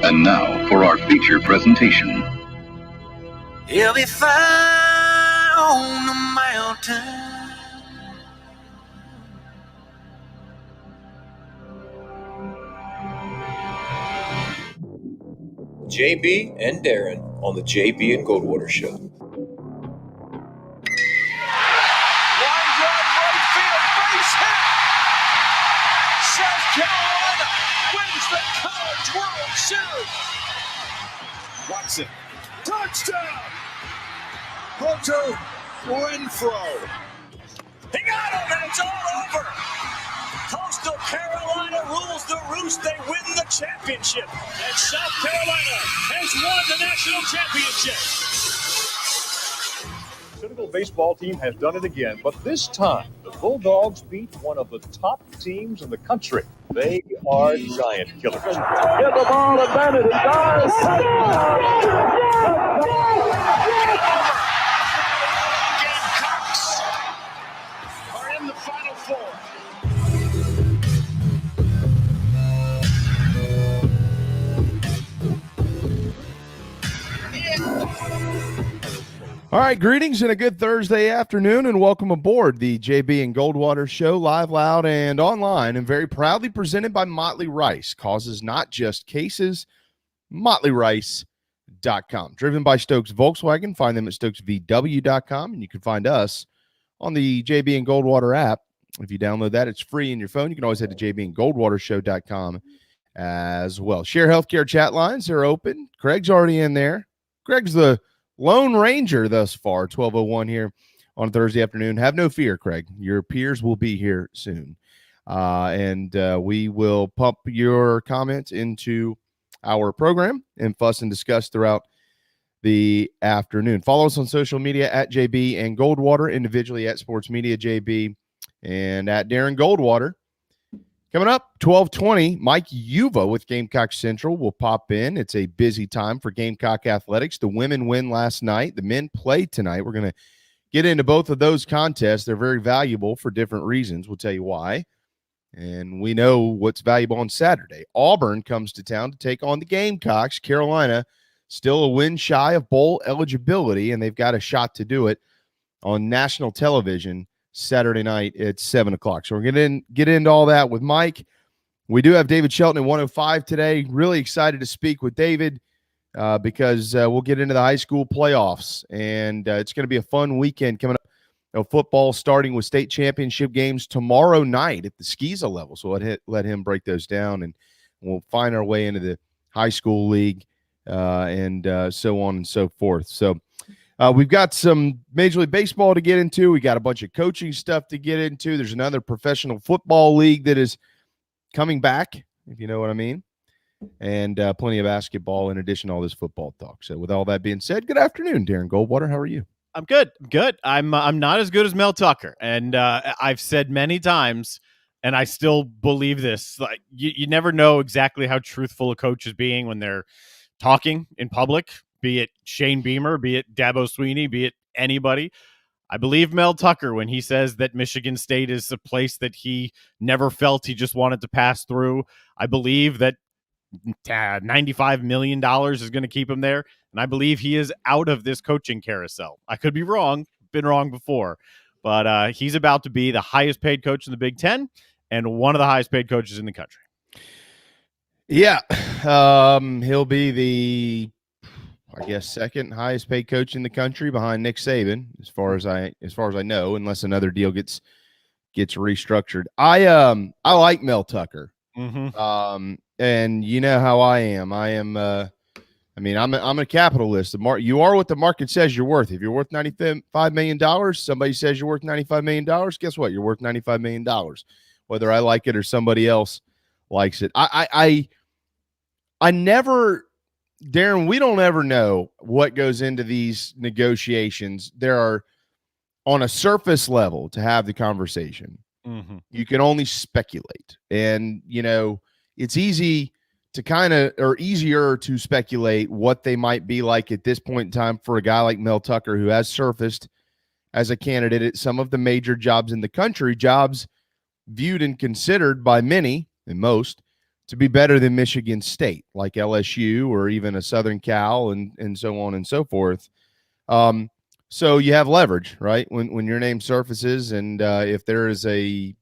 And now for our feature presentation. He'll be fine on the mountain. JB and Darren on the JB and Goldwater Show. Line drive right field, base hit. South Carolina wins the College World Series. Watson, touchdown. Hunter Renfrow. He got him, and it's all over. Coastal Carolina rules the roost. They win the championship. And South Carolina has won the national championship. The Senegal baseball team has done it again, but this time the Bulldogs beat one of the top teams in the country. They are giant killers. Get the ball to Bennett. He does. Gamecocks are in the Final Four. All right, greetings and a good Thursday afternoon, and welcome aboard the JB and Goldwater Show, live, loud, and online, and very proudly presented by Motley Rice. Causes not just cases, MotleyRice.com. Driven by Stokes Volkswagen. Find them at StokesVW.com, and you can find us on the JB and Goldwater app. If you download that, it's free in your phone. You can always head to JBandGoldwaterShow.com as well. Share Healthcare chat lines are open. Craig's already in there. Craig's the Lone Ranger thus far, 12:01 here on Thursday afternoon. Have no fear, Craig. Your peers will be here soon. And we will pump your comments into our program and fuss and discuss throughout the afternoon. Follow us on social media at JB and Goldwater, individually at Sports Media JB and at Darren Goldwater. Coming up, 12:20, Mike Uva with Gamecock Central will pop in. It's a busy time for Gamecock athletics. The women win last night. The men play tonight. We're going to get into both of those contests. They're very valuable for different reasons. We'll tell you why. And we know what's valuable on Saturday. Auburn comes to town to take on the Gamecocks. Carolina still a win shy of bowl eligibility, and they've got a shot to do it on national television Saturday night at 7 o'clock. So we're going to get into all that with Mike. We do have David Shelton at 105 today. Really excited to speak with David because we'll get into the high school playoffs, and it's going to be a fun weekend coming up. Football starting with state championship games tomorrow night at the CUSA level. So let him break those down, and we'll find our way into the high school league and so on and so forth. So we've got some Major League Baseball to get into. We got a bunch of coaching stuff to get into. There's another professional football league that is coming back, if you know what I mean, and plenty of basketball in addition to all this football talk. So with all that being said, good afternoon, Darren Goldwater. How are you? I'm good. I'm not as good as Mel Tucker, and I've said many times, and I still believe this. Like you never know exactly how truthful a coach is being when they're talking in public. Be it Shane Beamer, be it Dabo Sweeney, be it anybody. I believe Mel Tucker when he says that Michigan State is a place that he never felt he just wanted to pass through. I believe that $95 million is going to keep him there. And I believe he is out of this coaching carousel. I could be wrong, been wrong before, but he's about to be the highest paid coach in the Big Ten and one of the highest paid coaches in the country. Yeah. He'll be the, I guess, second highest paid coach in the country behind Nick Saban, as far as I know, unless another deal gets restructured. I like Mel Tucker. Mm-hmm. And you know how I am. I'm a capitalist. You are what the market says you're worth. If you're worth $95 million, somebody says you're worth $95 million. Guess what? You're worth $95 million, whether I like it or somebody else likes it. I never, Darren, we don't ever know what goes into these negotiations. There are, on a surface level, to have the conversation. Mm-hmm. You can only speculate. And, it's easy to easier to speculate what they might be like at this point in time for a guy like Mel Tucker, who has surfaced as a candidate at some of the major jobs in the country, jobs viewed and considered by many and most to be better than Michigan State, like LSU or even a Southern Cal and so on and so forth. So you have leverage, right? When your name surfaces, and if there is a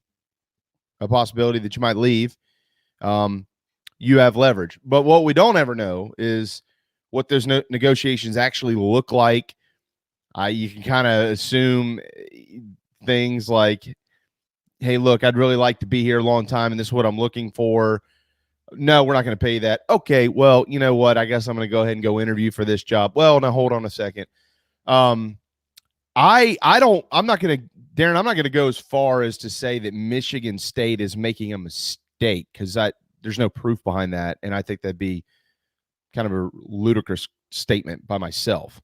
possibility that you might leave, you have leverage. But what we don't ever know is what those negotiations actually look like. You can kind of assume things like, hey, look, I'd really like to be here a long time, and this is what I'm looking for. No, we're not going to pay you that. Okay, well, you know what? I guess I'm going to go ahead and go interview for this job. Well, now hold on a second. I'm not going to go as far as to say that Michigan State is making a mistake, because there's no proof behind that, and I think that'd be kind of a ludicrous statement by myself.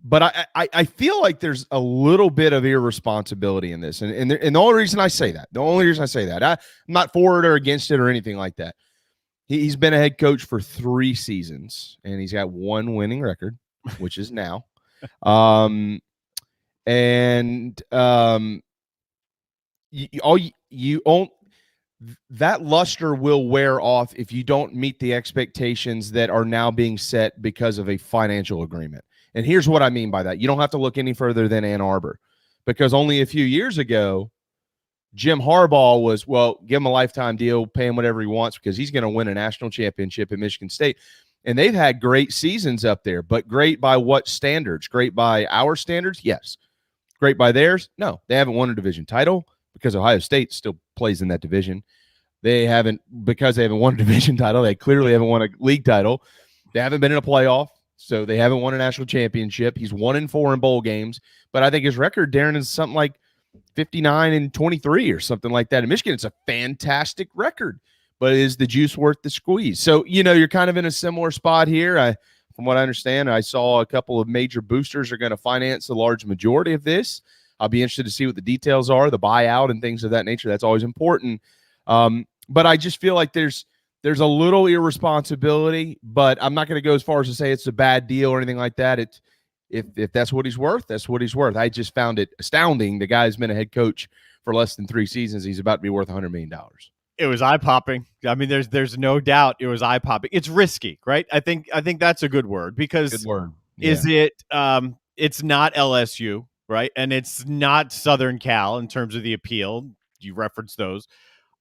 But I feel like there's a little bit of irresponsibility in this. And the only reason I say that, I'm not for it or against it or anything like that. He's been a head coach for 3 seasons, and he's got 1 winning record, which is now. That luster will wear off if you don't meet the expectations that are now being set because of a financial agreement. And here's what I mean by that. You don't have to look any further than Ann Arbor, because only a few years ago, Jim Harbaugh was, well, give him a lifetime deal, pay him whatever he wants, because he's going to win a national championship at Michigan State. And they've had great seasons up there, but great by what standards? Great by our standards? Yes. Great by theirs? No. They haven't won a division title because Ohio State still plays in that division. Because they haven't won a division title, they clearly haven't won a league title. They haven't been in a playoff, so they haven't won a national championship. He's 1-4 in bowl games, but I think his record, Darren, is something like 59-23 or something like that. In Michigan, it's a fantastic record, but is the juice worth the squeeze? So, you're kind of in a similar spot here. From what I understand, I saw a couple of major boosters are going to finance a large majority of this. I'll be interested to see what the details are, the buyout and things of that nature. That's always important. But I just feel like there's a little irresponsibility, but I'm not going to go as far as to say it's a bad deal or anything like that. If that's what he's worth, that's what he's worth. I just found it astounding. The guy's been a head coach for less than 3 seasons. He's about to be worth $100 million. It was eye-popping. I mean, there's no doubt it was eye-popping. It's risky, right? I think that's a good word, because good word. Yeah. Is it it's not LSU, right? And it's not Southern Cal in terms of the appeal. You referenced those.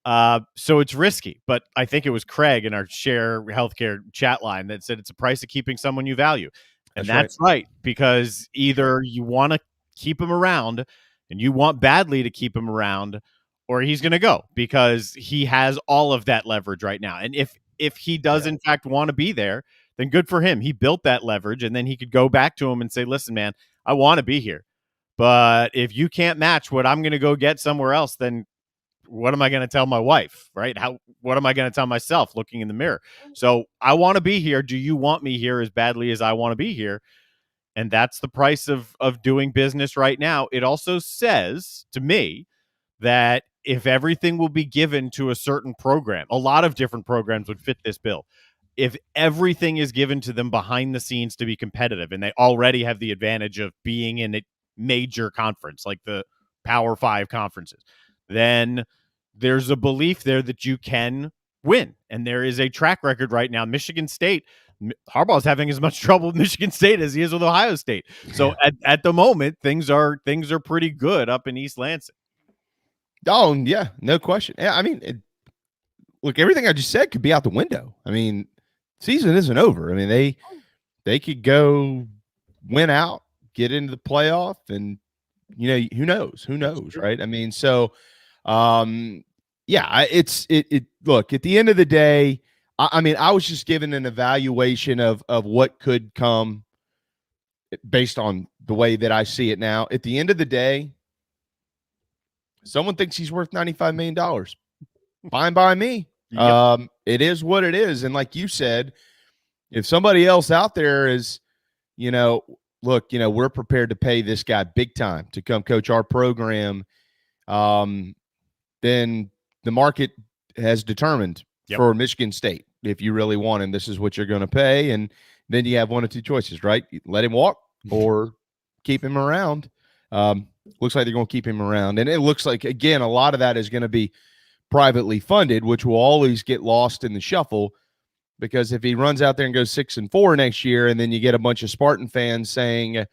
So it's risky, but I think it was Craig in our Share Healthcare chat line that said it's a price of keeping someone you value. And that's right, because either you want to keep him around and you want badly to keep him around, or he's going to go because he has all of that leverage right now. And if he does in fact want to be there, then good for him. He built that leverage, and then he could go back to him and say, listen, man, I want to be here, but if you can't match what I'm going to go get somewhere else, then what am I going to tell my wife, right? What am I going to tell myself looking in the mirror? So I want to be here. Do you want me here as badly as I want to be here? And that's the price of doing business right now. It also says to me that if everything will be given to a certain program, a lot of different programs would fit this bill. If everything is given to them behind the scenes to be competitive, and they already have the advantage of being in a major conference like the Power 5 conferences, then there's a belief there that you can win. And there is a track record right now. Michigan State, Harbaugh is having as much trouble with Michigan State as he is with Ohio State. So at the moment, things are pretty good up in East Lansing. Oh, yeah, no question. Yeah, I mean, look, everything I just said could be out the window. I mean, season isn't over. I mean, they could go win out, get into the playoff, and who knows, right? I mean, so yeah, it look, at the end of the day, I mean, I was just given an evaluation of what could come based on the way that I see it now. At the end of the day, someone thinks he's worth $95 million. Fine by me. Yep. It is what it is. And like you said, if somebody else out there is, look, we're prepared to pay this guy big time to come coach our program, then the market has determined for Michigan State, if you really want him, this is what you're going to pay. And then you have one of two choices, right? Let him walk or keep him around. Looks like they're going to keep him around. And it looks like, again, a lot of that is going to be privately funded, which will always get lost in the shuffle, because if he runs out there and goes 6-4 next year, and then you get a bunch of Spartan fans saying,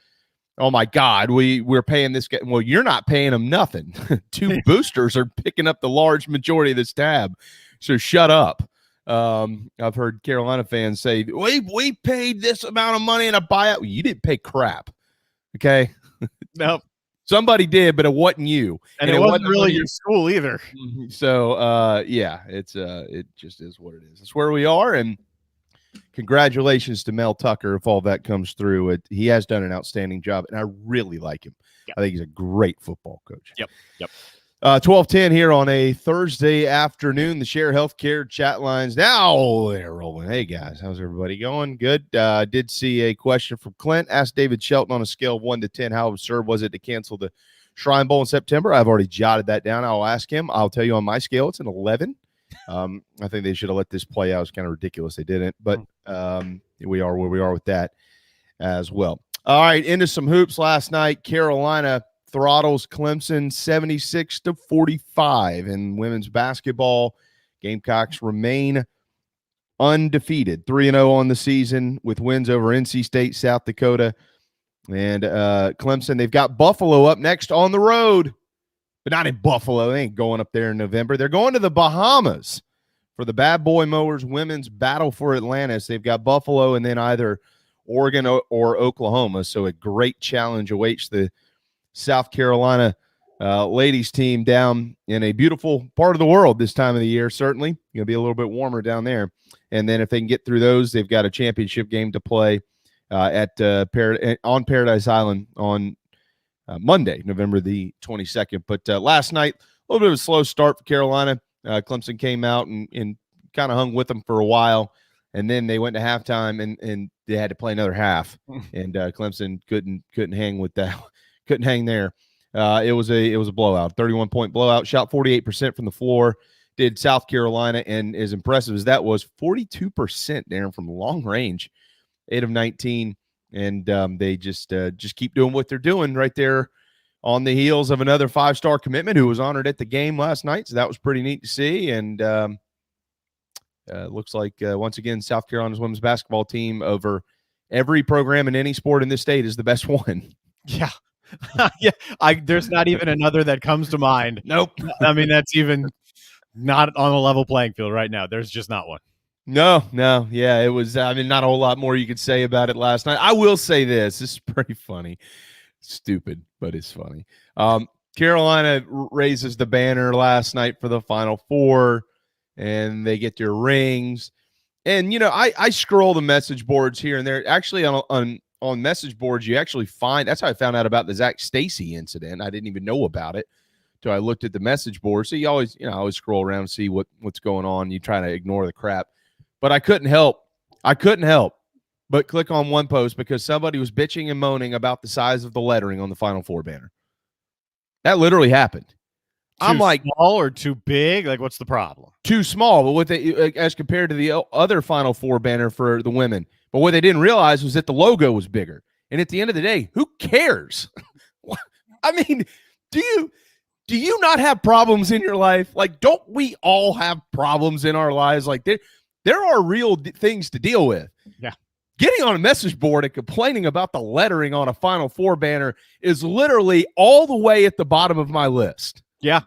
oh my God, we're paying this guy. Well, you're not paying him nothing. 2 boosters are picking up the large majority of this tab. So shut up. I've heard Carolina fans say, we paid this amount of money in a buyout. Well, you didn't pay crap. Okay. Nope. Somebody did, but it wasn't you. And it wasn't really your school either. So, yeah, it just is what it is. It's where we are, and congratulations to Mel Tucker if all that comes through. He has done an outstanding job, and I really like him. Yep. I think he's a great football coach. Yep. 12:10 here on a Thursday afternoon. The Share Healthcare chat lines now they're rolling. Hey guys, how's everybody going? Good. Did see a question from Clint. Asked David Shelton on a scale of 1 to 10, how absurd was it to cancel the Shrine Bowl in September? I've already jotted that down. I'll ask him. I'll tell you on my scale, it's an 11. I think they should have let this play out. It's kind of ridiculous they didn't, but we are where we are with that as well. All right, into some hoops last night. Carolina throttles Clemson 76-45 in women's basketball. Gamecocks remain undefeated, 3-0 on the season with wins over NC State, South Dakota, and Clemson. They've got Buffalo up next on the road, but not in Buffalo. They ain't going up there in November. They're going to the Bahamas for the Bad Boy Mowers women's battle for Atlantis. They've got Buffalo and then either Oregon or Oklahoma. So a great challenge awaits the South Carolina ladies team down in a beautiful part of the world this time of the year. Certainly going to be a little bit warmer down there. And then if they can get through those, they've got a championship game to play on Paradise Island on Monday, November the 22nd. But last night, a little bit of a slow start for Carolina. Clemson came out and kind of hung with them for a while. And then they went to halftime and they had to play another half. And Clemson couldn't hang with that. Couldn't hang there. It was a blowout, 31-point blowout. Shot 48% from the floor. Did South Carolina, and as impressive as that was, 42%, Darren, from long range, 8 of 19, and they just keep doing what they're doing right there on the heels of another 5-star commitment who was honored at the game last night. So that was pretty neat to see, and looks like once again South Carolina's women's basketball team over every program in any sport in this state is the best one. Yeah. Yeah, there's not even another that comes to mind. Nope. I mean, that's even not on a level playing field right now. There's just not one. No. Yeah, it was, not a whole lot more you could say about it last night. I will say this is pretty funny. Stupid, but it's funny. Carolina raises the banner last night for the Final Four, and they get their rings. And, I scroll the message boards here and there. Actually, on message boards, you actually find, that's how I found out about the Zach Stacy incident. I didn't even know about it till I looked at the message board. So you always, I always scroll around and see what's going on. You try to ignore the crap, but I couldn't help but click on one post because somebody was bitching and moaning about the size of the lettering on the Final Four banner. That literally happened. I'm like, small or too big? Like, what's the problem? Too small, but as compared to the other Final Four banner for the women. But what they didn't realize was that the logo was bigger. And at the end of the day, who cares? I mean, do you not have problems in your life? Like, don't we all have problems in our lives? Like, there are real things to deal with. Yeah. Getting on a message board and complaining about the lettering on a Final Four banner is literally all the way at the bottom of my list. Yeah.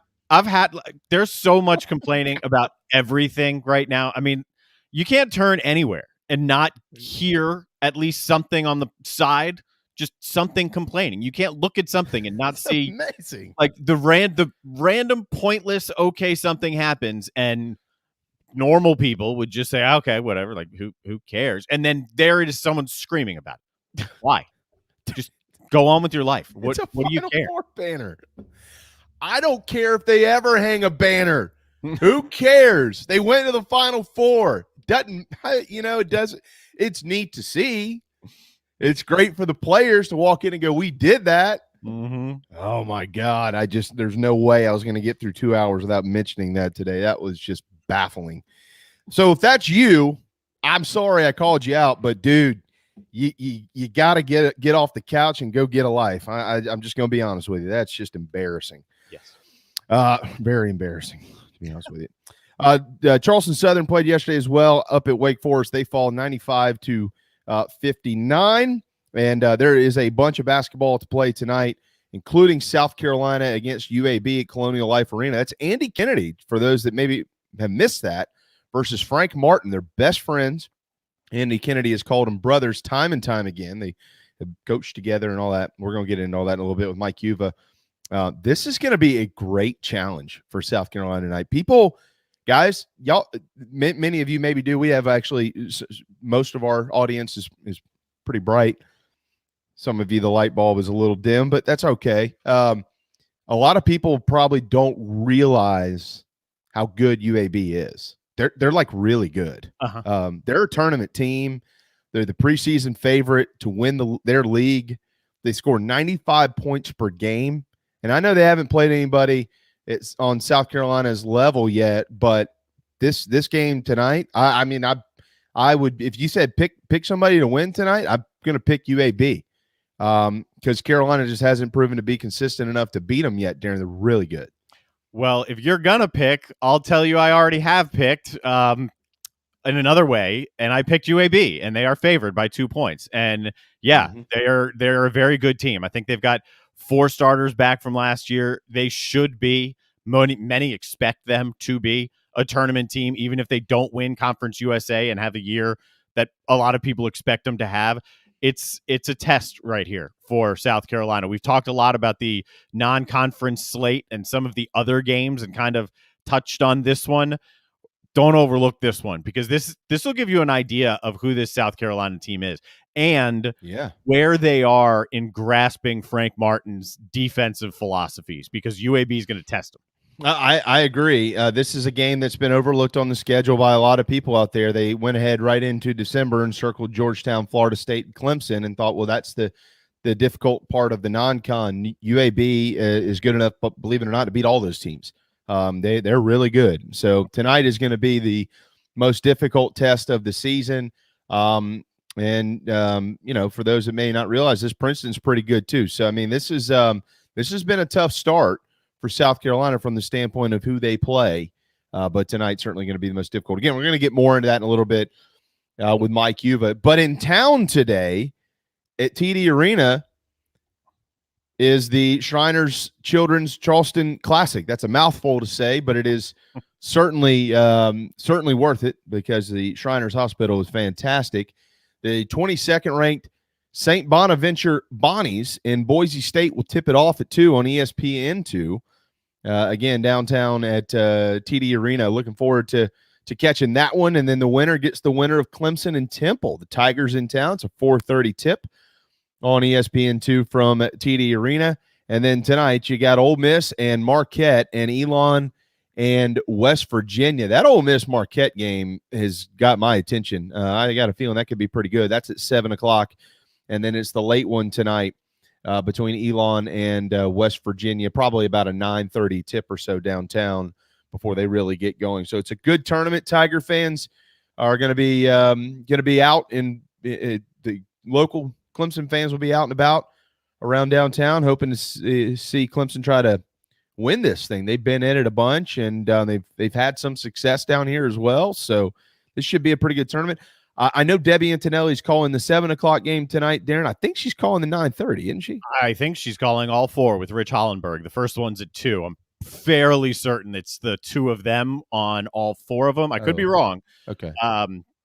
There's so much complaining about everything right now. I mean, you can't turn anywhere and not hear at least something on the side, just something complaining. You can't look at something and not see amazing. Like the random pointless, okay, something happens and normal people would just say, okay, whatever, like who cares? And then there it is, someone screaming about it. Why? Just go on with your life. What do you care? Banner. I don't care if they ever hang a banner. Who cares? They went to the Final Four. It doesn't. It's neat to see. It's great for the players to walk in and go, we did that. Mm-hmm. Oh my God. There's no way I was going to get through 2 hours without mentioning that today. That was just baffling. So if that's you, I'm sorry I called you out, but dude, you got to get off the couch and go get a life. I'm just going to be honest with you. That's just embarrassing. Yes. Very embarrassing, to be honest with you. Charleston Southern played yesterday as well up at Wake Forest. They fall 95-59. And there is a bunch of basketball to play tonight, including South Carolina against UAB at Colonial Life Arena. That's Andy Kennedy, for those that maybe have missed that, versus Frank Martin. They're best friends. Andy Kennedy has called them brothers time and time again. They have coached together and all that. We're going to get into all that in a little bit with Mike Uva. This is going to be a great challenge for South Carolina tonight. People, guys, y'all, many of you maybe do. We have actually, most of our audience is pretty bright. Some of you, the light bulb is a little dim, but that's okay. A lot of people probably don't realize how good UAB is. They're like really good. They're a tournament team. They're the preseason favorite to win their league. They score 95 points per game. And I know they haven't played anybody it's on South Carolina's level yet, but this game tonight, I mean, I would, if you said pick somebody to win tonight, I'm going to pick UAB. Because Carolina just hasn't proven to be consistent enough to beat them yet, Darren. They're really good. Well, if you're going to pick, I'll tell you I already have picked in another way, and I picked UAB, and they are favored by 2 points. And, yeah, they're a very good team. I think they've got 4 starters back from last year. They should be. Many expect them to be a tournament team, even if they don't win Conference USA and have a year that a lot of people expect them to have. It's a test right here for South Carolina. We've talked a lot about the non-conference slate and some of the other games and kind of touched on this one. Don't overlook this one, because this will give you an idea of who this South Carolina team is and where they are in grasping Frank Martin's defensive philosophies, because UAB is going to test them. I agree. This is a game that's been overlooked on the schedule by a lot of people out there. They went ahead right into December and circled Georgetown, Florida State, and Clemson, and thought, well, that's the difficult part of the non-con. UAB is good enough, believe it or not, to beat all those teams. They're really good. So tonight is going to be the most difficult test of the season. For those that may not realize this, Princeton's pretty good too. So I mean, this has been a tough start for South Carolina from the standpoint of who they play. But tonight's certainly going to be the most difficult. Again, we're going to get more into that in a little bit with Mike Uva. But in town today at TD Arena is the Shriners Children's Charleston Classic. That's a mouthful to say, but it is certainly worth it, because the Shriners Hospital is fantastic. The 22nd ranked St. Bonaventure Bonnies in Boise State will tip it off at 2 on ESPN2. Again, downtown at TD Arena. Looking forward to catching that one. And then the winner gets the winner of Clemson and Temple. The Tigers in town. It's a 4:30 tip on ESPN2 from TD Arena. And then tonight you got Ole Miss and Marquette and Elon and West Virginia. That Ole Miss Marquette game has got my attention. I got a feeling that could be pretty good. That's at 7 o'clock. And then it's the late one tonight between Elon and West Virginia, probably about a 9:30 tip or so downtown before they really get going. So it's a good tournament. Tiger fans are going to be out, in the local Clemson fans will be out and about around downtown, hoping to see Clemson try to win this thing. They've been in it a bunch, and they've had some success down here as well. So this should be a pretty good tournament. I know Debbie Antonelli's calling the 7 o'clock game tonight, Darren. I think she's calling the 9:30, isn't she? I think she's calling all 4 with Rich Hollenberg. The first one's at 2. I'm fairly certain it's the 2 of them on all 4 of them. I could be wrong. Okay.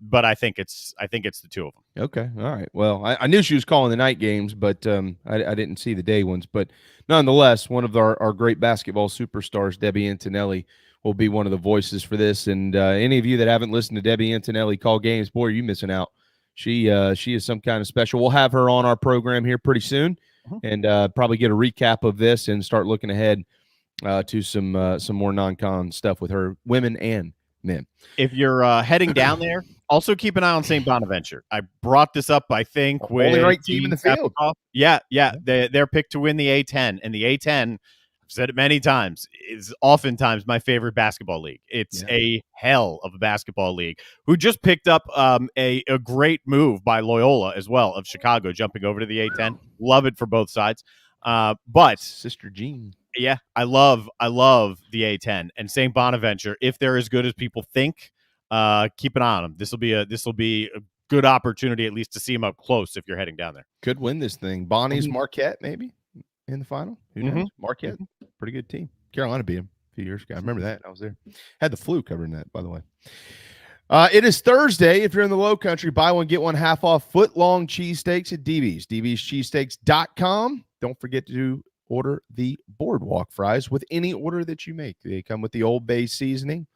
But I think it's the 2 of them. Okay. All right. Well, I knew she was calling the night games, but I didn't see the day ones. But nonetheless, one of our great basketball superstars, Debbie Antonelli, will be one of the voices for this. And any of you that haven't listened to Debbie Antonelli call games, boy, are you missing out. She is some kind of special. We'll have her on our program here pretty soon, and probably get a recap of this and start looking ahead to some more non-con stuff with her, women and men. If you're heading down there, also keep an eye on St. Bonaventure. I brought this up, I think, with only right team in the field. Yeah. They're picked to win the A10, and the A10, I've said it many times, is oftentimes my favorite basketball league. It's a hell of a basketball league, who just picked up a great move by Loyola as well of Chicago, jumping over to the A10. Love it for both sides. But Sister Jean. Yeah, I love the A10 and St. Bonaventure. If they're as good as people think, keep an eye on them. This will be a good opportunity at least to see them up close if you're heading down there. Could win this thing. Bonnie's Marquette maybe in the final. Who knows? Marquette, pretty good team. Carolina beat them a few years ago. I remember that. I was there. Had the flu covering that, by the way. It is Thursday. If you're in the Low Country, buy one, get one half off foot-long cheesesteaks at DB's. DB'scheesesteaks.com. Don't forget to order the boardwalk fries with any order that you make. They come with the Old Bay seasoning.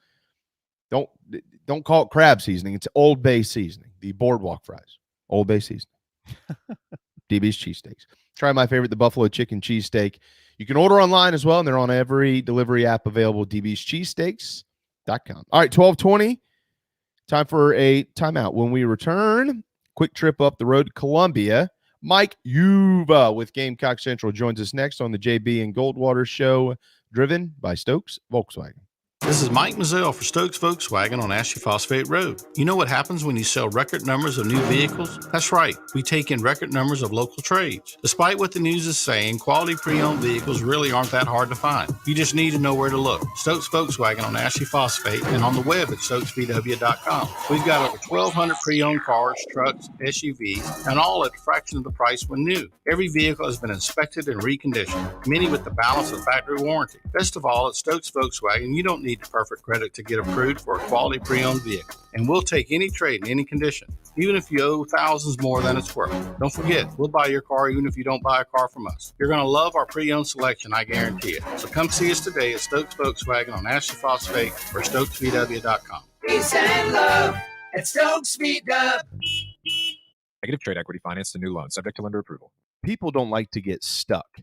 Don't call it crab seasoning. It's Old Bay seasoning. The boardwalk fries. Old Bay seasoning. DB's cheesesteaks. Try my favorite, the buffalo chicken cheesesteak. You can order online as well, and they're on every delivery app available. DB'scheesesteaks.com. All right, 12:20. Time for a timeout. When we return, quick trip up the road to Columbia. Mike Yuba with Gamecock Central joins us next on the JB and Goldwater Show, driven by Stokes Volkswagen. This is Mike Mazzell for Stokes Volkswagen on Ashley Phosphate Road. You know what happens when you sell record numbers of new vehicles? That's right, we take in record numbers of local trades. Despite what the news is saying, quality pre-owned vehicles really aren't that hard to find. You just need to know where to look. Stokes Volkswagen on Ashley Phosphate and on the web at stokesvw.com. We've got over 1,200 pre-owned cars, trucks, SUVs, and all at a fraction of the price when new. Every vehicle has been inspected and reconditioned, many with the balance of factory warranty. Best of all, at Stokes Volkswagen, you don't need perfect credit to get approved for a quality pre-owned vehicle, and we'll take any trade in any condition, even if you owe thousands more than it's worth. Don't forget, we'll buy your car even if you don't buy a car from us. You're going to love our pre-owned selection, I guarantee it. So come see us today at Stokes Volkswagen on Ashley Phosphate or stokesvw.com. Peace and love at Stokes VW. Negative trade equity financed a new loan, subject to lender approval. People don't like to get stuck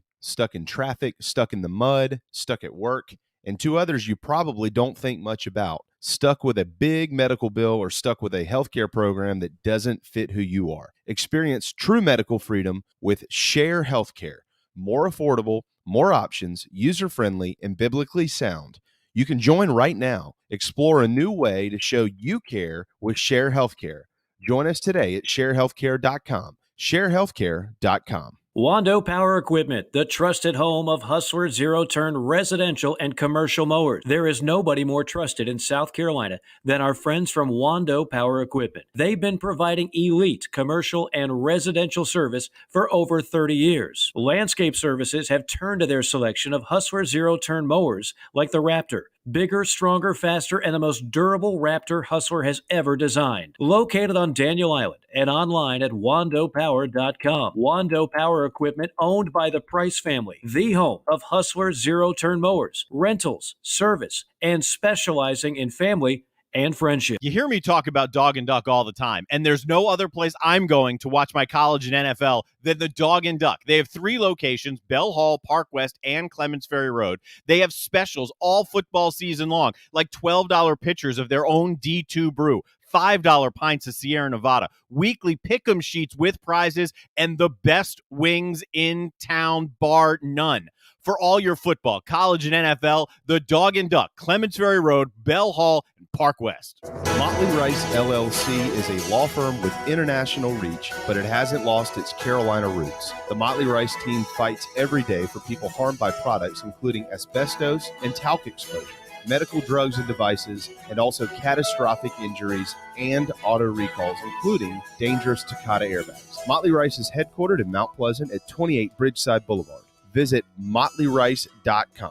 in traffic, stuck in the mud, stuck at work. And two others you probably don't think much about, stuck with a big medical bill or stuck with a healthcare program that doesn't fit who you are. Experience true medical freedom with Share Healthcare. More affordable, more options, user-friendly, and biblically sound. You can join right now. Explore a new way to show you care with Share Healthcare. Join us today at sharehealthcare.com. sharehealthcare.com. Wando Power Equipment, the trusted home of Hustler zero-turn residential and commercial mowers. There is nobody more trusted in South Carolina than our friends from Wando Power Equipment. They've been providing elite commercial and residential service for over 30 years. Landscape Services have turned to their selection of Hustler zero-turn mowers like the Raptor. Bigger, stronger, faster, and the most durable Raptor Hustler has ever designed. Located on Daniel Island and online at wandopower.com. Wando Power Equipment, owned by the Price family, the home of Hustler zero-turn mowers, rentals, service, and specializing in family and friendship. You hear me talk about Dog and Duck all the time, and there's no other place I'm going to watch my college and NFL than the Dog and Duck. They have 3 locations, Bell Hall, Park West, and Clements Ferry Road. They have specials all football season long, like $12 pitchers of their own D2 brew, $5 pints of Sierra Nevada, weekly pick'em sheets with prizes, and the best wings in town, bar none. For all your football, college, and NFL, the Dog and Duck, Clements Ferry Road, Bell Hall, and Park West. Motley Rice LLC is a law firm with international reach, but it hasn't lost its Carolina roots. The Motley Rice team fights every day for people harmed by products including asbestos and talc exposure, medical drugs and devices, and also catastrophic injuries and auto recalls, including dangerous Takata airbags. Motley Rice is headquartered in Mount Pleasant at 28 Bridgeside Boulevard. Visit motleyrice.com.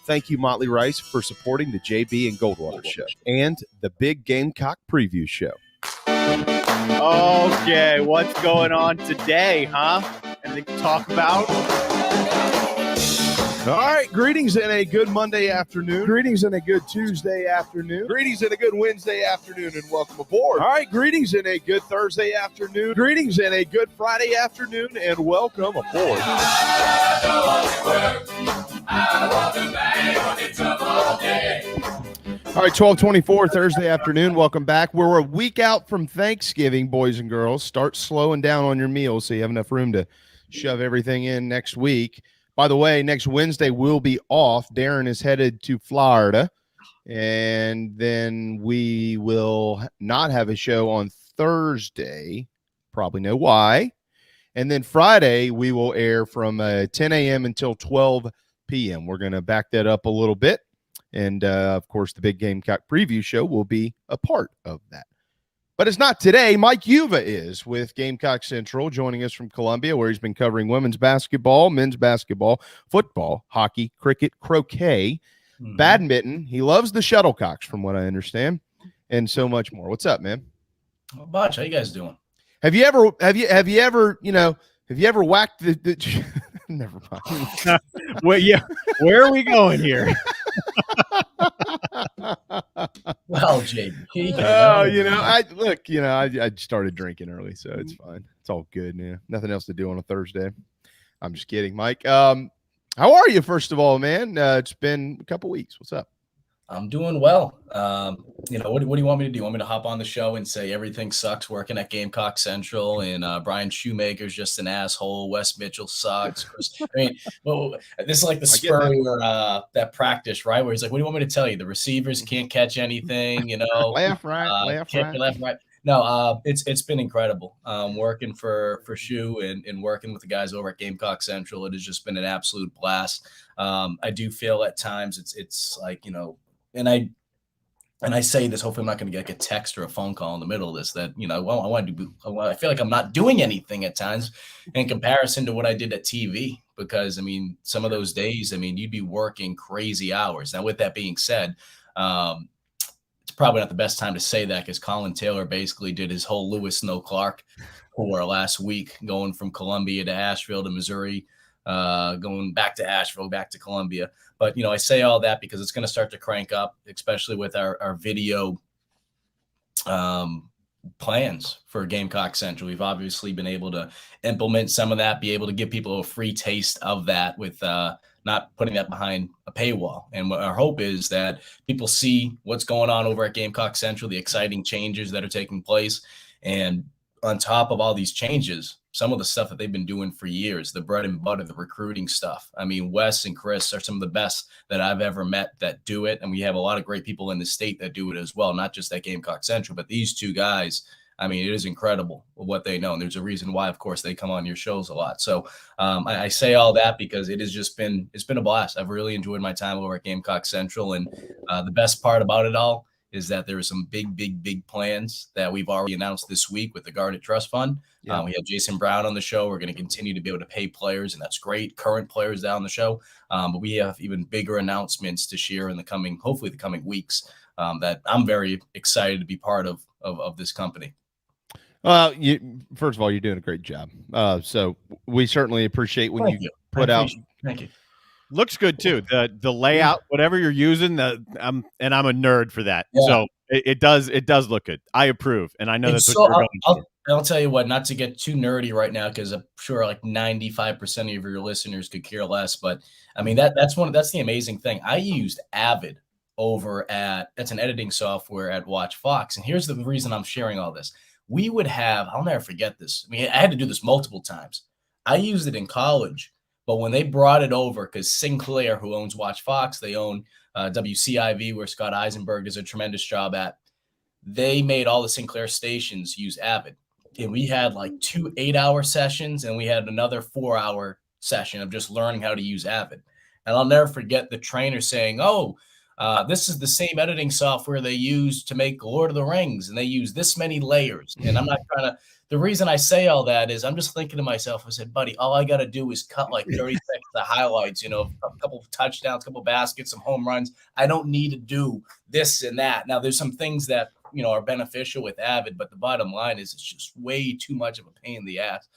Thank you, Motley Rice, for supporting the JB and Goldwater Show and the Big Gamecock Preview Show. Okay, what's going on today, huh? Anything to talk about? All right, greetings in a good Monday afternoon. Greetings in a good Tuesday afternoon. Greetings in a good Wednesday afternoon, and welcome aboard. All right, greetings in a good Thursday afternoon. Greetings in a good Friday afternoon, and welcome aboard. All right, 12:24 Thursday afternoon. Welcome back. We're a week out from Thanksgiving, boys and girls. Start slowing down on your meals so you have enough room to shove everything in next week. By the way, next Wednesday we'll be off. Darren is headed to Florida, and then we will not have a show on Thursday. Probably know why. And then Friday we will air from 10 a.m. until 12 p.m. We're going to back that up a little bit. And, of course, the big Gamecock preview show will be a part of that. But it's not today. Mike Yuva is with Gamecock Central, joining us from Columbia, where he's been covering women's basketball, men's basketball, football, hockey, cricket, croquet, badminton. He loves the shuttlecocks, from what I understand, and so much more. What's up, man? Butch, how you guys doing? Have you ever whacked the never mind. Well, yeah. Where are we going here? Well, JB. I started drinking early, so it's fine. It's all good, man. Nothing else to do on a Thursday. I'm just kidding, Mike. How are you, first of all, man? It's been a couple weeks. What's up? I'm doing well. What do you want me to do? You want me to hop on the show and say everything sucks working at Gamecock Central and Brian Shoemaker's just an asshole. Wes Mitchell sucks. This is like the Spurrier that practice, right? Where he's like, what do you want me to tell you? The receivers can't catch anything, left, right. Left, right. No, it's been incredible. Working for Shoe and working with the guys over at Gamecock Central. It has just been an absolute blast. I do feel at times it's like, and I say this, hopefully I'm not going to get like a text or a phone call in the middle of this that, I feel like I'm not doing anything at times in comparison to what I did at TV, because some of those days, you'd be working crazy hours. Now, with that being said, it's probably not the best time to say that, because Colin Taylor basically did his whole Lewis Snow Clark tour last week, going from Columbia to Asheville to Missouri, going back to Asheville, back to Columbia. But, I say all that because it's going to start to crank up, especially with our video plans for Gamecock Central. We've obviously been able to implement some of that, be able to give people a free taste of that with not putting that behind a paywall. And what our hope is that people see what's going on over at Gamecock Central, the exciting changes that are taking place. And on top of all these changes, some of the stuff that they've been doing for years, the bread and butter, the recruiting stuff. Wes and Chris are some of the best that I've ever met that do it. And we have a lot of great people in the state that do it as well, not just at Gamecock Central, but these two guys, it is incredible what they know. And there's a reason why, of course, they come on your shows a lot. So I say all that because it's been a blast. I've really enjoyed my time over at Gamecock Central. And the best part about it all is that there are some big plans that we've already announced this week with the Guarded Trust Fund. Yeah. We have Jason Brown on the show. We're going to continue to be able to pay players, and that's great. Current players down the show. But we have even bigger announcements to share in hopefully the coming weeks, that I'm very excited to be part of this company. Well, first of all, you're doing a great job. So we certainly appreciate when you put out. Thank you. Looks good too. The layout, whatever you're using, I'm a nerd for that. Yeah. So it does look good. I approve, and I know that's what you're going to. I'll tell you what, not to get too nerdy right now, because I'm sure like 95% of your listeners could care less. But that's the amazing thing. I used Avid that's an editing software at Watch Fox, and here's the reason I'm sharing all this. We would have, I'll never forget this. I had to do this multiple times. I used it in college. But when they brought it over, because Sinclair, who owns Watch Fox, they own WCIV, where Scott Eisenberg does a tremendous job at, they made all the Sinclair stations use Avid. And we had like 2 8-hour sessions, and we had another 4-hour session of just learning how to use Avid. And I'll never forget the trainer saying, this is the same editing software they use to make Lord of the Rings, and they use this many layers. And I'm not trying to – the reason I say all that is I'm just thinking to myself, I said, buddy, all I got to do is cut like 30 seconds of highlights, a couple of touchdowns, a couple of baskets, some home runs. I don't need to do this and that. Now, there's some things that, are beneficial with Avid, but the bottom line is it's just way too much of a pain in the ass.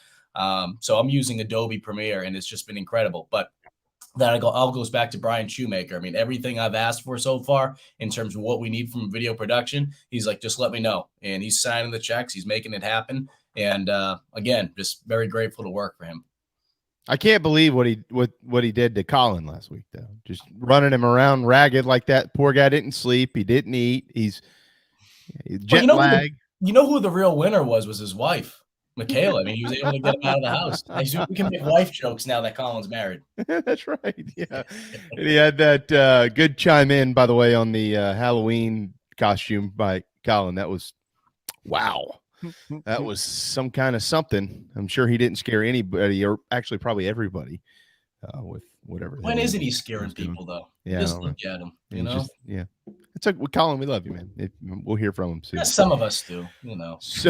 So I'm using Adobe Premiere, and it's just been incredible. But that all goes back to Brian Shoemaker. Everything I've asked for so far in terms of what we need from video production, he's like, just let me know. And he's signing the checks. He's making it happen. And again, just very grateful to work for him. I can't believe what he did to Colin last week, though. Just running him around ragged like that. Poor guy didn't sleep. He didn't eat. He's jet lagged. Who the real winner was his wife. Michaela. He was able to get him out of the house. We can make wife jokes now that Colin's married. That's right. Yeah. And he had that good chime in, by the way, on the Halloween costume by Colin. That was, wow. That was some kind of something. I'm sure he didn't scare anybody, or actually probably everybody, with whatever. When isn't he scaring people though? Yeah, Just look at him. You know. Yeah. It's like, Colin, we love you, man. We'll hear from him soon. Yeah, some of us do. You know. So,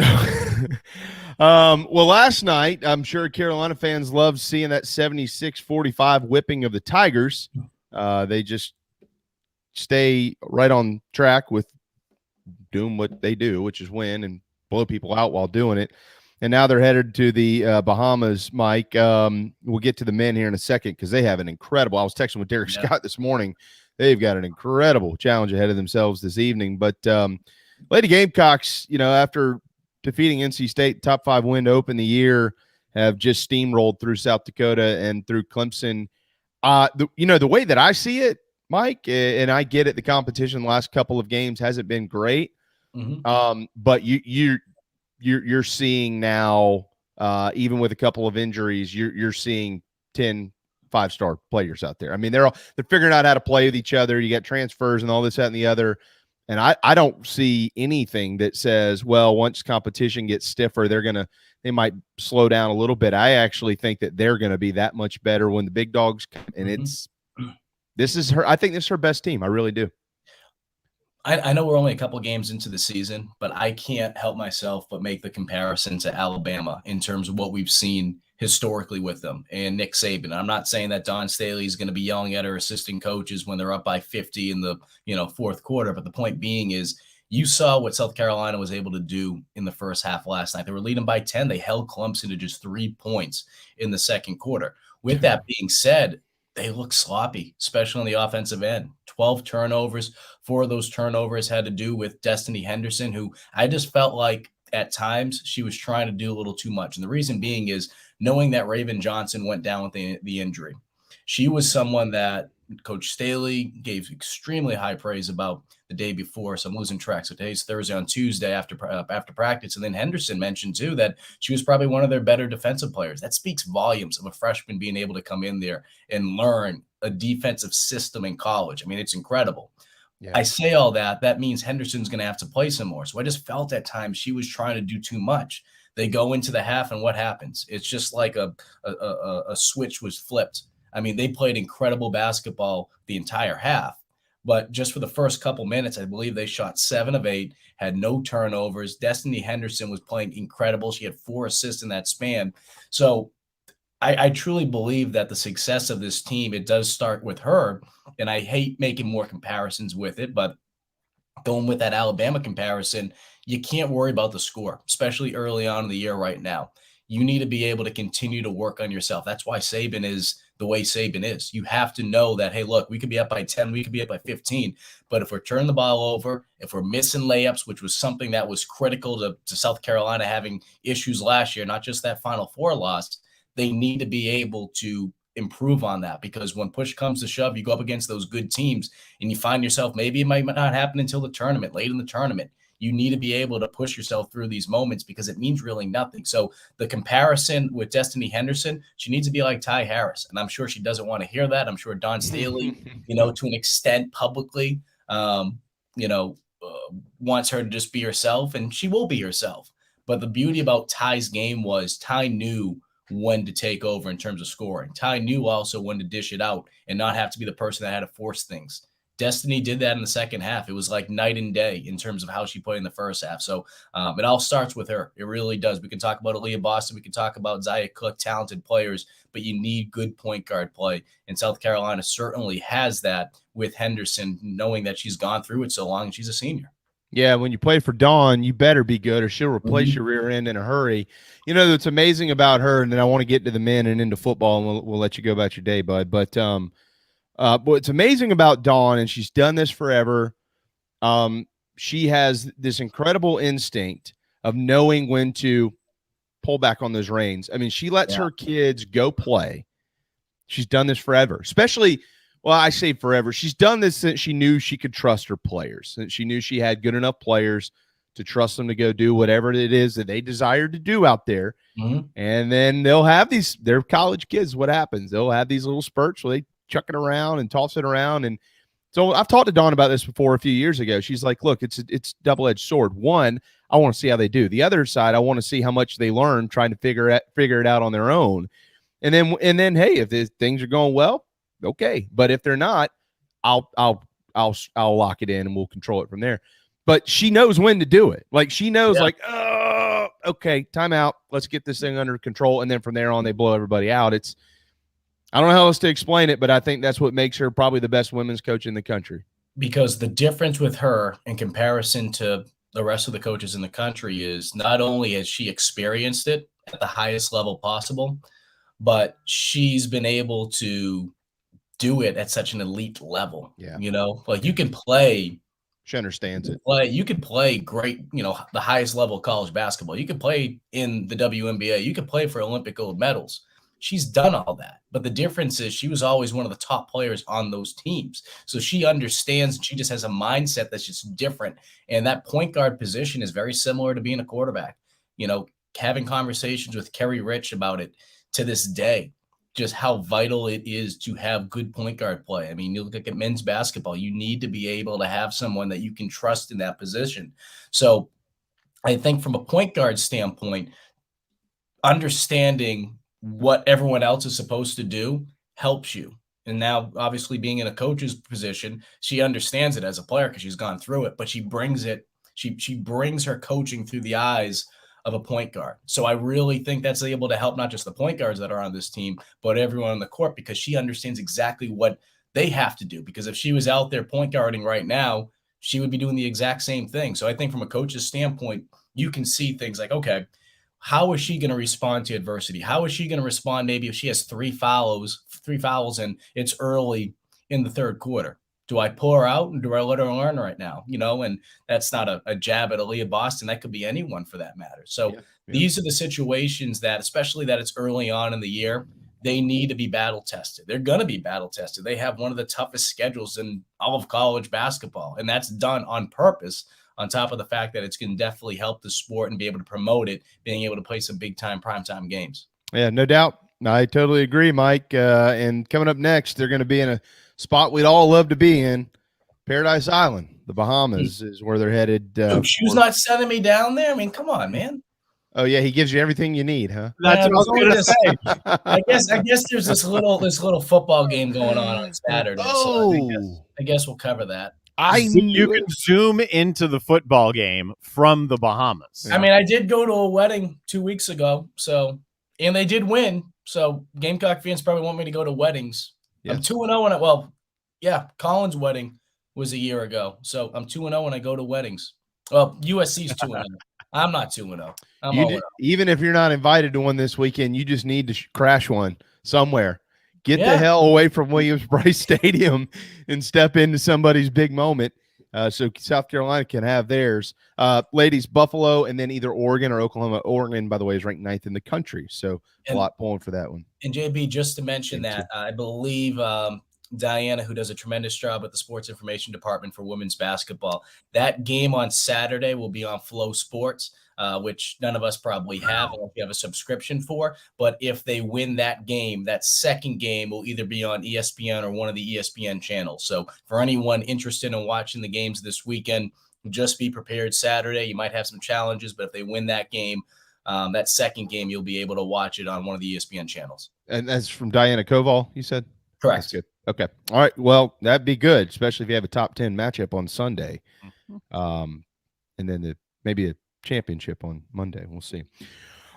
well, last night I'm sure Carolina fans loved seeing that 76-45 whipping of the Tigers. They just stay right on track with doing what they do, which is win and blow people out while doing it. And now they're headed to the Bahamas, Mike. We'll get to the men here in a second because they have an incredible – I was texting with Derek Scott this morning. They've got an incredible challenge ahead of themselves this evening. But Lady Gamecocks, after defeating NC State, top 5 win to open the year, have just steamrolled through South Dakota and through Clemson. The way that I see it, Mike, and I get it, the competition the last couple of games hasn't been great. Mm-hmm. But you're seeing now, even with a couple of injuries, you're seeing 10 5-star players out there. I mean, they're figuring out how to play with each other. You got transfers and all this, that, and the other. And I don't see anything that says, well, once competition gets stiffer, they might slow down a little bit. I actually think that they're going to be that much better when the big dogs come. And I think this is her best team. I really do. I know we're only a couple games into the season, but I can't help myself but make the comparison to Alabama in terms of what we've seen historically with them and Nick Saban. I'm not saying that Dawn Staley is going to be yelling at her assistant coaches when they're up by 50 in the fourth quarter. But the point being is you saw what South Carolina was able to do in the first half last night. They were leading by 10. They held Clemson to just 3 points in the second quarter. With that being said, they look sloppy, especially on the offensive end. 12 turnovers. 4 of those turnovers had to do with Destiny Henderson, who I just felt like at times she was trying to do a little too much. And the reason being is knowing that Raven Johnson went down with the injury. She was someone that Coach Staley gave extremely high praise about the day before. So I'm losing track. So today's Thursday. On Tuesday after practice. And then Henderson mentioned too that she was probably one of their better defensive players. That speaks volumes of a freshman being able to come in there and learn a defensive system in college. I mean, it's incredible. Yeah. I say all that. That means Henderson's going to have to play some more. So I just felt at times she was trying to do too much. They go into the half, and what happens? It's just like a switch was flipped. I mean, they played incredible basketball the entire half, but just for the first couple minutes, I believe they shot 7 of 8, had no turnovers. Destiny Henderson was playing incredible. She had 4 assists in that span. So I truly believe that the success of this team, it does start with her, and I hate making more comparisons with it, but going with that Alabama comparison, you can't worry about the score, especially early on in the year right now. You need to be able to continue to work on yourself. That's why Saban is the way Saban is. You have to know that, hey, look, we could be up by 10, we could be up by 15, but if we're turning the ball over, if we're missing layups, which was something that was critical to South Carolina having issues last year, not just that Final Four loss, they need to be able to improve on that, because when push comes to shove, you go up against those good teams and you find yourself, maybe it might not happen until the tournament, late in the tournament. You need to be able to push yourself through these moments because it means really nothing. So the comparison with Destiny Henderson, she needs to be like Ty Harris. And I'm sure she doesn't want to hear that. I'm sure Dawn Staley, to an extent publicly, wants her to just be herself, and she will be herself. But the beauty about Ty's game was Ty knew when to take over in terms of scoring. Ty knew also when to dish it out and not have to be the person that had to force things. Destiny did that in the second half. It was like night and day in terms of how she played in the first half. So it all starts with her. It really does. We can talk about Aaliyah Boston. We can talk about Zaya Cook, talented players, but you need good point guard play. And South Carolina certainly has that with Henderson, knowing that she's gone through it so long and she's a senior. Yeah, when you play for Dawn, you better be good or she'll replace your rear end in a hurry. What's amazing about her, and then I want to get to the men and into football, and we'll let you go about your day, bud. But what's amazing about Dawn, and she's done this forever, she has this incredible instinct of knowing when to pull back on those reins. I mean, she lets her kids go play. She's done this forever, especially – well, I say forever. She's done this since she knew she could trust her players, since she knew she had good enough players to trust them to go do whatever it is that they desired to do out there. Mm-hmm. And then they'll have they're college kids. What happens? They'll have these little spurts where they chuck it around and toss it around. And so I've talked to Dawn about this before a few years ago. She's like, look, it's double-edged sword. One, I want to see how they do. The other side, I want to see how much they learn trying to figure it out on their own. And then, hey, if things are going well, okay. But if they're not, I'll lock it in and we'll control it from there. But she knows when to do it. Like she knows, like, oh, okay, timeout. Let's get this thing under control. And then from there on, they blow everybody out. I don't know how else to explain it, but I think that's what makes her probably the best women's coach in the country. Because the difference with her in comparison to the rest of the coaches in the country is not only has she experienced it at the highest level possible, but she's been able to do it at such an elite level. Yeah. You know, like you can play. She understands it. You could play great, you know, the highest level of college basketball. You could play in the WNBA. You could play for Olympic gold medals. She's done all that. But the difference is she was always one of the top players on those teams. So she understands, she just has a mindset that's just different. And that point guard position is very similar to being a quarterback. You know, having conversations with Kerry Rich about it to this day, just how vital it is to have good point guard play. I mean, you look at men's basketball, you need to be able to have someone that you can trust in that position. So I think from a point guard standpoint, understanding what everyone else is supposed to do helps you. And now, obviously, being in a coach's position, she understands it as a player because she's gone through it, but she brings it. She brings her coaching through the eyes of a point guard. So I really think that's able to help not just the point guards that are on this team, but everyone on the court, because she understands exactly what they have to do. Because if she was out there point guarding right now, she would be doing the exact same thing. So I think from a coach's standpoint, you can see things like, okay, how is she going to respond to adversity? How is she going to respond maybe if she has three fouls and it's early in the third quarter? Do I pull her out and do I let her learn right now? You know, and that's not a jab at Aaliyah Boston. That could be anyone for that matter. So these are the situations that, especially that it's early on in the year, they need to be battle tested. They're going to be battle tested. They have one of the toughest schedules in all of college basketball, and that's done on purpose, on top of the fact that it's going to definitely help the sport and be able to promote it, being able to play some big-time primetime games. Yeah, no doubt. I totally agree, Mike. And coming up next, they're going to be in a spot we'd all love to be in, Paradise Island. The Bahamas is where they're headed. She was not sending me down there. I mean, come on, man. Oh yeah, he gives you everything you need, huh? That's what I was going to say. I guess there's this little football game going on Saturday. Oh, so I guess we'll cover that. You can zoom into the football game from the Bahamas. I mean, I did go to a wedding 2 weeks ago, and they did win. So Gamecock fans probably want me to go to weddings. Yeah. I'm 2-0 on it. Well, yeah, Colin's wedding was a year ago. So I'm 2-0 when I go to weddings. Well, USC's 2-0. I'm not 2-0. Even if you're not invited to one this weekend, you just need to crash one somewhere. Get the hell away from Williams-Brice Stadium and step into somebody's big moment. So South Carolina can have theirs. Ladies, Buffalo, and then either Oregon or Oklahoma. Oregon, by the way, is ranked 9th in the country. So a lot pulling for that one. And JB, just to mention that, I believe Diana, who does a tremendous job at the sports information department for women's basketball, that game on Saturday will be on Flow Sports, which none of us probably have unless you have a subscription for. But if they win that game, that second game will either be on ESPN or one of the ESPN channels. So for anyone interested in watching the games this weekend, just be prepared Saturday. You might have some challenges, but if they win that game, that second game, you'll be able to watch it on one of the ESPN channels. And that's from Diana Koval, you said? Correct. That's good. Okay. All right. Well, that'd be good, especially if you have a top 10 matchup on Sunday. And then maybe a championship on Monday. We'll see.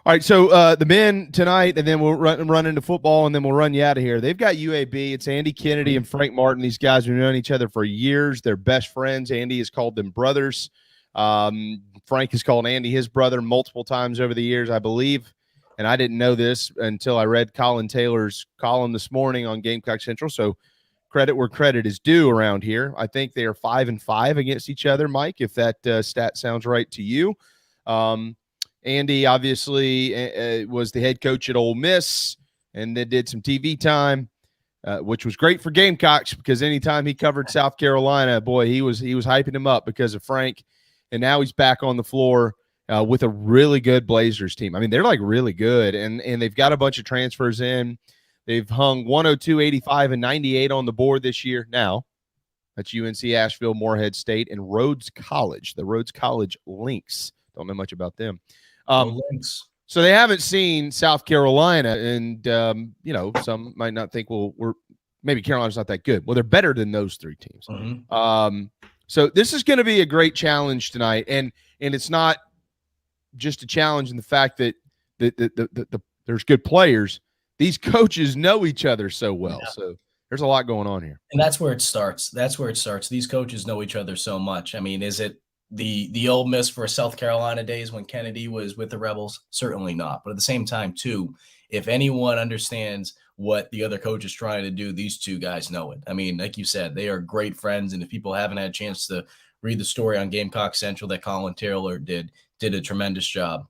All right. So the men tonight, and then we'll run into football, and then we'll run you out of here. They've got UAB. It's Andy Kennedy and Frank Martin. These guys have known each other for years. They're best friends. Andy has called them brothers. Frank has called Andy his brother multiple times over the years, I believe. And I didn't know this until I read Colin Taylor's column this morning on Gamecock Central. So credit where credit is due around here. I think they are 5-5 against each other, Mike, if that stat sounds right to you. Andy obviously was the head coach at Ole Miss, and then did some TV time, which was great for Gamecocks because anytime he covered South Carolina, boy, he was hyping him up because of Frank. And now he's back on the floor with a really good Blazers team. I mean, they're like really good, and they've got a bunch of transfers in. They've hung 102, 85, and 98 on the board this year. Now, that's UNC Asheville, Morehead State, and Rhodes College. The Rhodes College Lynx. Don't know much about them. Lynx. So they haven't seen South Carolina, and some might not think, well, maybe Carolina's not that good. Well, they're better than those 3 teams. Mm-hmm. So this is going to be a great challenge tonight, and it's not just a challenge in the fact that there's good players. These coaches know each other so well. Yeah. So there's a lot going on here. And that's where it starts. These coaches know each other so much. I mean, is it the Ole Miss for South Carolina days when Kennedy was with the Rebels? Certainly not. But at the same time, too, if anyone understands what the other coach is trying to do, these 2 guys know it. I mean, like you said, they are great friends. And if people haven't had a chance to read the story on Gamecock Central that Colin Taylor did a tremendous job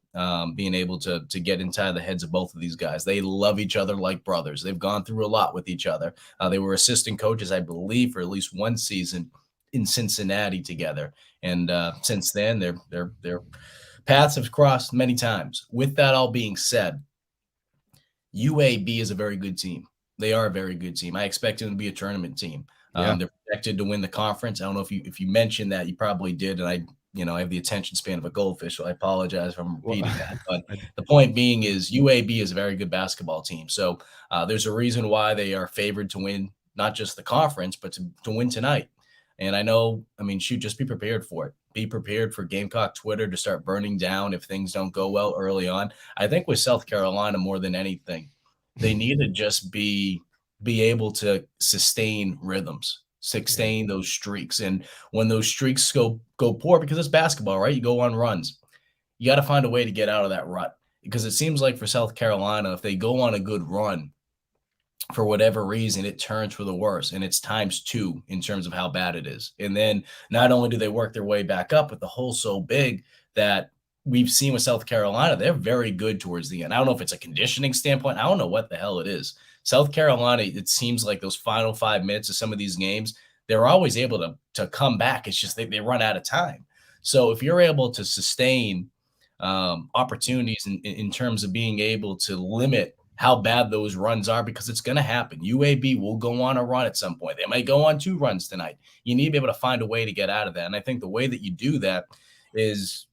being able to get inside the heads of both of these guys. They love each other like brothers. They've gone through a lot with each other. They were assistant coaches, I believe, for at least one season in Cincinnati together. And since then, their paths have crossed many times. With that all being said, UAB is a very good team. They are a very good team. I expect them to be a tournament team. They're projected to win the conference. I don't know if you mentioned that. You probably did, and I have the attention span of a goldfish, so I apologize if I'm repeating that. But the point being is UAB is a very good basketball team. So there's a reason why they are favored to win not just the conference, but to win tonight. And just be prepared for it. Be prepared for Gamecock Twitter to start burning down if things don't go well early on. I think with South Carolina, more than anything, they need to just be able to sustain rhythms, sustain those streaks. And when those streaks go poor, because it's basketball, right? You go on runs. You got to find a way to get out of that rut, because it seems like for South Carolina, if they go on a good run, for whatever reason, it turns for the worse, and it's ×2 in terms of how bad it is. And then not only do they work their way back up, but the hole's so big that we've seen with South Carolina, they're very good towards the end. I don't know if it's a conditioning standpoint. I don't know what the hell it is. South Carolina, it seems like those final 5 minutes of some of these games, they're always able to come back. It's just they run out of time. So if you're able to sustain opportunities in terms of being able to limit how bad those runs are, because it's going to happen. UAB will go on a run at some point. They might go on 2 runs tonight. You need to be able to find a way to get out of that. And I think the way that you do that is,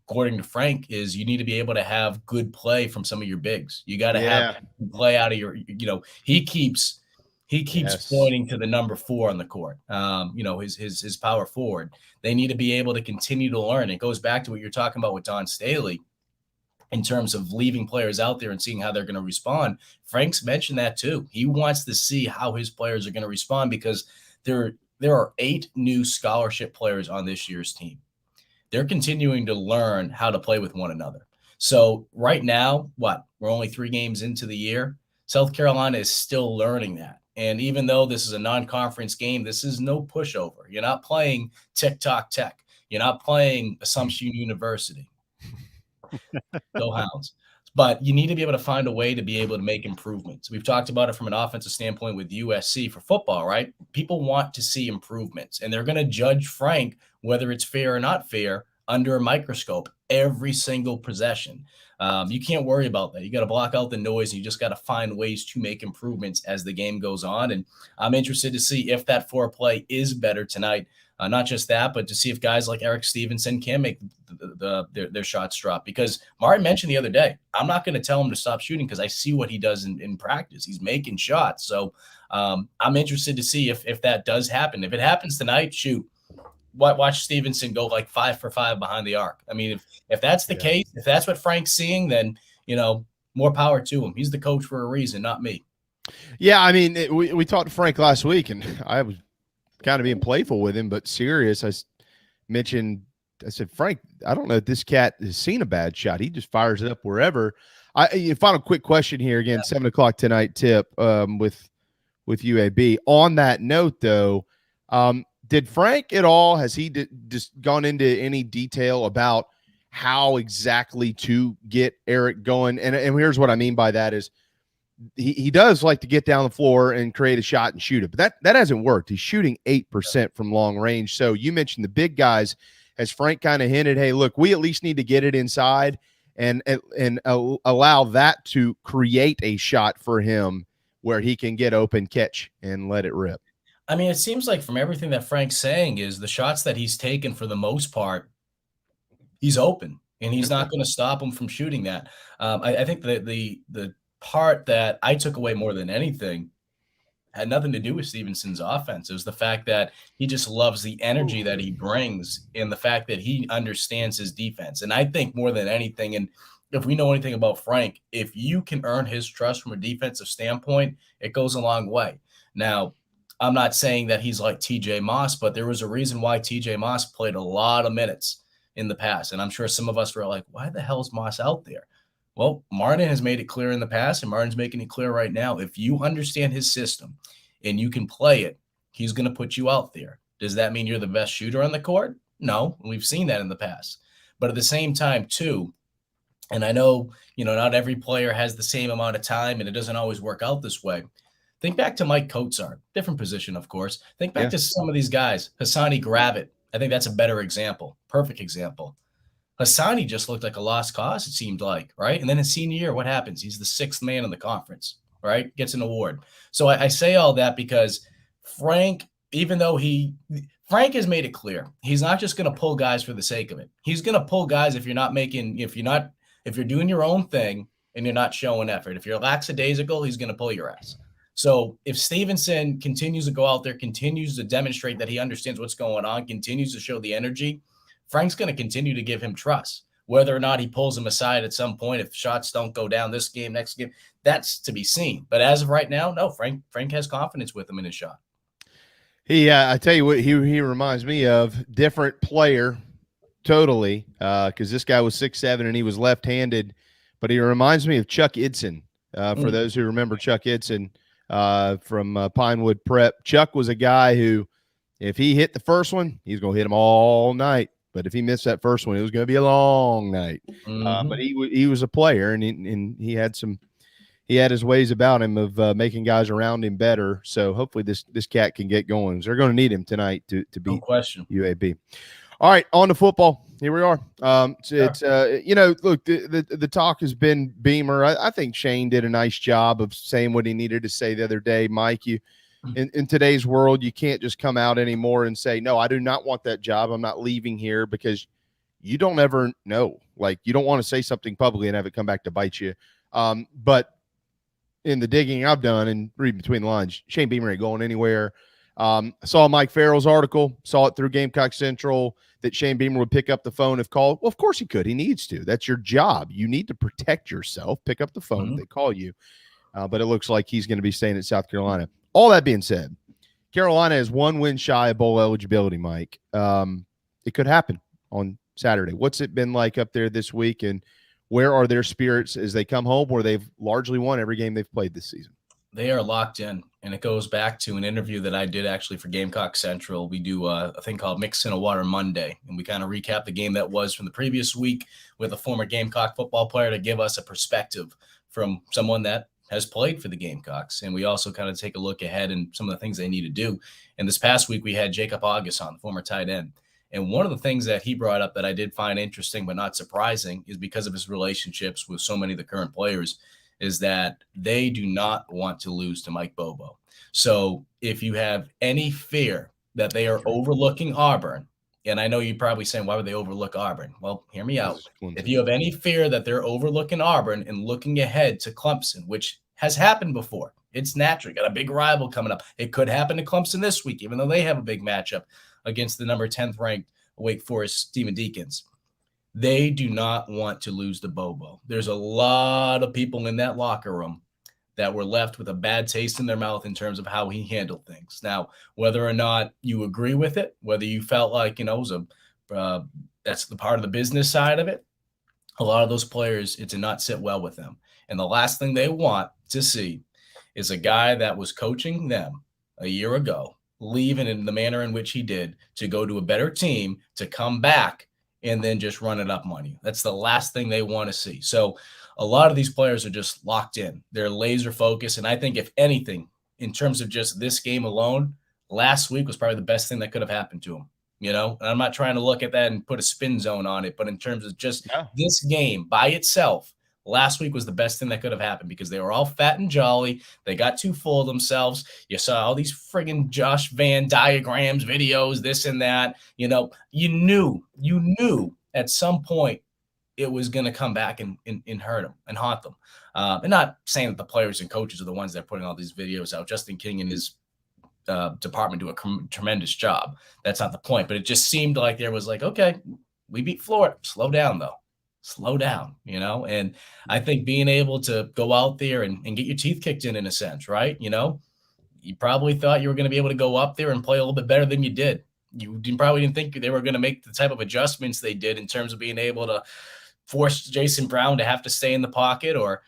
according to Frank, is you need to be able to have good play from some of your bigs. You got to have play out of your, he keeps pointing to the number 4 on the court, his power forward. They need to be able to continue to learn. It goes back to what you're talking about with Don Staley, in terms of leaving players out there and seeing how they're going to respond. Frank's mentioned that too. He wants to see how his players are going to respond, because there are 8 new scholarship players on this year's team. They're continuing to learn how to play with one another. So right now, we're only 3 games into the year. South Carolina is still learning that. And even though this is a non-conference game, this is no pushover. You're not playing TikTok Tech. You're not playing Assumption University. Go Hounds. But you need to be able to find a way to be able to make improvements. We've talked about it from an offensive standpoint with USC for football, right? People want to see improvements, and they're going to judge Frank whether it's fair or not fair under a microscope every single possession. You can't worry about that. You got to block out the noise. And you just got to find ways to make improvements as the game goes on. And I'm interested to see if that foreplay is better tonight. Not just that, but to see if guys like Eric Stevenson can make their shots drop. Because Martin mentioned the other day, I'm not going to tell him to stop shooting because I see what he does in practice. He's making shots. So I'm interested to see if that does happen. If it happens tonight, shoot. Watch Stevenson go like 5 for 5 behind the arc. I mean, if that's the case, if that's what Frank's seeing, then, more power to him. He's the coach for a reason, not me. Yeah, I mean, we talked to Frank last week, and I was kind of being playful with him, but serious. I said, Frank, I don't know if this cat has seen a bad shot. He just fires it up wherever. Final quick question here again, 7:00 tonight tip with UAB. On that note, though, did Frank at all, has he just gone into any detail about how exactly to get Eric going? And here's what I mean by that is he does like to get down the floor and create a shot and shoot it, but that hasn't worked. He's shooting 8% from long range. So you mentioned the big guys. Has Frank kind of hinted, hey, look, we at least need to get it inside and allow that to create a shot for him where he can get open, catch, and let it rip? I mean, it seems like from everything that Frank's saying is the shots that he's taken for the most part, he's open, and he's not going to stop him from shooting that. I think that the part that I took away more than anything had nothing to do with Stevenson's offense. It was the fact that he just loves the energy that he brings and the fact that he understands his defense. And I think more than anything, and if we know anything about Frank, if you can earn his trust from a defensive standpoint, it goes a long way. Now, I'm not saying that he's like TJ Moss, but there was a reason why TJ Moss played a lot of minutes in the past. And I'm sure some of us were like, why the hell is Moss out there? Well, Martin has made it clear in the past, and Martin's making it clear right now. If you understand his system and you can play it, he's going to put you out there. Does that mean you're the best shooter on the court? No, we've seen that in the past. But at the same time, too, and I know, not every player has the same amount of time, and it doesn't always work out this way. Think back to Mike Kotsar, different position, of course. Think back to some of these guys. Hassani Gravett, I think that's a better example, perfect example. Hassani just looked like a lost cause, it seemed like, right? And then his senior year, what happens? He's the 6th man in the conference, right? Gets an award. So I say all that because Frank, even though Frank has made it clear, he's not just going to pull guys for the sake of it. He's going to pull guys if you're doing your own thing and you're not showing effort. If you're lackadaisical, he's going to pull your ass. So if Stevenson continues to go out there, continues to demonstrate that he understands what's going on, continues to show the energy, Frank's going to continue to give him trust. Whether or not he pulls him aside at some point, if shots don't go down this game, next game, that's to be seen. But as of right now, no, Frank has confidence with him in his shot. I tell you what, he reminds me of different player totally, because this guy was 6'7" and he was left-handed, but he reminds me of Chuck Idson. For those who remember Chuck Idson from Pinewood Prep, Chuck was a guy who, if he hit the first one, he's going to hit them all night. But if he missed that first one, it was going to be a long night. But he was a player, and he had his ways about him of making guys around him better. So hopefully this cat can get going. They're going to need him tonight to beat no question. UAB. All right, on to football. Here we are. Look, the talk has been Beamer. I think Shane did a nice job of saying what he needed to say the other day. Mike, in today's world, you can't just come out anymore and say, no, I do not want that job. I'm not leaving here, because you don't ever know. Like, you don't want to say something publicly and have it come back to bite you. But in the digging I've done and reading between the lines, Shane Beamer ain't going anywhere. I saw Mike Farrell's article, saw it through Gamecock Central, that Shane Beamer would pick up the phone if called. Well, of course he could. He needs to. That's your job. You need to protect yourself. Pick up the phone if they call you. But it looks like he's going to be staying at South Carolina. All that being said, Carolina is 1 win shy of bowl eligibility, Mike. It could happen on Saturday. What's it been like up there this week, and where are their spirits as they come home, where they've largely won every game they've played this season? They are locked in, and it goes back to an interview that I did actually for Gamecock Central. We do a thing called Mix in a Water Monday, and we kind of recap the game that was from the previous week with a former Gamecock football player to give us a perspective from someone that has played for the Gamecocks. And we also kind of take a look ahead and some of the things they need to do. And this past week, we had Jacob August on, the former tight end. And one of the things that he brought up that I did find interesting but not surprising is because of his relationships with so many of the current players, is that they do not want to lose to Mike Bobo. So if you have any fear that they are overlooking Auburn, and I know you're probably saying, why would they overlook Auburn? Well, hear me out. If you have any fear that they're overlooking Auburn and looking ahead to Clemson, which has happened before, it's natural. You got a big rival coming up. It could happen to Clemson this week, even though they have a big matchup against the number 10th ranked Wake Forest Demon Deacons. They do not want to lose to Bobo. There's a lot of people in that locker room that were left with a bad taste in their mouth in terms of how he handled things. Now, whether or not you agree with it, whether you felt like, it was that's the part of the business side of it, a lot of those players, it did not sit well with them. And the last thing they want to see is a guy that was coaching them a year ago, leaving in the manner in which he did, to go to a better team, to come back and then just run it up on you. That's the last thing they want to see. So a lot of these players are just locked in. They're laser focused. And I think if anything, in terms of just this game alone, last week was probably the best thing that could have happened to them. And I'm not trying to look at that and put a spin zone on it, but in terms of just this game by itself, last week was the best thing that could have happened because they were all fat and jolly. They got too full of themselves. You saw all these friggin' Josh Van diagrams, videos, this and that. You knew at some point it was going to come back and hurt them and haunt them. And not saying that the players and coaches are the ones that are putting all these videos out. Justin King and his department do a tremendous job. That's not the point. But it just seemed like there was like, okay, we beat Florida. Slow down, though. Slow down, you know? And I think being able to go out there and get your teeth kicked in a sense, right? You know, you probably thought you were going to be able to go up there and play a little bit better than you did. You probably didn't think they were going to make the type of adjustments they did in terms of being able to force Jason Brown to have to stay in the pocket or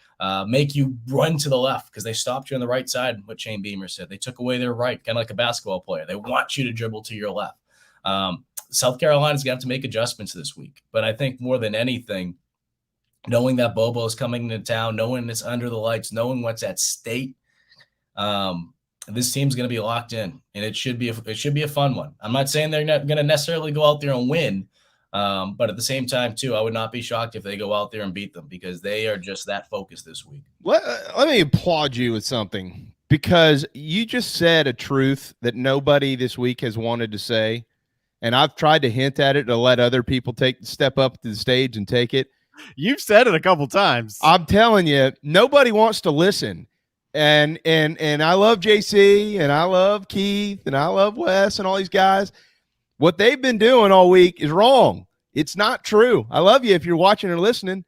make you run to the left because they stopped you on the right side, what Shane Beamer said. They took away their right, kind of like a basketball player. They want you to dribble to your left. South Carolina's going to have to make adjustments this week. But I think more than anything, knowing that Bobo is coming into town, knowing it's under the lights, knowing what's at stake, this team's going to be locked in, and it should be a fun one. I'm not saying they're not going to necessarily go out there and win, but at the same time, too, I would not be shocked if they go out there and beat them because they are just that focused this week. Let me applaud you with something because you just said a truth that nobody this week has wanted to say, and I've tried to hint at it to let other people step up to the stage and take it. You've said it a couple times. I'm telling you, nobody wants to listen. And I love JC and I love Keith and I love Wes and all these guys. What they've been doing all week is wrong. It's not true. I love you if you're watching or listening.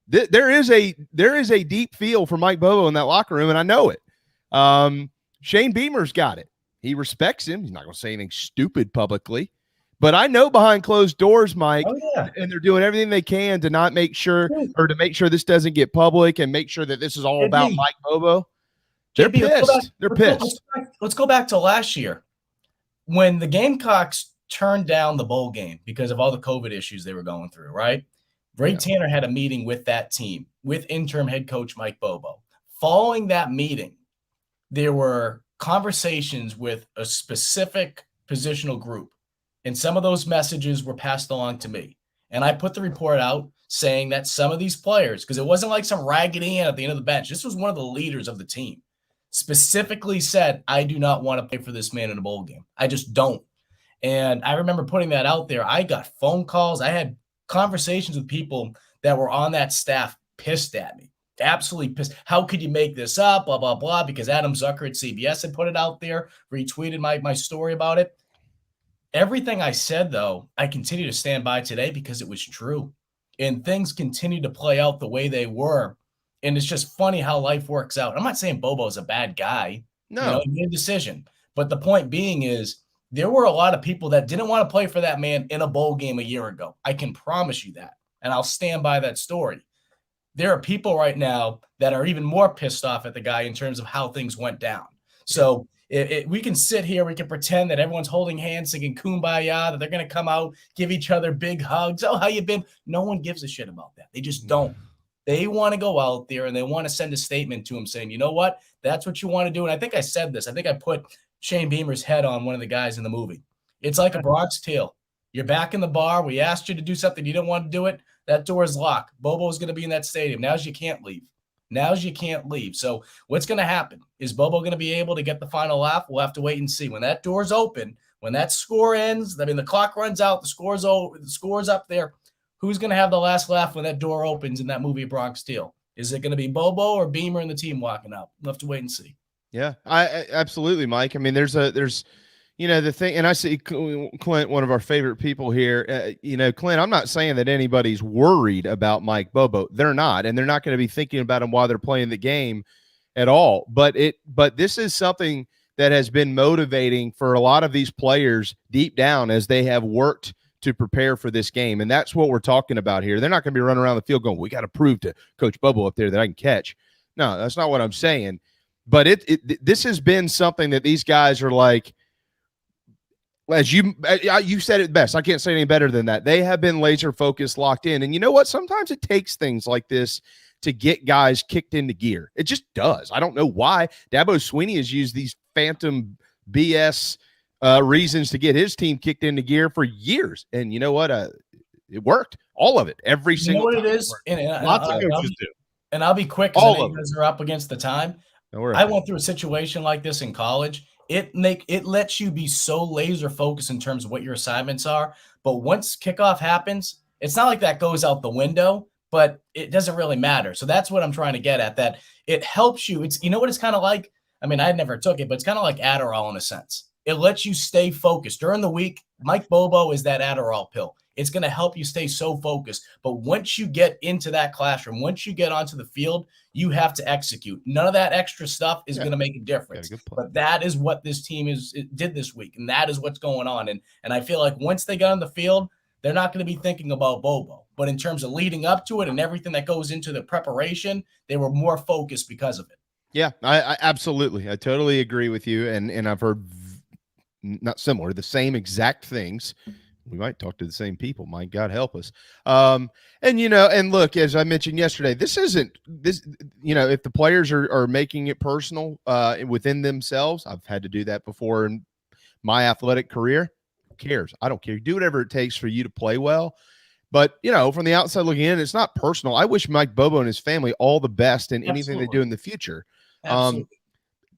There is a deep feel for Mike Bobo in that locker room, and I know it. Shane Beamer's got it. He respects him. He's not going to say anything stupid publicly. But I know behind closed doors, Mike, and they're doing everything they can to not make sure or to make sure this doesn't get public and make sure that this is all about Mike Bobo. They're pissed. They're pissed. Let's go back to last year when the Gamecocks turned down the bowl game because of all the COVID issues they were going through, right? Ray Tanner had a meeting with that team, with interim head coach Mike Bobo. Following that meeting, there were conversations with a specific positional group, and some of those messages were passed along to me. And I put the report out saying that some of these players, because it wasn't like some raggedy ant at the end of the bench, this was one of the leaders of the team, specifically said, I do not want to play for this man in a bowl game. I just don't. And I remember putting that out there. I got phone calls. I had conversations with people that were on that staff pissed at me, absolutely pissed. How could you make this up? Blah, blah, blah. Because Adam Zucker at CBS had put it out there, retweeted my story about it. Everything I said, though, I continue to stand by today because it was true. And things continue to play out the way they were. And it's just funny how life works out. I'm not saying Bobo's a bad guy. No. He made a decision. But the point being is there were a lot of people that didn't want to play for that man in a bowl game a year ago. I can promise you that. And I'll stand by that story. There are people right now that are even more pissed off at the guy in terms of how things went down. So we can sit here, we can pretend that everyone's holding hands, singing Kumbaya, that they're going to come out, give each other big hugs. Oh, how you been? No one gives a shit about that. They just don't. They want to go out there and they want to send a statement to him saying, you know what? That's what you want to do. And I think I said this. I think I put Shane Beamer's head on one of the guys in the movie. It's like a Bronx Tale. You're back in the bar. We asked you to do something. You didn't want to do it. That door is locked. Bobo's going to be in that stadium. Now's you can't leave. So what's going to happen? Is Bobo going to be able to get the final laugh? We'll have to wait and see. When that door's open, when that score ends, I mean, the clock runs out, the score's up there. Who's going to have the last laugh when that door opens in that movie Bronx Tale? Is it going to be Bobo or Beamer and the team walking out? We'll have to wait and see. Yeah, I absolutely, Mike. I mean, there's the thing, and I see Clint, one of our favorite people here. Clint, I'm not saying that anybody's worried about Mike Bobo. They're not, and they're not going to be thinking about him while they're playing the game at all. But this is something that has been motivating for a lot of these players deep down as they have worked to prepare for this game, and that's what we're talking about here. They're not going to be running around the field going, "We got to prove to Coach Bobo up there that I can catch." No, that's not what I'm saying. But this has been something that these guys are like, as you said it best. I can't say any better than that. They have been laser focused, locked in. And you know what? Sometimes it takes things like this to get guys kicked into gear. It just does. I don't know why. Dabo Swinney has used these phantom BS reasons to get his team kicked into gear for years. And you know what? It worked. All of it. Every single time. You know what it is? Lots of coaches do. And I'll be quick because I know you guys are up against the time. I went through a situation like this in college. It lets you be so laser focused in terms of what your assignments are. But once kickoff happens, It's not like that goes out the window, but it doesn't really matter. So that's what I'm trying to get at, that it helps you. It's, you know what it's kind of like? I mean, I never took it, but it's kind of like Adderall in a sense. It lets you stay focused. During the week, Mike Bobo is that Adderall pill. It's going to help you stay so focused. But once you get into that classroom, once you get onto the field, you have to execute. None of that extra stuff is going to make a difference. But that is what this team did this week, and that is what's going on. And I feel like once they got on the field, they're not going to be thinking about Bobo. But in terms of leading up to it and everything that goes into the preparation, they were more focused because of it. Yeah, I absolutely. I totally agree with you. And I've heard not similar, the same exact things. We might talk to the same people. My God, help us. And, you know, and look, as I mentioned yesterday, this isn't this, you know, if the players are making it personal within themselves, I've had to do that before in my athletic career. Who cares? I don't care. Do whatever it takes for you to play well. But, you know, from the outside looking in, it's not personal. I wish Mike Bobo and his family all the best in anything they do in the future.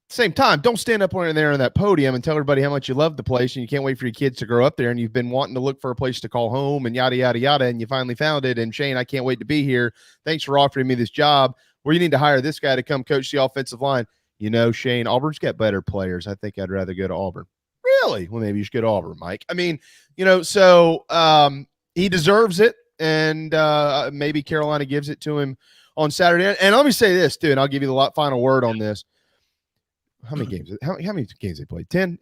Same time, don't stand up there on that podium and tell everybody how much you love the place and you can't wait for your kids to grow up there and you've been wanting to look for a place to call home and yada, yada, yada, and you finally found it. And Shane, I can't wait to be here. Thanks for offering me this job. Where you need to hire this guy to come coach the offensive line. You know, Shane, Auburn's got better players. I think I'd rather go to Auburn. Really? Well, maybe you should go to Auburn, Mike. I mean, you know, so he deserves it, and maybe Carolina gives it to him on Saturday. And let me say this, too, and I'll give you the final word on this. How many games? How many games they played? 10.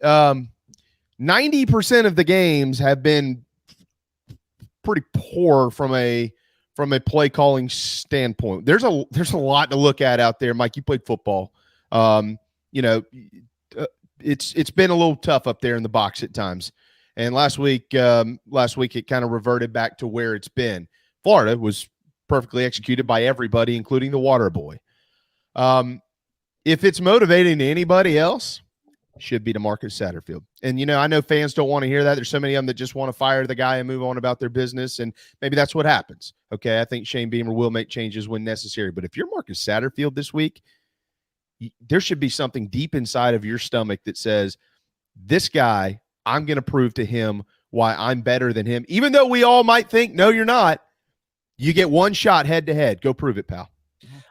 90% of the games have been pretty poor from a play calling standpoint. There's a lot to look at out there. Mike, you played football. You know, it's been a little tough up there in the box at times. And last week it kind of reverted back to where it's been. Florida was perfectly executed by everybody, including the water boy. If it's motivating to anybody else, it should be to Marcus Satterfield. And, you know, I know fans don't want to hear that. There's so many of them that just want to fire the guy and move on about their business, and maybe that's what happens. Okay, I think Shane Beamer will make changes when necessary. But if you're Marcus Satterfield this week, there should be something deep inside of your stomach that says, this guy, I'm going to prove to him why I'm better than him. Even though we all might think, no, you're not. You get one shot head-to-head. Go prove it, pal.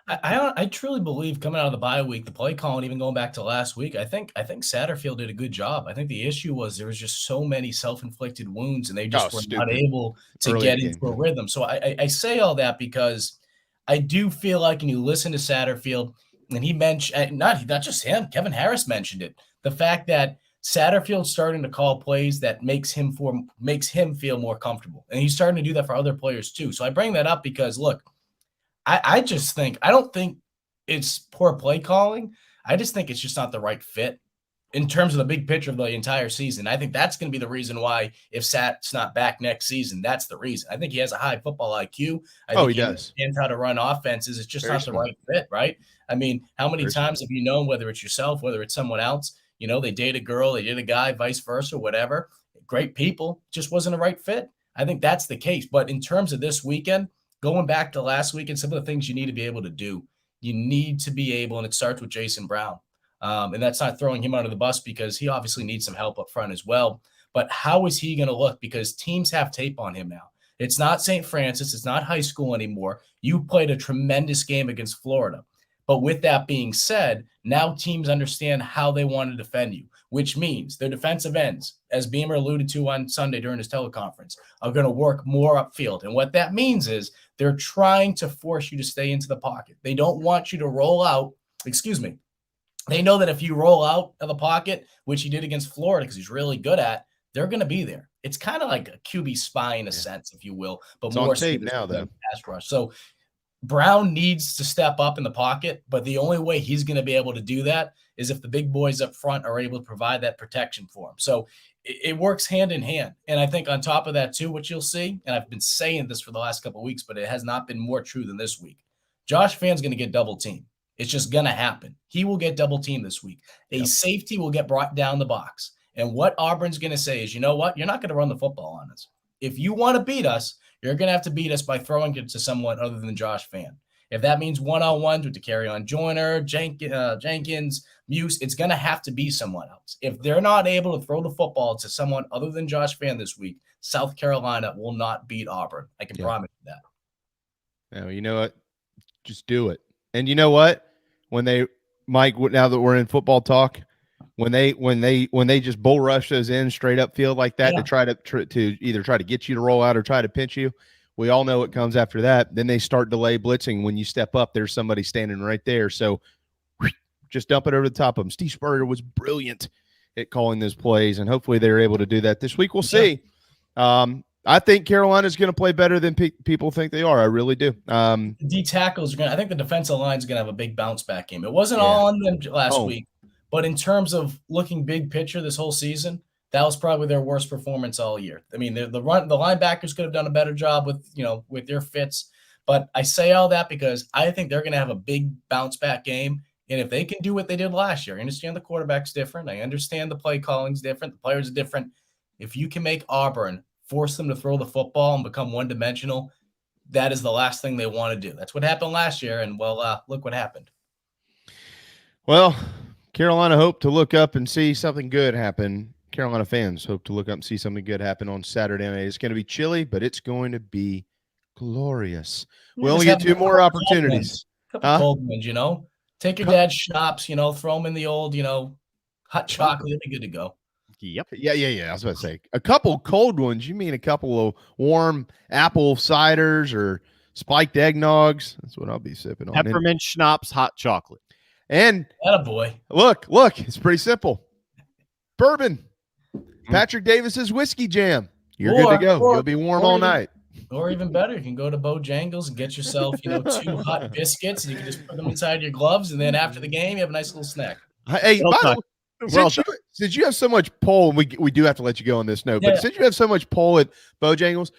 I truly believe coming out of the bye week, the play calling, even going back to last week, I think Satterfield did a good job. I think the issue was there was just so many self-inflicted wounds, and they just were not able to get into a rhythm. So I say all that because I do feel like when you listen to Satterfield, and he mentioned not just him, Kevin Harris mentioned it, the fact that Satterfield's starting to call plays that makes him feel more comfortable, and he's starting to do that for other players too. So I bring that up because look. I just think – I don't think it's poor play calling. I just think it's just not the right fit in terms of the big picture of the entire season. I think that's going to be the reason why if Sat's not back next season, that's the reason. I think he has a high football IQ. I think he does. He understands how to run offenses. It's just not the right fit, right? I mean, how many times have you known, whether it's yourself, whether it's someone else, you know, they date a girl, they date a guy, vice versa, whatever. Great people, just wasn't a right fit. I think that's the case. But in terms of this weekend, going back to last week and some of the things you need to be able to do, you need to be able, and it starts with Jason Brown. And that's not throwing him under the bus because he obviously needs some help up front as well. But how is he going to look? Because teams have tape on him now. It's not St. Francis. It's not high school anymore. You played a tremendous game against Florida. But with that being said, now teams understand how they want to defend you, which means their defensive ends, as Beamer alluded to on Sunday during his teleconference, are going to work more upfield. And what that means is they're trying to force you to stay into the pocket. They don't want you to roll out. They know that if you roll out of the pocket, which he did against Florida because he's really good at, they're going to be there. It's kind of like a QB spy in a sense, if you will, but it's more on tape now, though. Pass rush. So Brown needs to step up in the pocket, but the only way he's going to be able to do that is if the big boys up front are able to provide that protection for him. So it works hand in hand. And I think on top of that too, what you'll see, and I've been saying this for the last couple of weeks, but it has not been more true than this week. Josh Fan's going to get double teamed. It's just going to happen. He will get double teamed this week. A safety will get brought down the box. And what Auburn's going to say is, you know what? You're not going to run the football on us. If you want to beat us, you're going to have to beat us by throwing it to someone other than Josh Fan. If that means one-on-ones with the carry on Joyner, Jenkins, Muse, it's going to have to be someone else. If they're not able to throw the football to someone other than Josh Fan this week, South Carolina will not beat Auburn. I can promise you that. No, you know what? Just do it. And you know what? Mike, now that we're in football talk, when they just bull rush those in straight up field like that to try to either try to get you to roll out or try to pinch you, we all know what comes after that. Then they start delay blitzing. When you step up, there's somebody standing right there. So just dump it over the top of them. Steve Spurrier was brilliant at calling those plays, and hopefully they're able to do that this week. We'll see. I think Carolina's going to play better than people think they are. I really do. D tackles are going to – I think the defensive line is going to have a big bounce-back game. It wasn't all on them last week, but in terms of looking big picture this whole season, that was probably their worst performance all year. I mean, the linebackers could have done a better job with their fits, but I say all that because I think they're going to have a big bounce-back game, and if they can do what they did last year – I understand the quarterback's different. I understand the play calling's different. The players are different. If you can make Auburn – force them to throw the football and become one-dimensional, that is the last thing they want to do. That's what happened last year, and, look what happened. Well, Carolina hoped to look up and see something good happen. Carolina fans hope to look up and see something good happen on Saturday night. It's going to be chilly, but it's going to be glorious. We only get 2 more opportunities. A couple cold ones, Take your dad's schnapps, throw them in the old, hot chocolate. It'll be good to go. Yep. Yeah. I was about to say a couple cold ones. You mean a couple of warm apple ciders or spiked eggnogs? That's what I'll be sipping on. Peppermint schnapps, hot chocolate. And attaboy. Look, it's pretty simple. Bourbon. Patrick Davis's whiskey jam. You're good to go. You'll be warm all night. Or even better, you can go to Bojangles and get yourself, 2 hot biscuits, and you can just put them inside your gloves, and then after the game, you have a nice little snack. Hey, by the way, since you have so much pull, and we do have to let you go on this note, but since you have so much pull at Bojangles,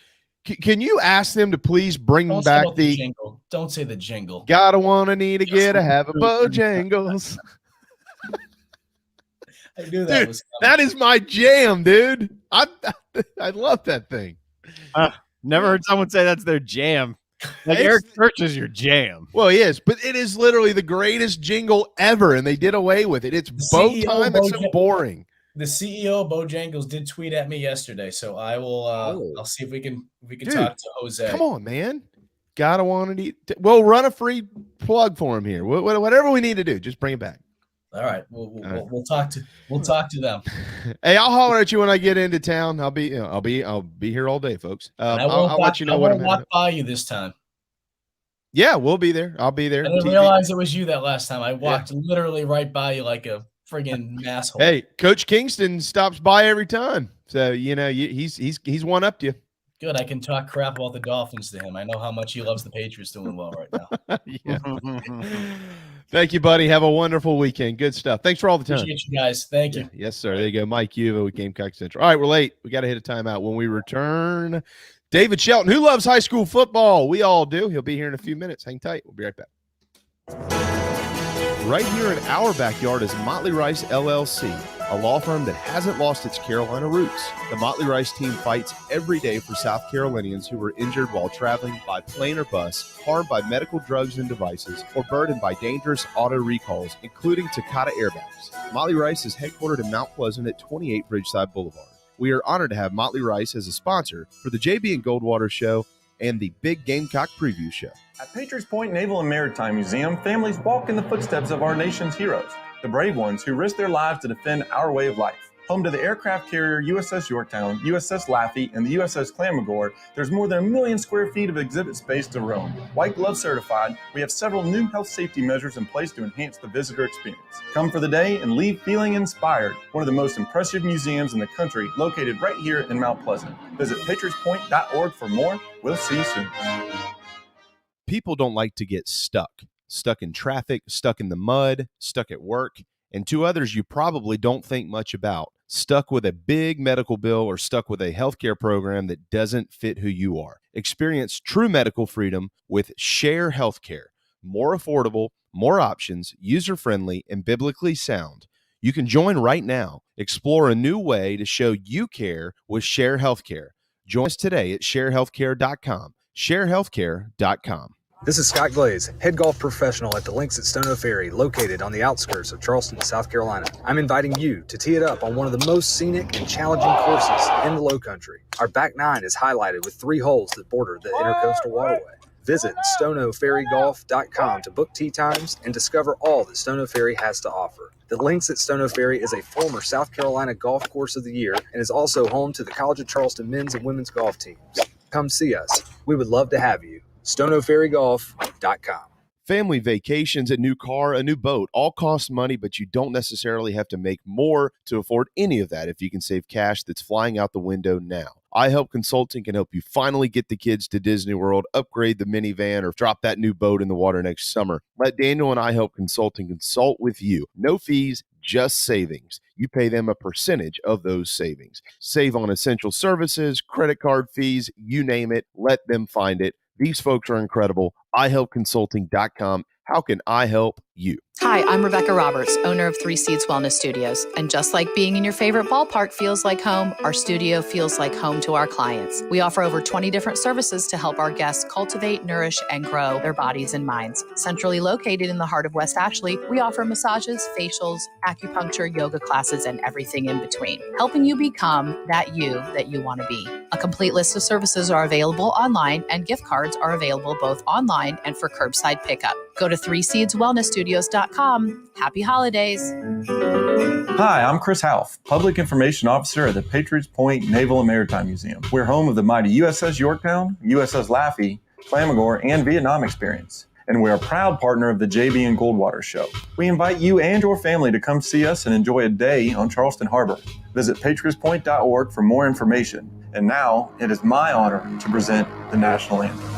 can you ask them to please bring back the jingle? Don't say the jingle. Gotta wanna need to get to have a Bojangles. I knew that was coming. That is my jam, dude. I love that thing. Never heard someone say that's their jam. Like Eric Church is your jam. Well, he is, but it is literally the greatest jingle ever, and they did away with it. It's bow time. It's so boring. The CEO of Bojangles did tweet at me yesterday, so I will. I'll see if we can talk to Jose. Come on, man. Gotta want to eat. We'll run a free plug for him here. Whatever we need to do, just bring it back. All right, we'll talk to them. Hey, I'll holler at you when I get into town. I'll be here all day, folks. I'll let you know what I'm walk by you this time. Yeah, we'll be there. I'll be there. I didn't realize it was you that last time. I walked literally right by you like a friggin' asshole. Hey, Coach Kingston stops by every time, so he's one up to you. Good. I can talk crap about the Dolphins to him. I know how much he loves the Patriots doing well right now. Thank you, buddy. Have a wonderful weekend. Good stuff. Thanks for all the time. Appreciate you guys. Thank you. Yes, sir. There you go. Mike Uva with Gamecock Central. All right, we're late. We got to hit a timeout. When we return, David Shelton, who loves high school football. We all do. He'll be here in a few minutes. Hang tight. We'll be right back. Right here in our backyard is Motley Rice LLC, a law firm that hasn't lost its Carolina roots. The Motley Rice team fights every day for South Carolinians who were injured while traveling by plane or bus, harmed by medical drugs and devices, or burdened by dangerous auto recalls, including Takata airbags. Motley Rice is headquartered in Mount Pleasant at 28 Bridgeside Boulevard. We are honored to have Motley Rice as a sponsor for the JB and Goldwater Show and the Big Gamecock Preview Show. At Patriots Point Naval and Maritime Museum, families walk in the footsteps of our nation's heroes, the brave ones who risked their lives to defend our way of life. Home to the aircraft carrier USS Yorktown, USS Laffey, and the USS Clamagore, there's more than 1 million square feet of exhibit space to roam. White Glove certified, we have several new health safety measures in place to enhance the visitor experience. Come for the day and leave feeling inspired. One of the most impressive museums in the country, located right here in Mount Pleasant. Visit patriotspoint.org for more. We'll see you soon. People don't like to get stuck in traffic, stuck in the mud, stuck at work, and to others you probably don't think much about, stuck with a big medical bill or stuck with a healthcare program that doesn't fit who you are. Experience true medical freedom with Share Healthcare. More affordable, more options, user-friendly, and biblically sound. You can join right now. Explore a new way to show you care with Share Healthcare. Join us today at sharehealthcare.com. sharehealthcare.com. This is Scott Glaze, head golf professional at the Links at Stono Ferry, located on the outskirts of Charleston, South Carolina. I'm inviting you to tee it up on one of the most scenic and challenging courses in the Lowcountry. Our back nine is highlighted with 3 holes that border the Intercoastal Waterway. Visit stonoferrygolf.com to book tee times and discover all that Stono Ferry has to offer. The Links at Stono Ferry is a former South Carolina Golf Course of the Year and is also home to the College of Charleston men's and women's golf teams. Come see us. We would love to have you. stonoferrygolf.com. Family vacations, a new car, a new boat, all cost money, but you don't necessarily have to make more to afford any of that if you can save cash that's flying out the window now. iHelp Consulting can help you finally get the kids to Disney World, upgrade the minivan, or drop that new boat in the water next summer. Let Daniel and iHelp Consulting consult with you. No fees, just savings. You pay them a percentage of those savings. Save on essential services, credit card fees, you name it. Let them find it. These folks are incredible. iHelpConsulting.com. How can I help you? Hi, I'm Rebecca Roberts, owner of 3 Seeds Wellness Studios. And just like being in your favorite ballpark feels like home, our studio feels like home to our clients. We offer over 20 different services to help our guests cultivate, nourish, and grow their bodies and minds. Centrally located in the heart of West Ashley, we offer massages, facials, acupuncture, yoga classes, and everything in between, helping you become that you want to be. A complete list of services are available online, and gift cards are available both online and for curbside pickup. Go to 3seedswellnessstudios.com. Happy holidays. Hi, I'm Chris Half, Public Information Officer at the Patriots Point Naval and Maritime Museum. We're home of the mighty USS Yorktown, USS Laffey, Flamagore, and Vietnam experience. And we're a proud partner of the JB and Goldwater Show. We invite you and your family to come see us and enjoy a day on Charleston Harbor. Visit patriotspoint.org for more information. And now, it is my honor to present the national anthem.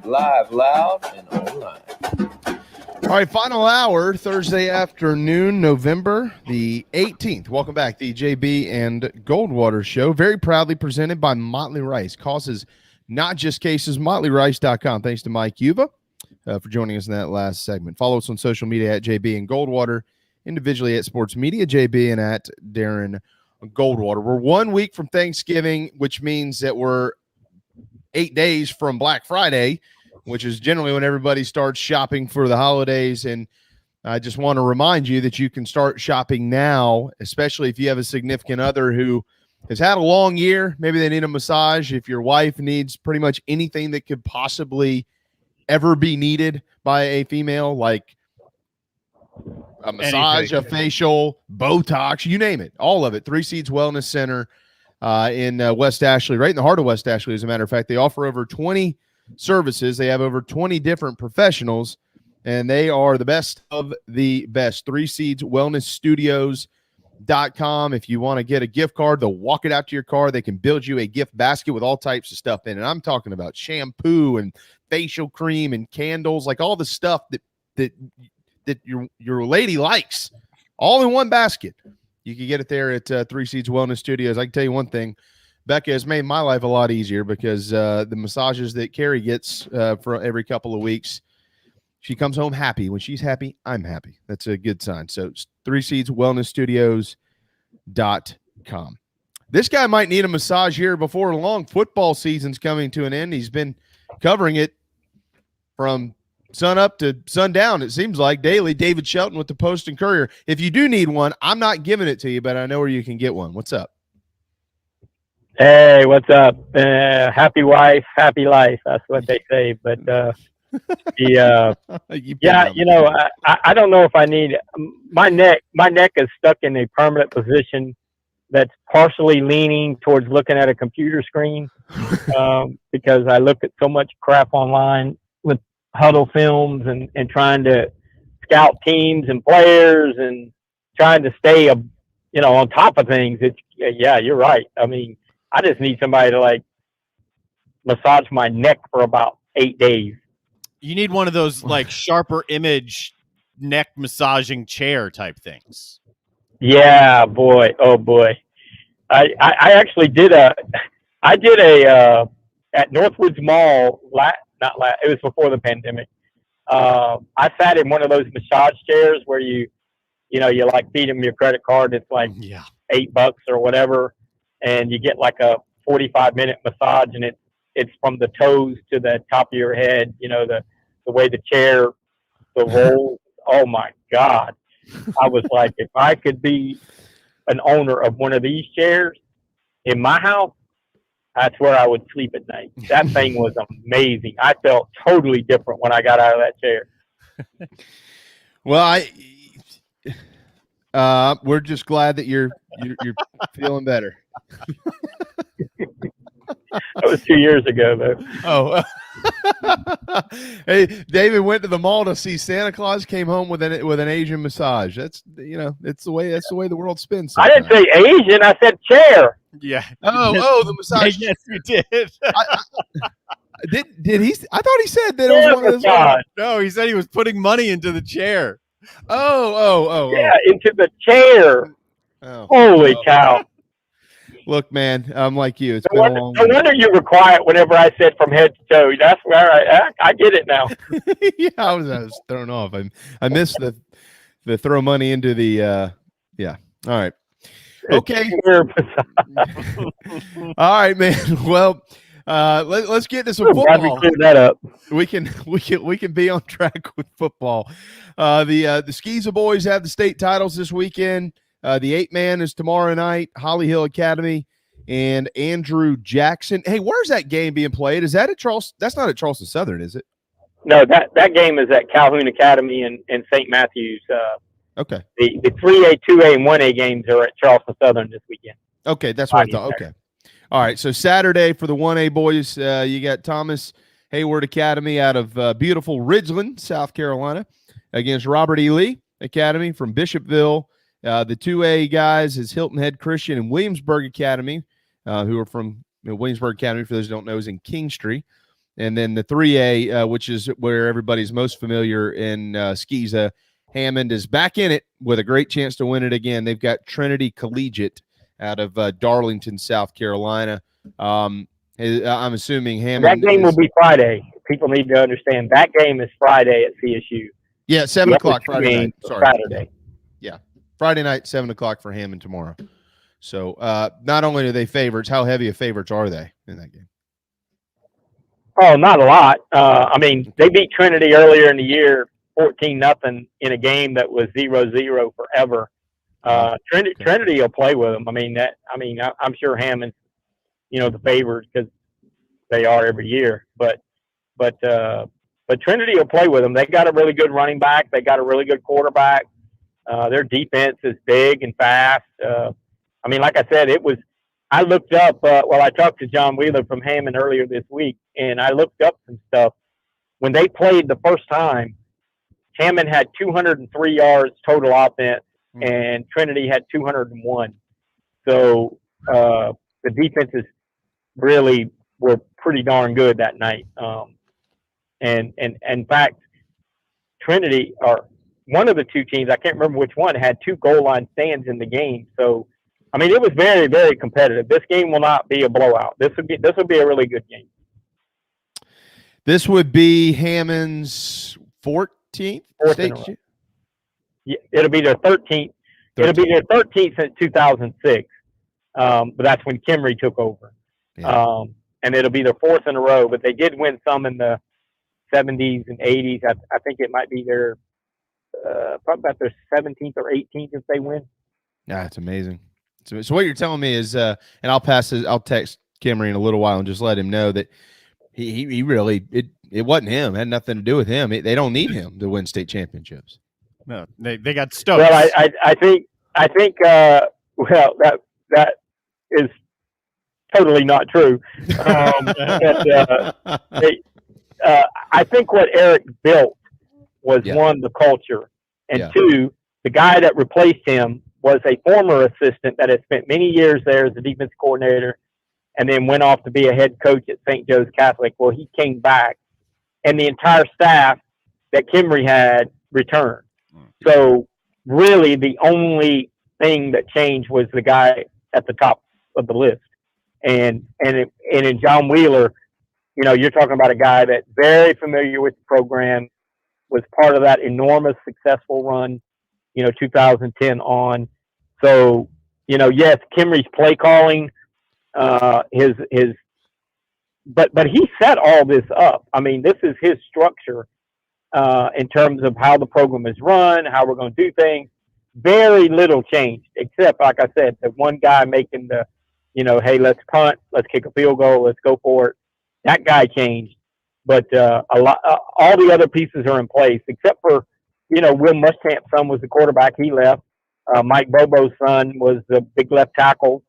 Live, loud, and online. All right, final hour, Thursday afternoon, November the 18th. Welcome back, the JB and Goldwater Show, very proudly presented by Motley Rice. Causes not just cases, MotleyRice.com. Thanks to Mike Yuba for joining us in that last segment. Follow us on social media at JB and Goldwater, individually at Sports Media JB and at Darren Goldwater. We're 1 week from Thanksgiving, which means that we're 8 days from Black Friday, which is generally when everybody starts shopping for the holidays. And I just want to remind you that you can start shopping now, especially if you have a significant other who has had a long year. Maybe they need a massage. If your wife needs pretty much anything that could possibly ever be needed by a female, like a massage, a facial, Botox, you name it, all of it. 3 Seeds Wellness Center in West Ashley, right in the heart of West Ashley. As a matter of fact, they offer over 20 services. They have over 20 different professionals, and they are the best of the best. 3 Seeds Wellness Studios.com. If you want to get a gift card, they'll walk it out to your car. They can build you a gift basket with all types of stuff in it. I'm talking about shampoo and facial cream and candles, like all the stuff that your lady likes, all in one basket. You can get it there at 3 Seeds Wellness Studios. I can tell you one thing. Becca has made my life a lot easier because the massages that Carrie gets for every couple of weeks, she comes home happy. When she's happy, I'm happy. That's a good sign. So it's 3 Seeds Wellness Studios.com. This guy might need a massage here before long. Football season's coming to an end. He's been covering it from sun up to sundown, it seems like, daily. David Shelton with the Post and Courier. If you do need one, I'm not giving it to you, but I know where you can get one. What's up? Hey, what's up? Happy wife, happy life. That's what they say. But I don't know if I need my neck. My neck is stuck in a permanent position that's partially leaning towards looking at a computer screen because I look at so much crap online with huddle films and trying to scout teams and players and trying to stay, on top of things. Yeah, you're right. I mean, I just need somebody to like massage my neck for about 8 days. You need one of those like sharper image neck massaging chair type things. Yeah, boy. Oh boy. I actually did at Northwoods Mall. It was before the pandemic. I sat in one of those massage chairs where you like feed them your credit card. It's like $8 or whatever. And you get like a 45-minute massage, and it's from the toes to the top of your head. The way the chair, the roll. Oh my God! I was like, if I could be an owner of one of these chairs in my house, that's where I would sleep at night. That thing was amazing. I felt totally different when I got out of that chair. Well, we're just glad that you're feeling better. That was 2 years ago, though. Oh, hey, David went to the mall to see Santa Claus. Came home with an Asian massage. That's it's the way the world spins. Sometimes. I didn't say Asian. I said chair. Yeah. Oh, the massage. Yes, you did. Did he? I thought he said that it was one of those. No, he said he was putting money into the chair. Yeah, into the chair. Holy cow. Look, man, I'm like you. It's no wonder you were quiet whenever I said from head to toe. That's where I get it now. Yeah, I was thrown off. I missed the throw money into the yeah. All right. Okay. All right, man. Well, let's get to some football. We cleared that up. We can be on track with football. The CUSA boys have the state titles this weekend. The 8-man is tomorrow night, Holly Hill Academy and Andrew Jackson. Hey, where's that game being played? Is that at Charleston? That's not at Charleston Southern, is it? No, that game is at Calhoun Academy and St. Matthews. Okay. The 3A, 2A, and 1A games are at Charleston Southern this weekend. Okay, that's what I thought. Okay. All right, so Saturday for the 1A boys, you got Thomas Hayward Academy out of beautiful Ridgeland, South Carolina, against Robert E. Lee Academy from Bishopville. The 2A guys is Hilton Head Christian and Williamsburg Academy, who are from Williamsburg Academy, for those who don't know, is in Kingstree. And then the 3A, which is where everybody's most familiar in CUSA, Hammond is back in it with a great chance to win it again. They've got Trinity Collegiate out of Darlington, South Carolina. I'm assuming Hammond. That game will be Friday. People need to understand that game is Friday at CSU. Yeah, 7 o'clock Friday night. Sorry. Saturday. Yeah. Friday night, 7 o'clock for Hammond tomorrow. So not only are they favorites, how heavy of favorites are they in that game? Oh, not a lot. I mean, they beat Trinity earlier in the year, 14-0 in a game that was 0-0 forever. Trinity will play with them. I'm sure Hammond's, the favorites because they are every year. But Trinity will play with them. They got a really good running back. They got a really good quarterback. Their defense is big and fast. Like I said, I looked up, I talked to John Wheeler from Hammond earlier this week, and I looked up some stuff. When they played the first time, Hammond had 203 yards total offense, and Trinity had 201. So the defenses really were pretty darn good that night. And in fact, Trinity, or one of the two teams, I can't remember which one, had 2 goal line stands in the game. So, it was very, very competitive. This game will not be a blowout. This would be a really good game. This would be Hammond's 14th state. Yeah, it'll be their 13th. It'll be their 13th since 2006. but that's when Kimry took over. Yeah. And it'll be their fourth in a row, but they did win some in the 70s and 80s. I think it might be their probably about their 17th or 18th if they win. Yeah, it's amazing. So what you're telling me is, and I'll text Kimry in a little while and just let him know that he really, it wasn't him. It had nothing to do with him. They don't need him to win state championships. No, they got Stokes. Well, I think well, that is totally not true. I think what Eric built was one, the culture, and two, the guy that replaced him was a former assistant that had spent many years there as a defense coordinator and then went off to be a head coach at St. Joe's Catholic. Well, he came back, and the entire staff that Kimry had returned. So really the only thing that changed was the guy at the top of the list. And in John Wheeler, you're talking about a guy that's very familiar with the program, was part of that enormous successful run, 2010 on. So, yes, Kimry's play calling, but he set all this up. I mean, this is his structure in terms of how the program is run, how we're going to do things. Very little changed, except, like I said, the one guy making the, hey, let's punt, let's kick a field goal, let's go for it. That guy changed, but all the other pieces are in place, except for, Will Muschamp's son was the quarterback. He left. Mike Bobo's son was the big left tackle,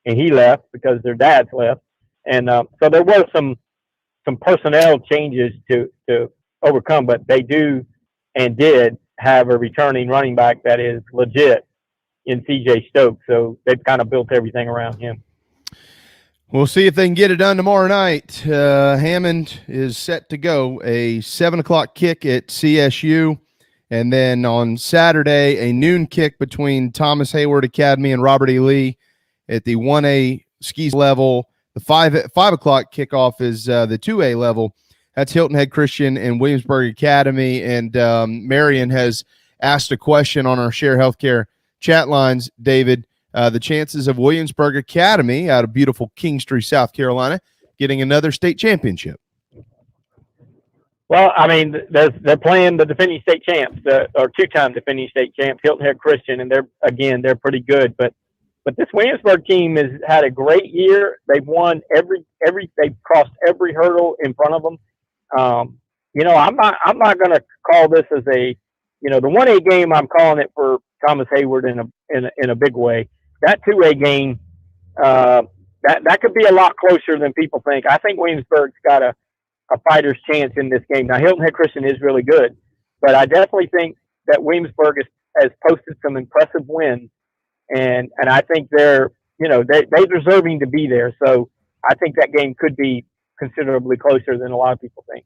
and he left because their dads left. And so there were some personnel changes to overcome, but they do and did have a returning running back that is legit in CJ Stokes. So they've kind of built everything around him. We'll see if they can get it done tomorrow night. Hammond is set to go. A 7:00 kick at CSU. And then on Saturday, a noon kick between Thomas Hayward Academy and Robert E. Lee at the 1A skis level. The 5 o'clock kickoff is the 2A level. That's Hilton Head Christian and Williamsburg Academy. And Marion has asked a question on our Share Healthcare chat lines, David. The chances of Williamsburg Academy out of beautiful Kingstree, South Carolina, getting another state championship. Well, I mean, they're playing the defending state champs, or two-time defending state champs, Hilton Head Christian, and they're pretty good. But this Williamsburg team has had a great year. They've won they've crossed every hurdle in front of them. I'm not going to call this as the 1A game. I'm calling it for Thomas Hayward in a big way. That 2A game, that could be a lot closer than people think. I think Williamsburg's got a fighter's chance in this game. Now, Hilton Head Christian is really good, but I definitely think that Williamsburg has posted some impressive wins, and I think they're deserving to be there. So I think that game could be considerably closer than a lot of people think.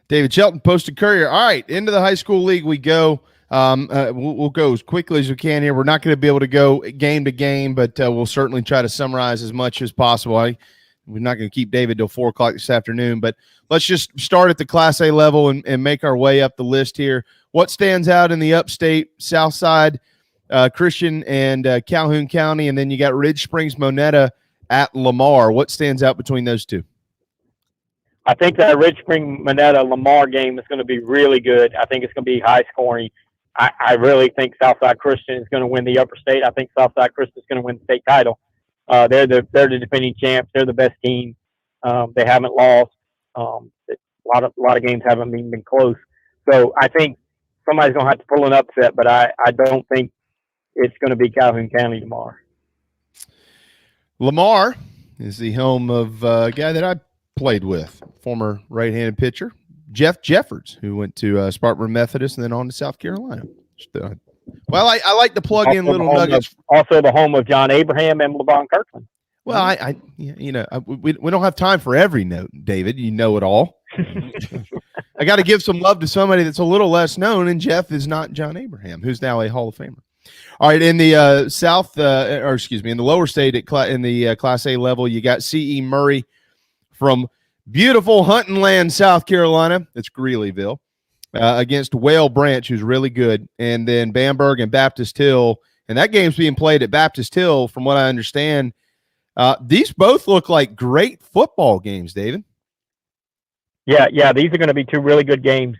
David Shelton, Post and Courier. All right, into the high school league we go. We'll go as quickly as we can here. We're not going to be able to go game to game, but we'll certainly try to summarize as much as possible. We're not going to keep David till 4 o'clock this afternoon, but let's just start at the Class A level and make our way up the list here. What stands out in the upstate, South Side, Christian and Calhoun County, and then you got Ridge Springs, Monetta at Lamar. What stands out between those two? I think that Ridge Spring Monetta Lamar game is going to be really good. I think it's going to be high scoring. I really think Southside Christian is going to win the upper state. I think Southside Christian is going to win the state title. They're the defending champs. They're the best team. They haven't lost. A lot of games haven't even been close. So I think somebody's going to have to pull an upset, but I don't think it's going to be Calhoun County tomorrow. Lamar is the home of a guy that I played with, former right-handed pitcher, Jeff Jeffords, who went to Spartanburg Methodist and then on to South Carolina. Well, I like to plug in little nuggets. Also the home of John Abraham and LeVon Kirkland. Well, we don't have time for every note, David. You know it all. I got to give some love to somebody that's a little less known, and Jeff is not John Abraham, who's now a Hall of Famer. All right, in the in the lower state in the Class A level, you got C.E. Murray from beautiful Hunting Land, South Carolina. That's Greeleyville. Against Whale Branch, who's really good. And then Bamberg and Baptist Hill and that game's being played at Baptist Hill, from what I understand. These both look like great football games, David. Yeah, these are going to be two really good games.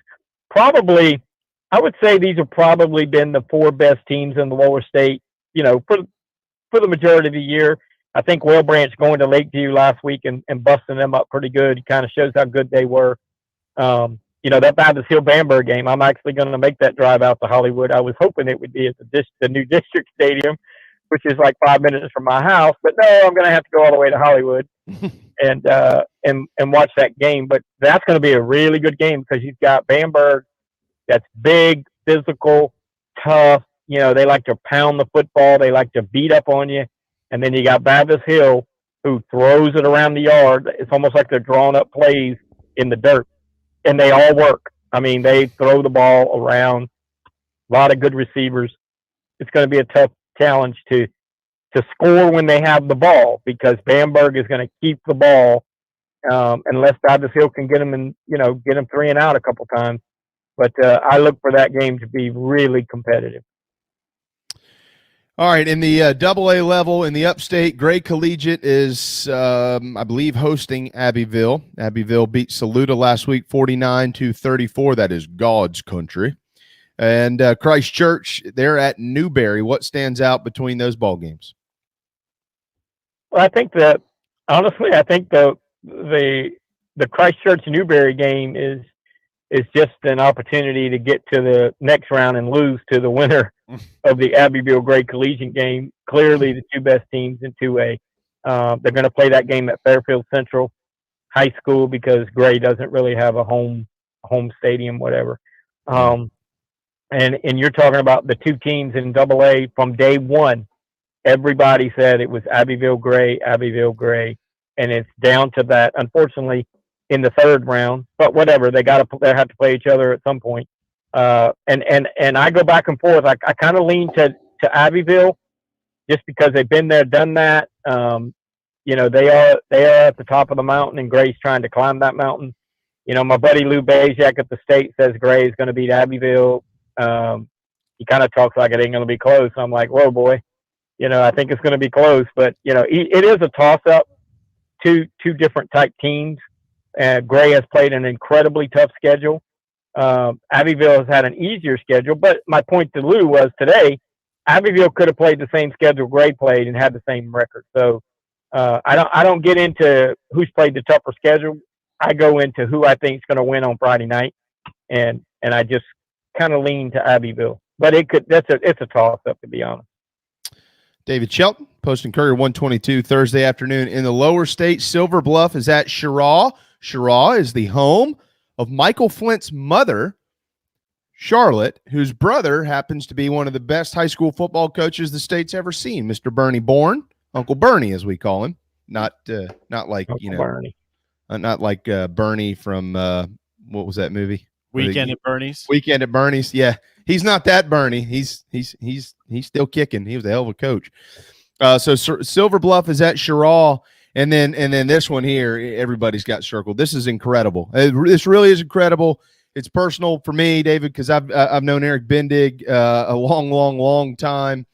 Probably, I would say these have probably been the four best teams in the lower state, for the majority of the year. I think Whale Branch going to Lakeview last week and busting them up pretty good kind of shows how good they were. That Baptist Hill Bamberg game, I'm actually going to make that drive out to Hollywood. I was hoping it would be at the new district stadium, which is like 5 minutes from my house, but no, I'm going to have to go all the way to Hollywood and watch that game. But that's going to be a really good game because you've got Bamberg that's big, physical, tough. They like to pound the football. They like to beat up on you. And then you got Baptist Hill who throws it around the yard. It's almost like they're drawing up plays in the dirt. And they all work. I mean, they throw the ball around. A lot of good receivers. It's going to be a tough challenge to score when they have the ball because Bamberg is going to keep the ball unless Baptist Hill can get them get them 3 and out a couple times. But I look for that game to be really competitive. All right, in the AA level in the upstate, Gray Collegiate is, I believe, hosting Abbeville. Abbeville beat Saluda last week 49-34. That is God's country. And Christ Church, they're at Newberry. What stands out between those ball games? Well, I think the Christ Church Newberry game is just an opportunity to get to the next round and lose to the winner of the Abbeville Gray Collegiate game. Clearly the two best teams in 2A. They're going to play that game at Fairfield Central High School because Gray doesn't really have a home stadium, whatever. And you're talking about the two teams in AA from day one. Everybody said it was Abbeville Gray, and it's down to that. Unfortunately, in the third round, but whatever, they have to play each other at some point. And I go back and forth. I kind of lean to Abbeville just because they've been there, done that. They are at the top of the mountain, and Gray's trying to climb that mountain. My buddy Lou Bajak at the state says Gray is going to beat Abbeville. He kind of talks like it ain't going to be close. I'm like, whoa, boy. I think it's going to be close, but it is a toss-up. Two different type teams. Gray has played an incredibly tough schedule. Abbeville has had an easier schedule, but my point to Lou was today, Abbeville could have played the same schedule Gray played and had the same record. So I don't get into who's played the tougher schedule. I go into who I think is going to win on Friday night, and I just kind of lean to Abbeville. But it's a toss up, to be honest. David Shelton, Post and Courier 122 Thursday afternoon in the lower state. Silver Bluff is at Cheraw. Cheraw is the home of Michael Flint's mother, Charlotte, whose brother happens to be one of the best high school football coaches the state's ever seen, Mr. Bernie Bourne, Uncle Bernie, as we call him. Not like Uncle Bernie. Not like Bernie from what was that movie? Weekend at Bernie's. Weekend at Bernie's. Yeah, he's not that Bernie. He's still kicking. He was a hell of a coach. So Silver Bluff is at Cheraw. And then this one here, everybody's got circled. This is incredible. This really is incredible. It's personal for me, David, because I've known Eric Bendig a long time.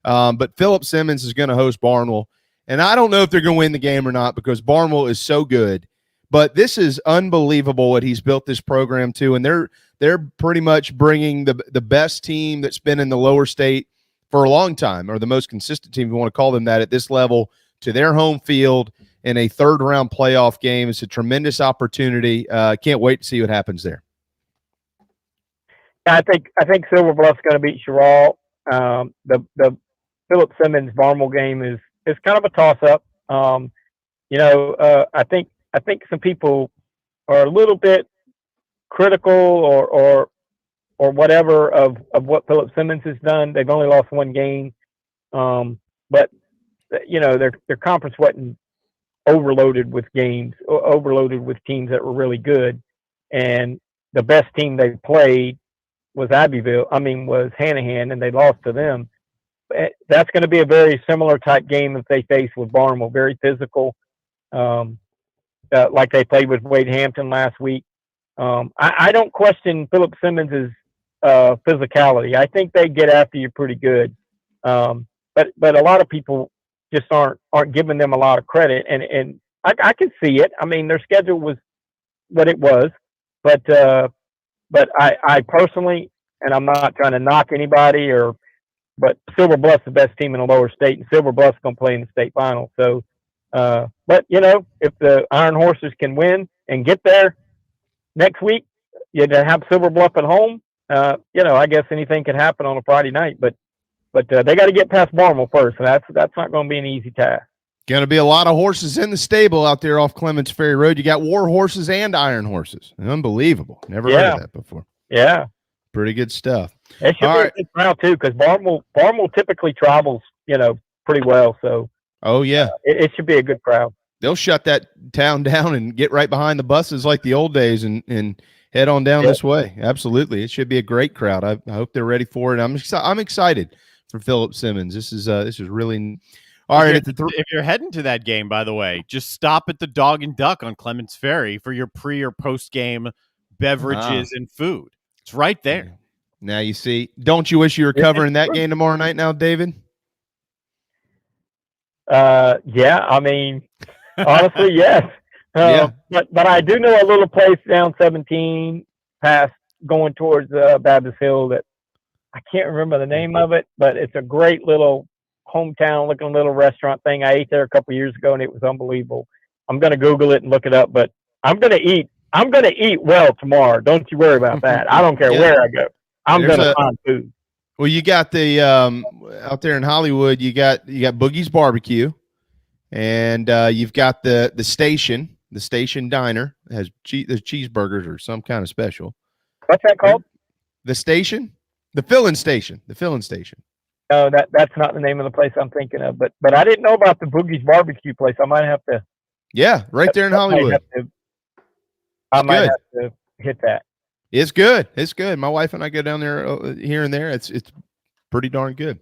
But Philip Simmons is going to host Barnwell, and I don't know if they're going to win the game or not because Barnwell is so good. But this is unbelievable what he's built this program to, and they're pretty much bringing the best team that's been in the lower state for a long time, or the most consistent team, if you want to call them that, at this level, to their home field in a third-round playoff game. It's a tremendous opportunity. Can't wait to see what happens there. I think Silver Bluff's going to beat Cheraw. The Philip Simmons Barnwell game is kind of a toss-up. I think some people are a little bit critical or whatever of what Philip Simmons has done. They've only lost one game, but their conference wasn't overloaded with games, overloaded with teams that were really good, and the best team they played was was Hanahan, and they lost to them. That's going to be a very similar type game if they face with Barnwell. Very physical. Like they played with Wade Hampton last week. I don't question Philip Simmons' physicality. I think they get after you pretty good. But a lot of people just aren't giving them a lot of credit, and I can see it. I mean, their schedule was what it was, but I personally, and I'm not trying to knock anybody, but Silver Bluff's the best team in the lower state, and Silver Bluff's going to play in the state final. So, but if the Iron Horses can win and get there next week, you have Silver Bluff at home. I guess anything can happen on a Friday night, but they got to get past Barnwell first, and that's not going to be an easy task. Going to be a lot of horses in the stable out there off Clements Ferry Road. You got war horses and iron horses. Unbelievable. Never heard of that before. Yeah. Pretty good stuff. It should be a good crowd, too, because Barnwell typically travels, pretty well. So, it should be a good crowd. They'll shut that town down and get right behind the buses like the old days and head on down this way. Absolutely. It should be a great crowd. I hope they're ready for it. I'm excited for Philip Simmons. This is really – all right. If you're heading to that game, by the way, just stop at the Dog and Duck on Clements Ferry for your pre or post game beverages and food. It's right there. Now you see. Don't you wish you were covering that game tomorrow night now, David? Yeah. I mean, honestly, yes. But I do know a little place down 17 past going towards Baptist Hill that I can't remember the name of it, but it's a great little hometown looking little restaurant thing. I ate there a couple years ago and it was unbelievable. I'm going to Google it and look it up, but I'm going to eat well tomorrow. Don't you worry about that. I don't care where I go. I'm going to find food. Well, you got the out there in Hollywood, you got Boogie's Barbecue, and you've got the station diner. It has the cheeseburgers or some kind of special. What's that called? The station? The fill-in station. No, that's not the name of the place I'm thinking of. But I didn't know about the Boogie's Barbecue place. I might have to. Yeah, right there in Hollywood. I might have to hit that. It's good. It's good. My wife and I go down there here and there. It's pretty darn good.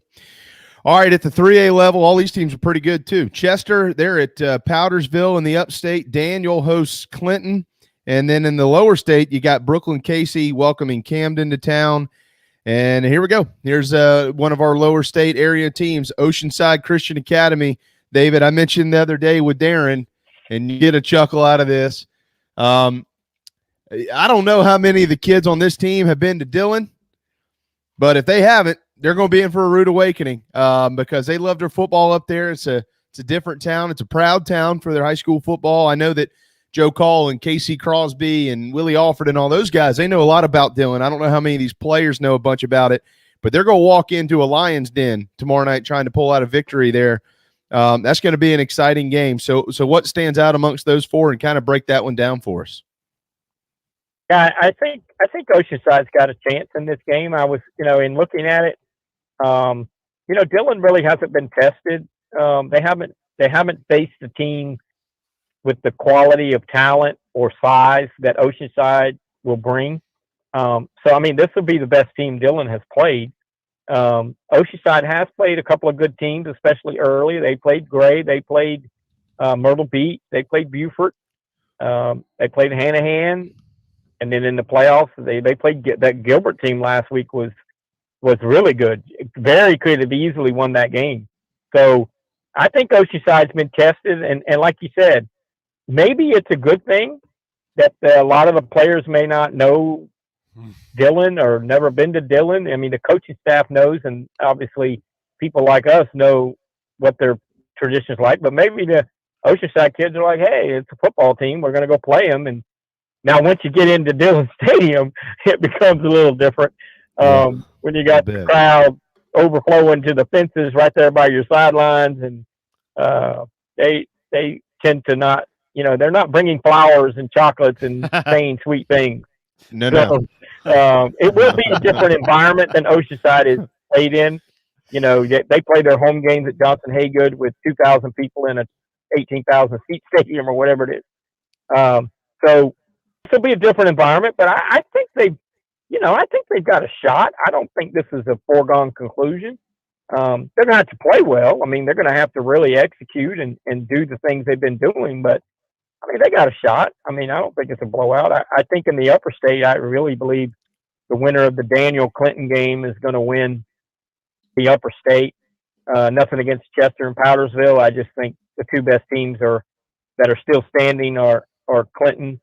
All right, at the 3A level, all these teams are pretty good too. Chester, they're at Powdersville in the upstate. Daniel hosts Clinton. And then in the lower state, you got Brooklyn Casey welcoming Camden to town. And here we go. Here's one of our lower state area teams, Oceanside Christian Academy. David, I mentioned the other day with Darren, and you get a chuckle out of this. I don't know how many of the kids on this team have been to Dillon, but if they haven't, they're going to be in for a rude awakening because they love their football up there. It's a different town. It's a proud town for their high school football. I know that Joe Call and Casey Crosby and Willie Alford and all those guys, they know a lot about Dillon. I don't know how many of these players know a bunch about it, but they're going to walk into a Lions den tomorrow night trying to pull out a victory there. That's going to be an exciting game. So what stands out amongst those four, and kind of break that one down for us? Yeah, I think Oceanside's got a chance in this game. I was, in looking at it, Dillon really hasn't been tested. They haven't faced a team with the quality of talent or size that Oceanside will bring. This will be the best team Dillon has played. Oceanside has played a couple of good teams, especially early. They played Gray. They played Myrtle Beach. They played Beaufort. They played Hanahan. And then in the playoffs, they played that Gilbert team last week was really good. Very could have easily won that game. So I think Oceanside's been tested. And like you said, maybe it's a good thing that a lot of the players may not know Dillon or never been to Dillon. I mean, the coaching staff knows, and obviously people like us know what their tradition's like. But maybe the Oceanside kids are like, hey, it's a football team. We're going to go play them. And now once you get into Dillon Stadium, it becomes a little different when you got the crowd overflowing to the fences right there by your sidelines. And they tend to not, they're not bringing flowers and chocolates and saying sweet things. No. It will be a different environment than Oceanside is played in. They play their home games at Johnson Haygood with 2,000 people in a 18,000 seat stadium or whatever it is. So this will be a different environment, but I think they've got a shot. I don't think this is a foregone conclusion. They're going to have to play well. I mean, they're going to have to really execute and do the things they've been doing, but I mean, they got a shot. I mean, I don't think it's a blowout. I think in the upper state, I really believe the winner of the Daniel Clinton game is going to win the upper state. Nothing against Chester and Powdersville. I just think the two best teams that are still standing are Clinton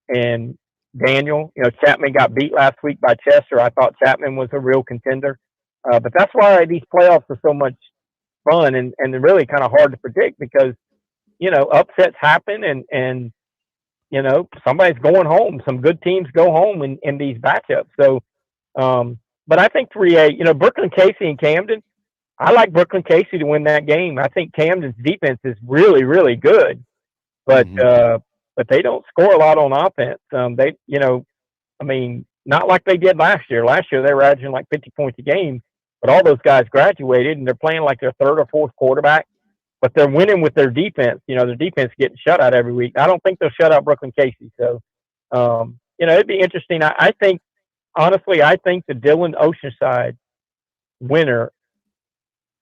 and Daniel. Chapman got beat last week by Chester. I thought Chapman was a real contender. But that's why these playoffs are so much fun and they're really kind of hard to predict because, upsets happen and somebody's going home. Some good teams go home in these matchups. So, but I think 3A, Brooklyn Casey and Camden, I like Brooklyn Casey to win that game. I think Camden's defense is really, really good, but they don't score a lot on offense. Not like they did last year. Last year they were averaging like 50 points a game, but all those guys graduated and they're playing like their third or fourth quarterback, but they're winning with their defense. Their defense getting shut out every week. I don't think they'll shut out Brooklyn Casey. So, it'd be interesting. I think, honestly, the Dillon Oceanside winner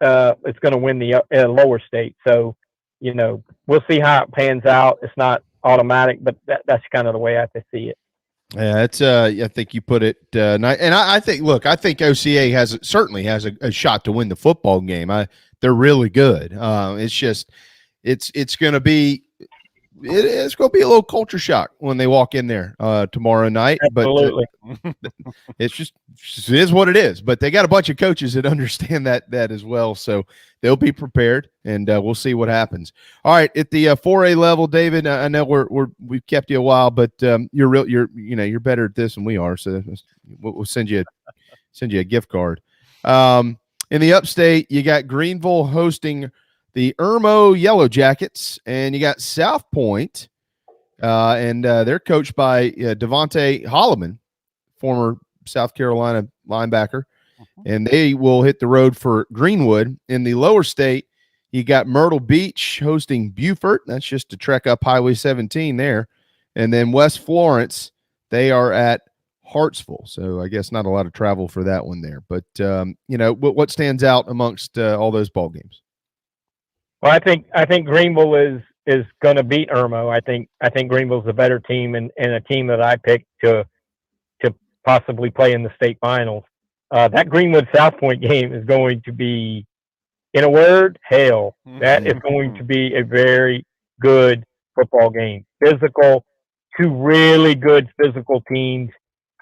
is going to win the lower state. So, we'll see how it pans out. It's not automatic, but that's kind of the way I have to see it. Yeah, it's I think you put it and I think OCA certainly has a shot to win the football game. They're really good. It's just it's going to be a little culture shock when they walk in there tomorrow night. Absolutely. But it is what it is. But they got a bunch of coaches that understand that as well, so they'll be prepared, and we'll see what happens. All right, at the 4A level, David, I know we've kept you a while, but you're better at this than we are, so we'll send you a gift card. In the Upstate, you got Greenville hosting the Irmo Yellow Jackets, and you got South Point, and they're coached by Devontae Holloman, former South Carolina linebacker, and they will hit the road for Greenwood. In the Lower State, you got Myrtle Beach hosting Beaufort. That's just a trek up Highway 17 there. And then West Florence, they are at Hartsville. So I guess not a lot of travel for that one there. But, what stands out amongst all those ball games? Well, I think Greenville is going to beat Irmo. I think Greenville's a better team and a team that I picked to possibly play in the state finals. That Greenwood South Point game is going to be, in a word, hell. That is going to be a very good football game. Physical, two really good physical teams.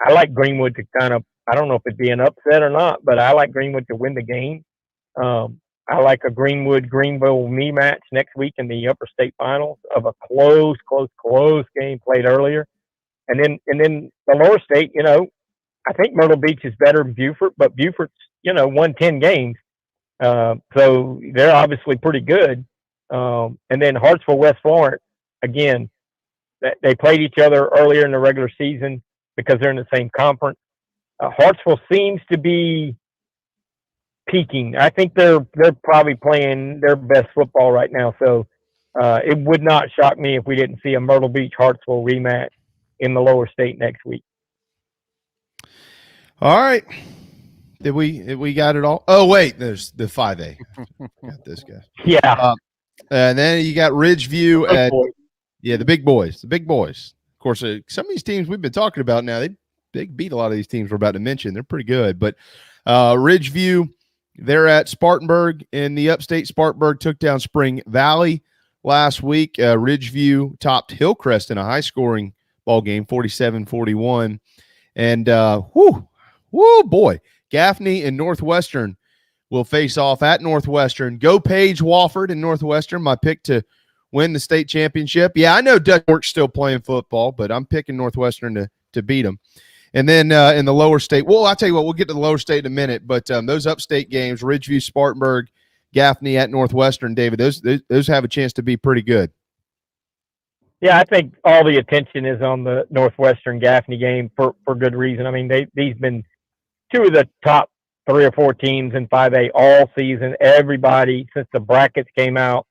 I like Greenwood to I don't know if it'd be an upset or not, but I like Greenwood to win the game. I like a Greenwood-Greenville me match next week in the upper state finals of a close game played earlier. And then the lower state, I think Myrtle Beach is better than Beaufort, but Beaufort's, won 10 games. So they're obviously pretty good. And then Hartsville, West Florence, again, they played each other earlier in the regular season because they're in the same conference. Hartsville seems to be peaking. I think they're probably playing their best football right now. So it would not shock me if we didn't see a Myrtle Beach Hartsville rematch in the lower state next week. All right. Did we got it all? Oh, wait, there's the 5A. Got this guy. Yeah. And then you got Ridgeview the big boys. The big boys. Of course, some of these teams we've been talking about now, they beat a lot of these teams we're about to mention. They're pretty good. But Ridgeview, they're at Spartanburg in the Upstate. Spartanburg took down Spring Valley last week. Ridgeview topped Hillcrest in a high-scoring ball game, 47-41. And, boy, Gaffney and Northwestern will face off at Northwestern. Go Paige Wofford and Northwestern, my pick to win the state championship. Yeah, I know Dutch York's still playing football, but I'm picking Northwestern to beat them. And then in the lower state, well, I'll tell you what, we'll get to the lower state in a minute, but those upstate games, Ridgeview, Spartanburg, Gaffney at Northwestern, David, those have a chance to be pretty good. Yeah, I think all the attention is on the Northwestern Gaffney game for good reason. I mean, these been two of the top 3 or 4 teams in 5A all season. Everybody, since the brackets came out,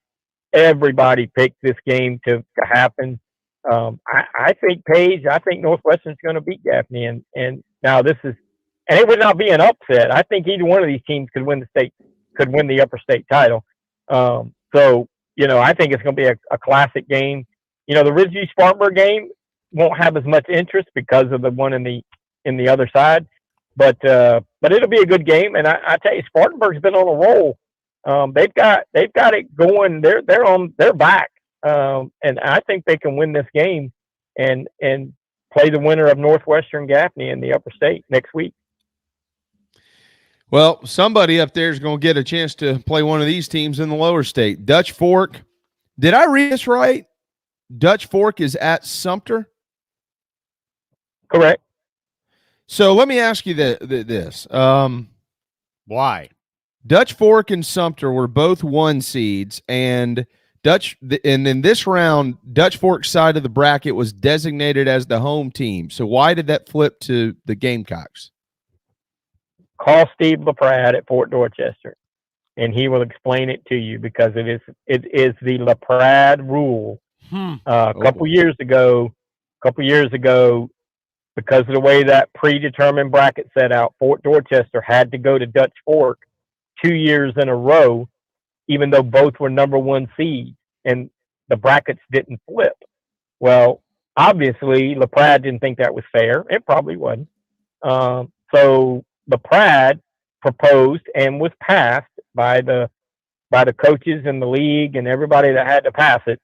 everybody picked this game to happen. I think Northwestern's going to beat Gaffney, and now this is, and it would not be an upset. I think either one of these teams could win the upper state title. So I think it's going to be a classic game. The Ridgeview Spartanburg game won't have as much interest because of the one in the other side, but it'll be a good game. And I tell you, Spartanburg's been on a roll. They've got it going. They're back, and I think they can win this game and play the winner of Northwestern Gaffney in the Upper State next week. Well, somebody up there is going to get a chance to play one of these teams in the Lower State. Dutch Fork. Did I read this right? Dutch Fork is at Sumter? Correct. So let me ask you this. Why? Dutch Fork and Sumter were both 1 seeds, and in this round, Dutch Fork's side of the bracket was designated as the home team. So why did that flip to the Gamecocks? Call Steve LaPrade at Fort Dorchester, and he will explain it to you, because it is the LaPrade rule. A couple years ago, because of the way that predetermined bracket set out, Fort Dorchester had to go to Dutch Fork 2 years in a row, even though both were number 1 seeds, and the brackets didn't flip. Well, obviously, LaPrade didn't think that was fair. It probably wasn't. So LaPrade proposed and was passed by the coaches in the league and everybody that had to pass it,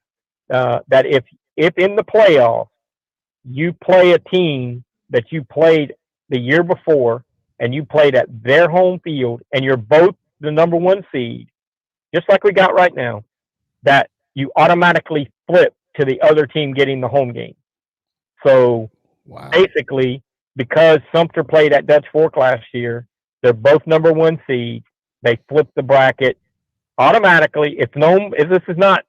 that if in the playoffs you play a team that you played the year before and you played at their home field and you're both the number 1 seed, just like we got right now, that you automatically flip to the other team getting the home game. So basically, because Sumter played at Dutch Fork last year, they're both number 1 seed. They flipped the bracket automatically. It's known. This is not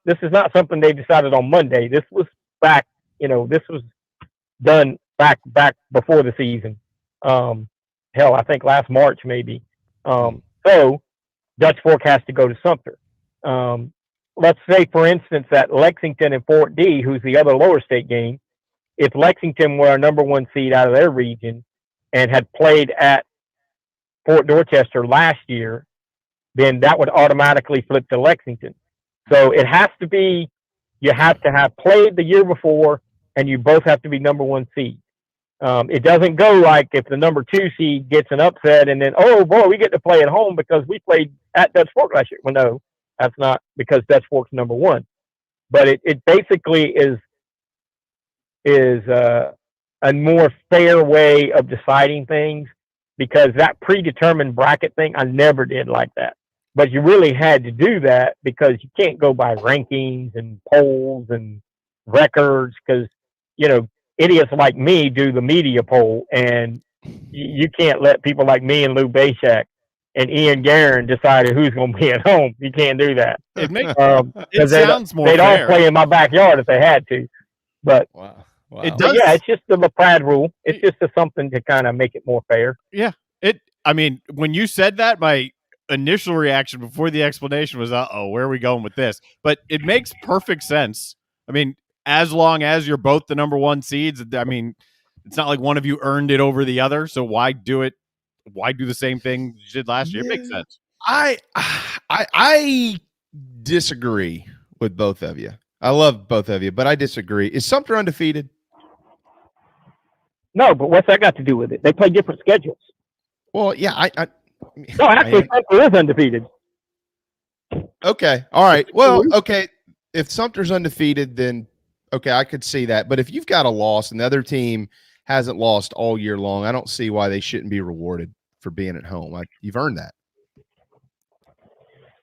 something they decided on Monday. This was back. This was done back before the season. Hell, I think last March maybe. So Dutch Fork has to go to Sumter. Let's say, for instance, that Lexington and Fort D, who's the other Lower State game, if Lexington were a number 1 seed out of their region and had played at Fort Dorchester last year, then that would automatically flip to Lexington. So it has to be, you have to have played the year before, and you both have to be number 1 seed. It doesn't go like if the number 2 seed gets an upset and then, oh boy, we get to play at home because we played at Dutch Fork last year. Well, no, that's not, because Dutch Fork's number 1. But it basically is a more fair way of deciding things, because that predetermined bracket thing, I never did like that. But you really had to do that because you can't go by rankings and polls and records, because, idiots like me do the media poll, and you can't let people like me and Lou Bashak and Ian Guerin decide who's going to be at home. You can't do that. It makes it sounds more they'd fair. all play in my backyard if they had to. But wow. It does. Yeah, it's just the LaPrade rule. It's just something to kind of make it more fair. Yeah. I mean, when you said that, my initial reaction before the explanation was, where are we going with this? But it makes perfect sense. I mean, as long as you're both the number 1 seeds, I mean, it's not like one of you earned it over the other. So why do it? Why do the same thing you did last year? It makes sense. I disagree with both of you. I love both of you, but I disagree. Is Sumter undefeated? No, but what's that got to do with it? They play different schedules. Well, yeah, no, actually, Sumter is undefeated. Okay. All right. Well, okay. If Sumter's undefeated, then okay, I could see that. But if you've got a loss and the other team hasn't lost all year long, I don't see why they shouldn't be rewarded for being at home. You've earned that.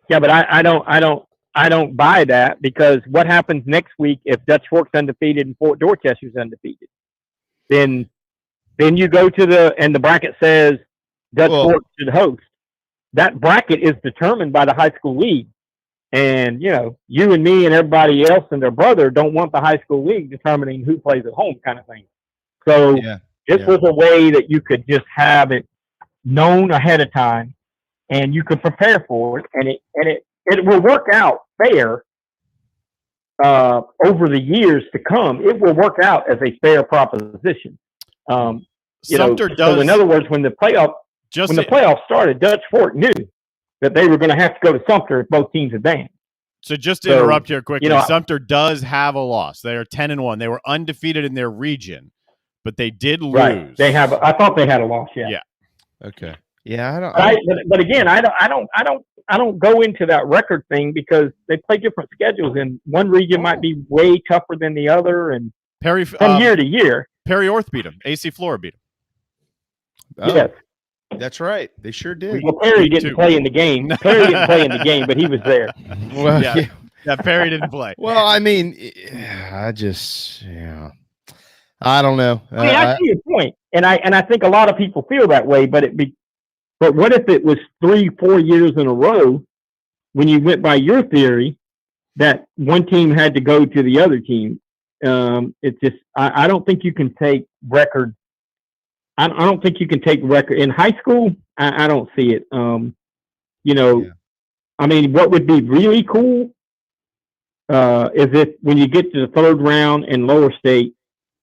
Yeah, but I don't buy that, because what happens next week if Dutch Fork's undefeated and Fort Dorchester's undefeated? Then you go to the bracket says Dutch Fork should host. That bracket is determined by the high school league. And, you and me and everybody else and their brother don't want the high school league determining who plays at home, kind of thing. So this was a way that you could just have it known ahead of time, and you could prepare for it. And it will work out fair over the years to come. It will work out as a fair proposition. Sumter does. So in other words, when the playoffs started, Dutch Fork knew that they were going to have to go to Sumter if both teams advanced. So just to interrupt here quickly, Sumter does have a loss. They are 10-1. They were undefeated in their region, but they did lose. Right. I thought they had a loss. Yeah. Okay. Yeah, but again, I don't go into that record thing because they play different schedules, and one region might be way tougher than the other, and from year to year. Perry Orth beat him. AC Flora beat him. Yes. That's right. They sure did. Well, Perry didn't play in the game. Perry didn't play in the game, but he was there. Well, yeah, Perry didn't play. Well, I mean, I don't know. I mean, I see your point, and I think a lot of people feel that way. But what if it was 3-4 years in a row when you went by your theory that one team had to go to the other team? It's just I don't think you can take record. I don't think you can take record in high school. I don't see it. I mean, what would be really cool is if when you get to the third round in lower state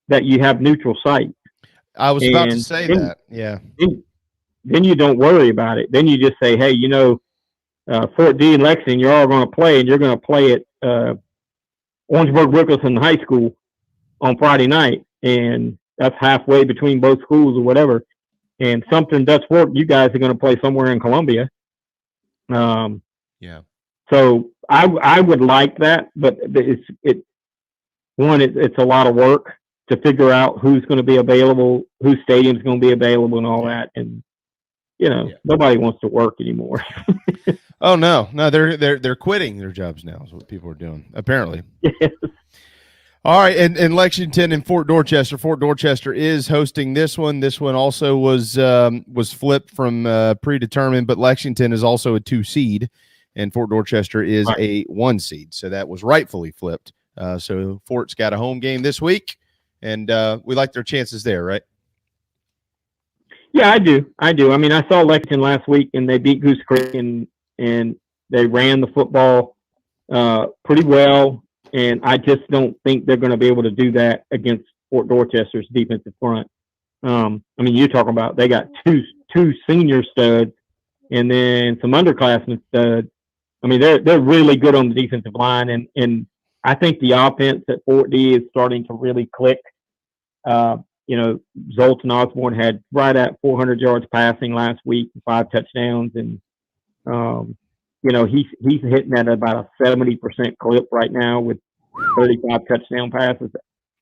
that you have neutral site. I was about to say that. Yeah. Then you don't worry about it. Then you just say, hey, Fort D and Lexington, you're all going to play, and you're going to play at Orangeburg-Rickleson High School on Friday night, and that's halfway between both schools or whatever. And Sumter and Dutch Fork, you guys are going to play somewhere in Columbia. Yeah. So I would like that, but it's a lot of work to figure out who's going to be available, whose stadium's going to be available, and all that. And nobody wants to work anymore. Oh no, they're quitting their jobs now. Is what people are doing apparently. Yes. All right, and Lexington and Fort Dorchester. Fort Dorchester is hosting this one. This one also was flipped from predetermined, but Lexington is also a 2 seed, and Fort Dorchester is a 1 seed. So that was rightfully flipped. So Fort's got a home game this week, and we like their chances there, right? Yeah, I do. I mean, I saw Lexington last week, and they beat Goose Creek, and they ran the football pretty well. And I just don't think they're going to be able to do that against Fort Dorchester's defensive front. I mean, you're talking about they got two senior studs and then some underclassmen studs. I mean, they're really good on the defensive line, and I think the offense at Fort D is starting to really click. Zoltan Osborne had right at 400 yards passing last week, 5 touchdowns, and he's hitting at about a 70% clip right now with 35 touchdown passes.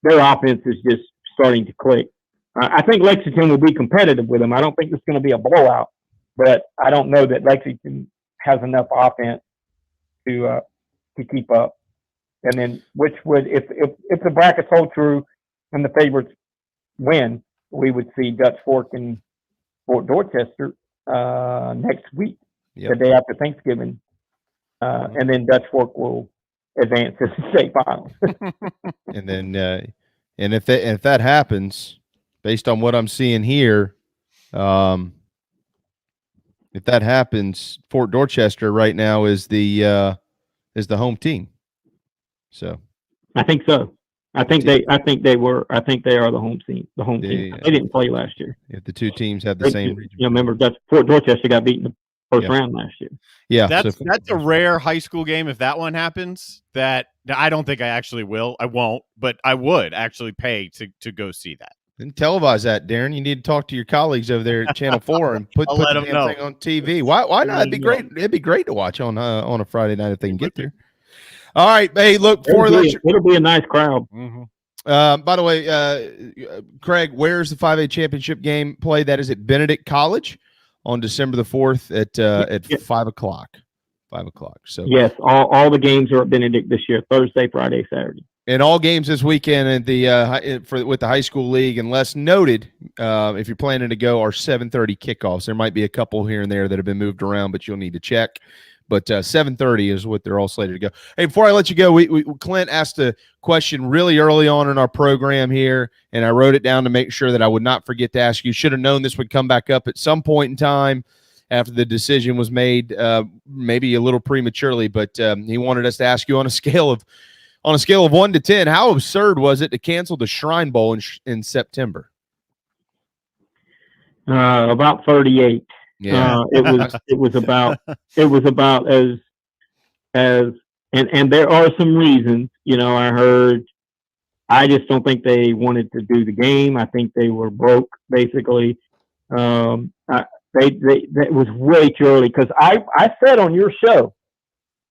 Their offense is just starting to click. I think Lexington will be competitive with them. I don't think it's going to be a blowout, but I don't know that Lexington has enough offense to keep up. And then, which would, if the brackets hold true and the favorites win, we would see Dutch Fork and Fort Dorchester next week, the day after Thanksgiving, and then Dutch Fork will advance to the state finals. And then, and if that happens, based on what I'm seeing here, if that happens, Fort Dorchester right now is the home team. So, I think so. I think they are the home team. The home team. They didn't play last year. If the two teams have the same region. Remember Fort Dorchester got beaten in the first round last year. Yeah, that's a rare high school game. If that one happens, that I don't think I actually will. I won't, but I would actually pay to go see that. Then televise that, Darren. You need to talk to your colleagues over there at Channel 4 and put the damn thing on TV. Why not? It'd be great. It'd be great to watch on a Friday night if they can get there. All right, hey, look, it'll be a nice crowd. Mm-hmm. By the way, Craig, where's the 5A championship game played? That is at Benedict College on December the 4th at 5 o'clock. 5 o'clock. So yes, all the games are at Benedict this year: Thursday, Friday, Saturday. And all games this weekend at the with the high school league, unless noted, if you're planning to go, are 7:30 kickoffs. There might be a couple here and there that have been moved around, but you'll need to check. But 7:30 is what they're all slated to go. Hey, before I let you go, Clint asked a question really early on in our program here, and I wrote it down to make sure that I would not forget to ask you. Should have known this would come back up at some point in time after the decision was made, maybe a little prematurely. But he wanted us to ask you on a scale of 1 to 10, how absurd was it to cancel the Shrine Bowl in September? About 38. Yeah, it was about as and there are some reasons. I just don't think they wanted to do the game. I think they were broke basically. It was way too early because I said on your show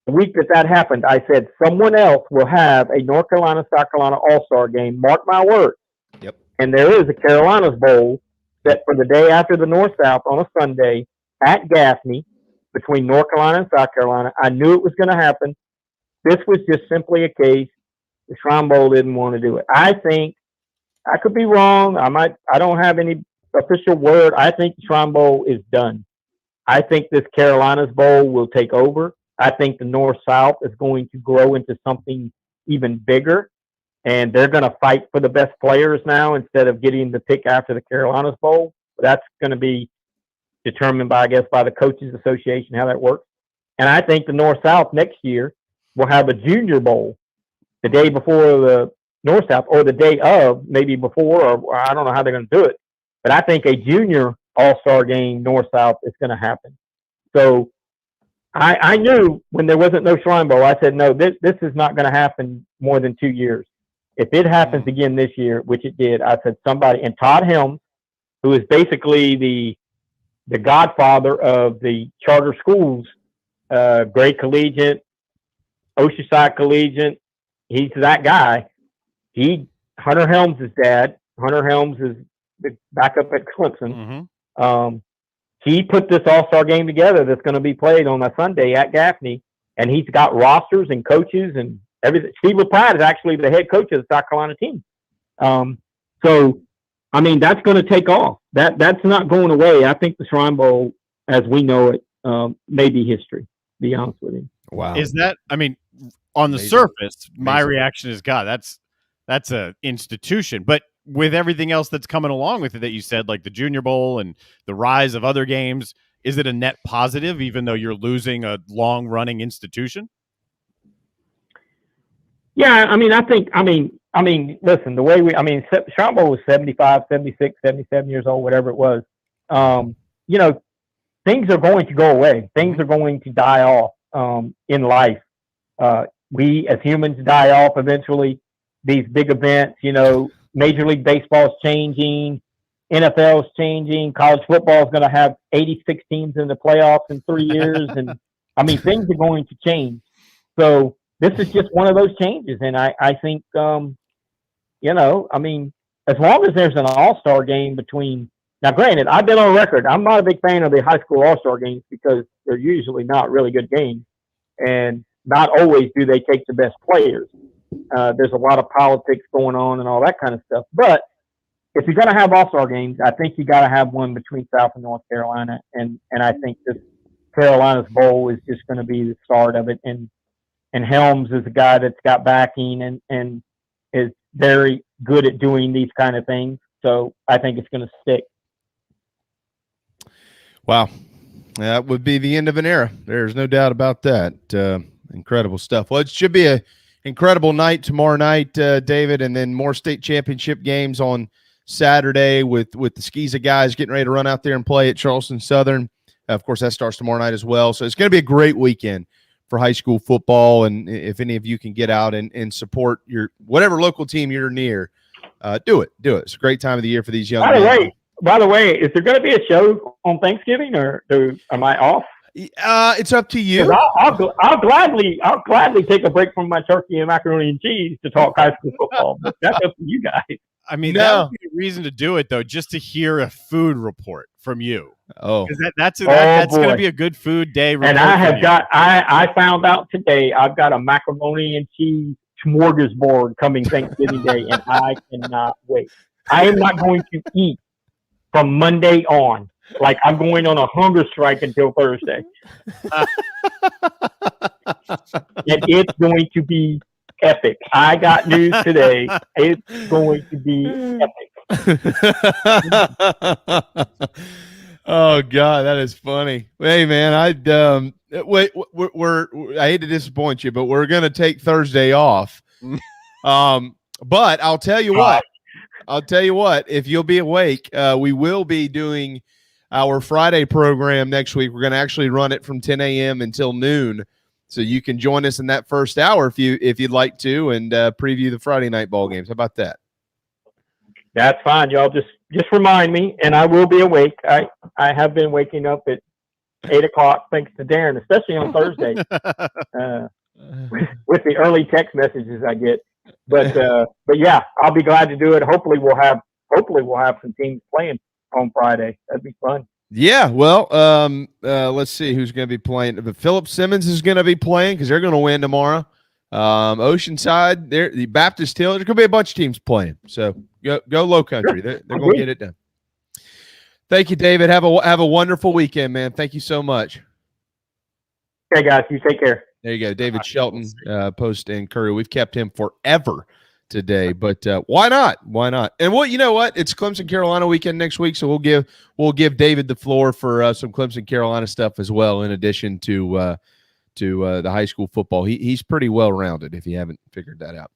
the week that happened, I said someone else will have a North Carolina South Carolina All-Star game. Mark my words. Yep. And there is a Carolinas Bowl set for the day after the North-South on a Sunday at Gaffney between North Carolina and South Carolina. I knew it was going to happen. This was just simply a case the Shrine Bowl didn't want to do it. I think I could be wrong. I don't have any official word. I think the Shrine Bowl is done. I think this Carolinas Bowl will take over. I think the North-South is going to grow into something even bigger, and they're going to fight for the best players now instead of getting the pick after the Carolinas Bowl. That's going to be determined by the Coaches Association, how that works. And I think the North-South next year will have a Junior Bowl the day before the North-South, or the day of, maybe before, or I don't know how they're going to do it. But I think a Junior All-Star game North-South is going to happen. So I knew when there wasn't no Shrine Bowl, I said, no, this is not going to happen more than 2 years. If it happens again this year, which it did, I said somebody, and Todd Helms, who is basically the godfather of the charter schools, Gray Collegiate, Oceanside Collegiate, he's that guy. Hunter Helms' dad. Hunter Helms is the backup at Clemson. Mm-hmm. He put this all-star game together that's going to be played on a Sunday at Gaffney, and he's got rosters and coaches and everything. Steve LaPlatte is actually the head coach of the South Carolina team. So, I mean, that's going to take off. That's not going away. I think the Shrine Bowl, as we know it, may be history, to be honest with you. Wow. Is that, I mean, on the surface, my reaction is, God, that's a institution. But with everything else that's coming along with it that you said, like the Junior Bowl and the rise of other games, is it a net positive, even though you're losing a long-running institution? Yeah, I mean, listen, the way Shrine Bowl was 75, 76, 77 years old, whatever it was. Things are going to go away. Things are going to die off in life. We as humans die off eventually. These big events, Major League Baseball is changing, NFL is changing, college football is going to have 86 teams in the playoffs in 3 years, and things are going to change. So this is just one of those changes, and I think, as long as there's an all-star game between. Now, granted, I've been on record. I'm not a big fan of the high school all-star games because they're usually not really good games, and not always do they take the best players. There's a lot of politics going on and all that kind of stuff. But if you're going to have all-star games, I think you got to have one between South and North Carolina, and I think this Carolinas Bowl is just going to be the start of it. And Helms is a guy that's got backing and is very good at doing these kind of things. So I think it's going to stick. Wow. That would be the end of an era. There's no doubt about that. Incredible stuff. Well, it should be a incredible night tomorrow night, David, and then more state championship games on Saturday with the CUSA guys getting ready to run out there and play at Charleston Southern. Of course, that starts tomorrow night as well. So it's going to be a great weekend for high school football. And if any of you can get out and support your whatever local team you're near, do it. It's a great time of the year for these young men. By the way, is there going to be a show on Thanksgiving, or am I off? It's up to you. I'll gladly take a break from my turkey and macaroni and cheese to talk high school football. But that's up to you guys. I mean, that would be a reason to do it, though, just to hear a food report from you. Oh, that's going to be a good food day. And I found out today I've got a macaroni and cheese smorgasbord coming Thanksgiving Day, and I cannot wait. I am not going to eat from Monday on. Like I'm going on a hunger strike until Thursday. And it's going to be epic. I got news today. It's going to be epic. Oh God, that is funny. Hey man, I hate to disappoint you, but we're gonna take Thursday off. But I'll tell you what, if you'll be awake, we will be doing our Friday program next week. We're going to actually run it from 10 a.m. until noon. So you can join us in that first hour if you'd like to, and preview the Friday night ball games. How about that? That's fine. Y'all just just remind me, and I will be awake. I have been waking up at 8 o'clock, thanks to Darren, especially on Thursday, with the early text messages I get. But yeah, I'll be glad to do it. Hopefully we'll have some teams playing on Friday. That'd be fun. Yeah, well, let's see who's going to be playing. Philip Simmons is going to be playing because they're going to win tomorrow. Oceanside, the Baptist Hill. There's going to be a bunch of teams playing. So go Low Country. They're going to get it done. Thank you, David. Have a wonderful weekend, man. Thank you so much. Okay, guys, you take care. There you go, David Shelton, Post and Courier. We've kept him forever today, but why not? Why not? And you know what? It's Clemson Carolina weekend next week, so we'll give David the floor for some Clemson Carolina stuff as well, in addition to the high school football. He's pretty well rounded if you haven't figured that out.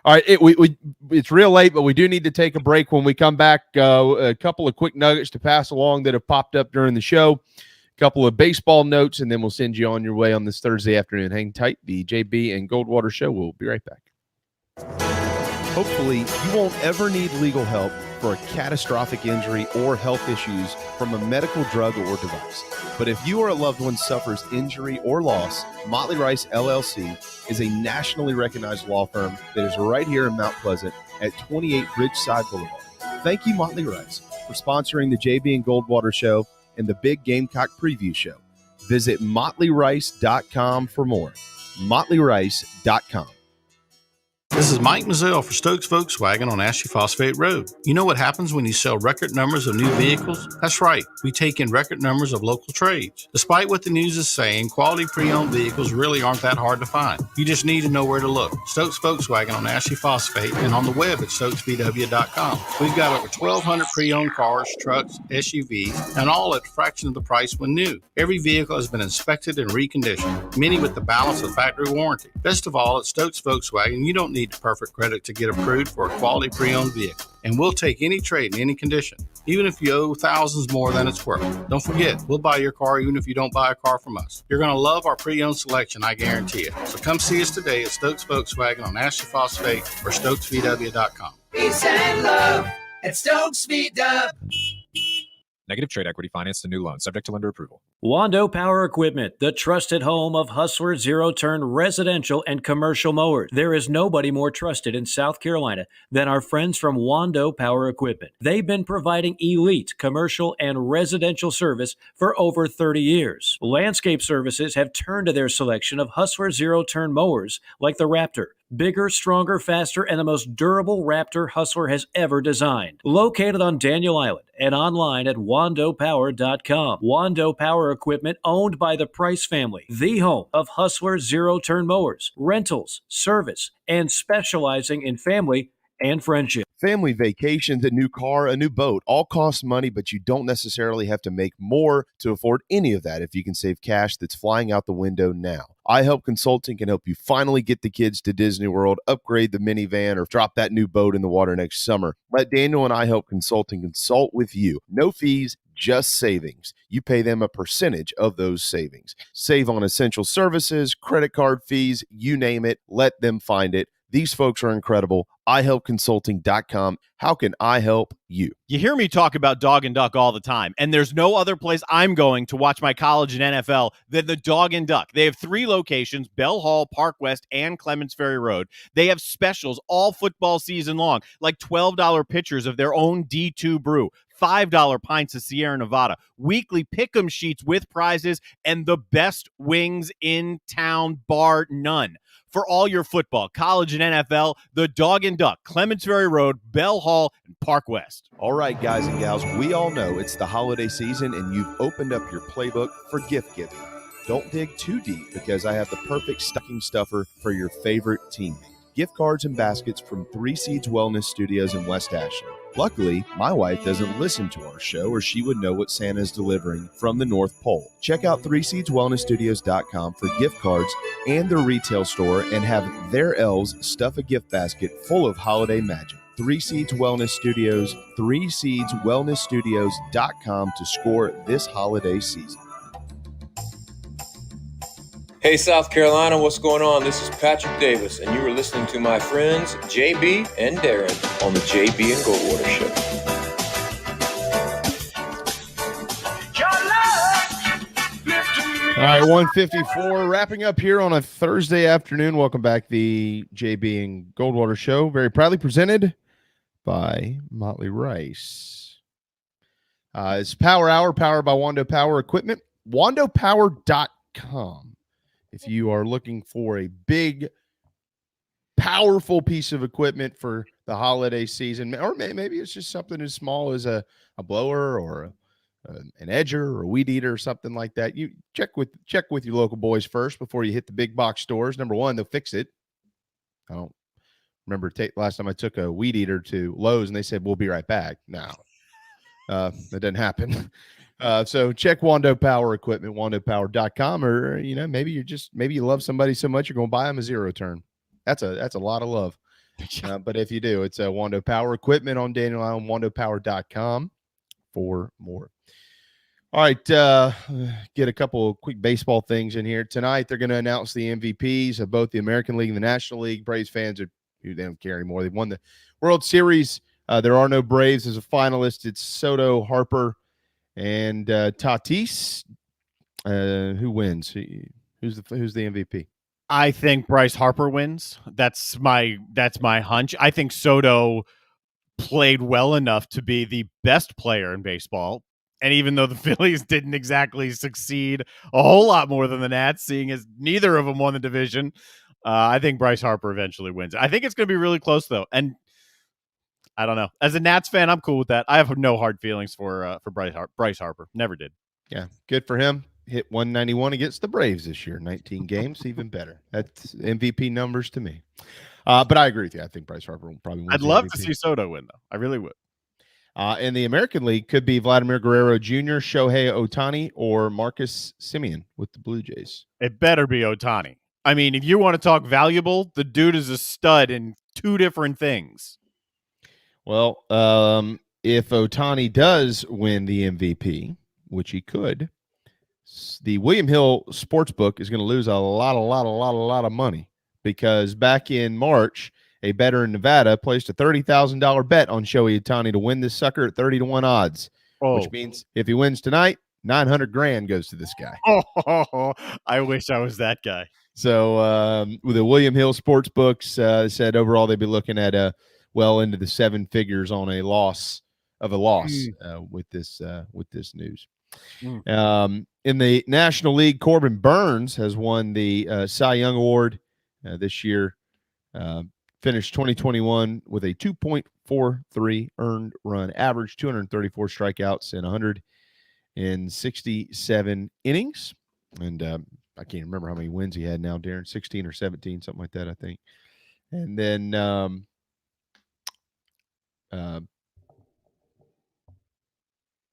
All right, it's real late, but we do need to take a break. When we come back, a couple of quick nuggets to pass along that have popped up during the show, a couple of baseball notes, and then we'll send you on your way on this Thursday afternoon. Hang tight. The JB and Goldwater Show. We'll be right back. Hopefully, you won't ever need legal help for a catastrophic injury or health issues from a medical drug or device. But if you or a loved one suffers injury or loss, Motley Rice LLC is a nationally recognized law firm that is right here in Mount Pleasant at 28 Ridgeside Boulevard. Thank you, Motley Rice, for sponsoring the JB and Goldwater Show and the Big Gamecock Preview Show. Visit motleyrice.com for more. motleyrice.com. This is Mike Mazzell for Stokes Volkswagen on Ashley Phosphate Road. You know what happens when you sell record numbers of new vehicles? That's right, we take in record numbers of local trades. Despite what the news is saying, quality pre-owned vehicles really aren't that hard to find. You just need to know where to look. Stokes Volkswagen on Ashley Phosphate and on the web at stokesvw.com. We've got over 1,200 pre-owned cars, trucks, SUVs, and all at a fraction of the price when new. Every vehicle has been inspected and reconditioned, many with the balance of factory warranty. Best of all, at Stokes Volkswagen, you don't need perfect credit to get approved for a quality pre-owned vehicle, and we'll take any trade in any condition, even if you owe thousands more than it's worth. Don't forget, we'll buy your car even if you don't buy a car from us. You're going to love our pre-owned selection, I guarantee it. So come see us today at Stokes Volkswagen on Ashley Phosphate or stokesvw.com. Peace and love at Stokes VW. Negative trade equity finance to new loan, subject to lender approval. Wando Power Equipment, the trusted home of Hustler zero-turn residential and commercial mowers. There is nobody more trusted in South Carolina than our friends from Wando Power Equipment. They've been providing elite commercial and residential service for over 30 years. Landscape Services have turned to their selection of Hustler zero-turn mowers like the Raptor. Bigger, stronger, faster, and the most durable Raptor Hustler has ever designed. Located on Daniel Island and online at wandopower.com. Wando Power Equipment, owned by the Price family, the home of Hustler zero-turn mowers, rentals, service, and specializing in family and friendship. Family vacations, a new car, a new boat, all cost money, but you don't necessarily have to make more to afford any of that if you can save cash that's flying out the window now. iHelp Consulting can help you finally get the kids to Disney World, upgrade the minivan, or drop that new boat in the water next summer. Let Daniel and iHelp Consulting consult with you. No fees, just savings. You pay them a percentage of those savings. Save on essential services, credit card fees, you name it. Let them find it. These folks are incredible. iHelpConsulting.com. How can I help you? You hear me talk about Dog and Duck all the time, and there's no other place I'm going to watch my college and NFL than the Dog and Duck. They have 3 locations, Bell Hall, Park West, and Clements Ferry Road. They have specials all football season long, like $12 pitchers of their own D2 brew, $5 pints of Sierra Nevada, weekly pick'em sheets with prizes, and the best wings in town, bar none. For all your football, college, and NFL, the Dog and Duck, Clements Ferry Road, Bell Hall, and Park West. All right, guys and gals, we all know it's the holiday season and you've opened up your playbook for gift giving. Don't dig too deep because I have the perfect stocking stuffer for your favorite teammate. Gift cards and baskets from 3 Seeds Wellness Studios in West Ashland. Luckily, my wife doesn't listen to our show or she would know what Santa's delivering from the North Pole. Check out 3seedswellnessstudios.com for gift cards and their retail store and have their elves stuff a gift basket full of holiday magic. 3 Seeds Wellness Studios, 3seedswellnessstudios.com to score this holiday season. Hey, South Carolina, what's going on? This is Patrick Davis, and you are listening to my friends JB and Darren on the JB and Goldwater Show. right, 154 wrapping up here on a Thursday afternoon. Welcome back, the JB and Goldwater Show. Very proudly presented by Motley Rice. It's Power Hour, powered by Wando Power Equipment. WandoPower.com. If you are looking for a big, powerful piece of equipment for the holiday season, or maybe it's just something as small as a blower or an edger or a weed eater or something like that, you check with your local boys first before you hit the big box stores. Number one, they'll fix it. I don't remember last time I took a weed eater to Lowe's and they said, we'll be right back. No, that didn't happen. So check Wando Power Equipment, wandopower.com, or, maybe you love somebody so much you're going to buy them a zero turn. That's a lot of love. But if you do, it's Wando Power Equipment on Daniel Island, wandopower.com for more. All right, get a couple of quick baseball things in here. Tonight, they're going to announce the MVPs of both the American League and the National League. Braves fans, they don't care anymore. They've won the World Series. There are no Braves as a finalist. It's Soto, Harper, and Tatis. Who wins? Who's the MVP? I think Bryce Harper wins. That's my hunch. I think Soto played well enough to be the best player in baseball. And even though the Phillies didn't exactly succeed a whole lot more than the Nats, seeing as neither of them won the division, I think Bryce Harper eventually wins. I think it's going to be really close, though. And I don't know. As a Nats fan, I'm cool with that. I have no hard feelings for Bryce Harper. Never did. Yeah, good for him. Hit 191 against the Braves this year. 19 games, even better. That's MVP numbers to me. But I agree with you. I think Bryce Harper will probably win. I'd love to see Soto win, though. I really would. In the American League, could be Vladimir Guerrero Jr., Shohei Ohtani, or Marcus Semien with the Blue Jays. It better be Ohtani. I mean, if you want to talk valuable, the dude is a stud in two different things. Well, if Ohtani does win the MVP, which he could, the William Hill Sportsbook is going to lose a lot of money, because back in March, a bettor in Nevada placed a $30,000 bet on Shohei Ohtani to win this sucker at 30-1 odds, which means if he wins tonight, $900,000 goes to this guy. Oh, I wish I was that guy. So with the William Hill Sportsbooks said overall they'd be looking at well into the seven figures on a loss with this news. In the National League, Corbin Burns has won the Cy Young Award this year. Finished 2021 with a 2.43 earned run average, 234 strikeouts, and 167 innings. And I can't remember how many wins he had now, Darren, 16 or 17, something like that, I think. And then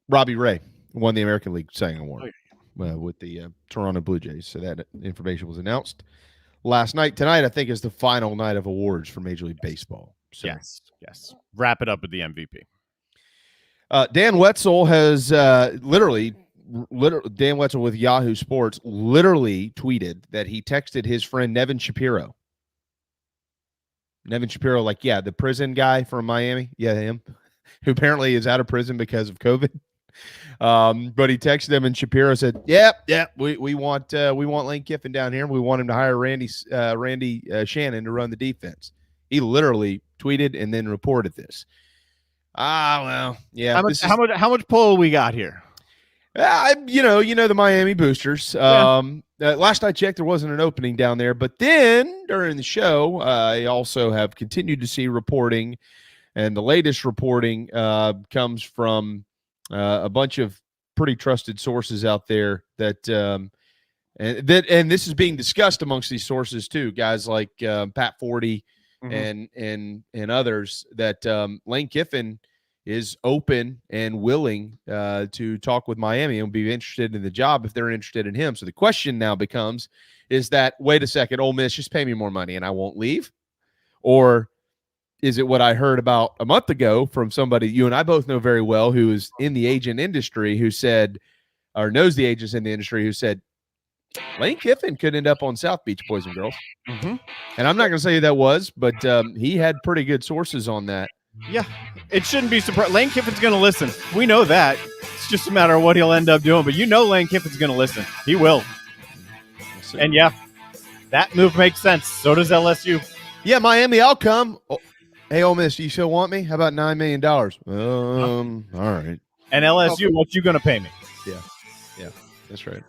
Robbie Ray won the American League Cy Young Award with the Toronto Blue Jays. So that information was announced last night. Tonight, I think, is the final night of awards for Major League Baseball. So, yes. Wrap it up with the MVP. Dan Wetzel has literally, Dan Wetzel with Yahoo Sports literally tweeted that he texted his friend Nevin Shapiro. Nevin Shapiro, the prison guy from Miami. Yeah, him, who apparently is out of prison because of COVID. But he texted him, and Shapiro said, "Yeah, we want Lane Kiffin down here. We want him to hire Randy Shannon to run the defense." He literally tweeted and then reported this. Well, yeah. How much pull we got here? You know the Miami Boosters. Last I checked, there wasn't an opening down there. But then during the show, I also have continued to see reporting, and the latest reporting comes from a bunch of pretty trusted sources out there that and this is being discussed amongst these sources too, guys like Pat Forty and others, that Lane Kiffin is open and willing to talk with Miami and be interested in the job if they're interested in him. So the question now becomes, is that, wait a second, Ole Miss, just pay me more money and I won't leave? Or is it what I heard about a month ago from somebody you and I both know very well, who is in the agent industry, who said, or knows the agents in the industry, who said Lane Kiffin could end up on South Beach, boys and girls. And I'm not going to say who that was, but he had pretty good sources on that. Yeah, it shouldn't be surprised. Lane Kiffin's going to listen. We know that. It's just a matter of what he'll end up doing. But Lane Kiffin's going to listen. He will. see. And yeah, that move makes sense. So does LSU. Yeah, Miami, I'll come. Oh, hey, Ole Miss, you still want me? How about $9 million? All right. And LSU, what you going to pay me? Yeah, that's right.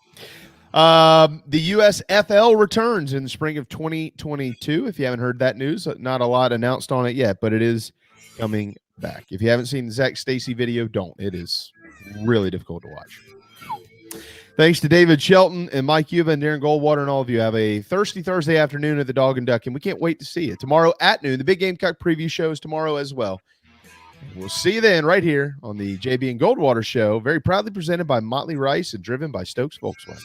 The USFL returns in the spring of 2022. If you haven't heard that news, not a lot announced on it yet, but it is coming back. If you haven't seen the Zach Stacy video, don't. It is really difficult to watch. Thanks to David Shelton and Mike Yuba and Darren Goldwater and all of you. Have a thirsty Thursday afternoon at the Dog and Duck, and we can't wait to see you tomorrow at noon. The Big Gamecock preview show is tomorrow as well. We'll see you then right here on the JB and Goldwater Show, very proudly presented by Motley Rice and driven by Stokes Volkswagen.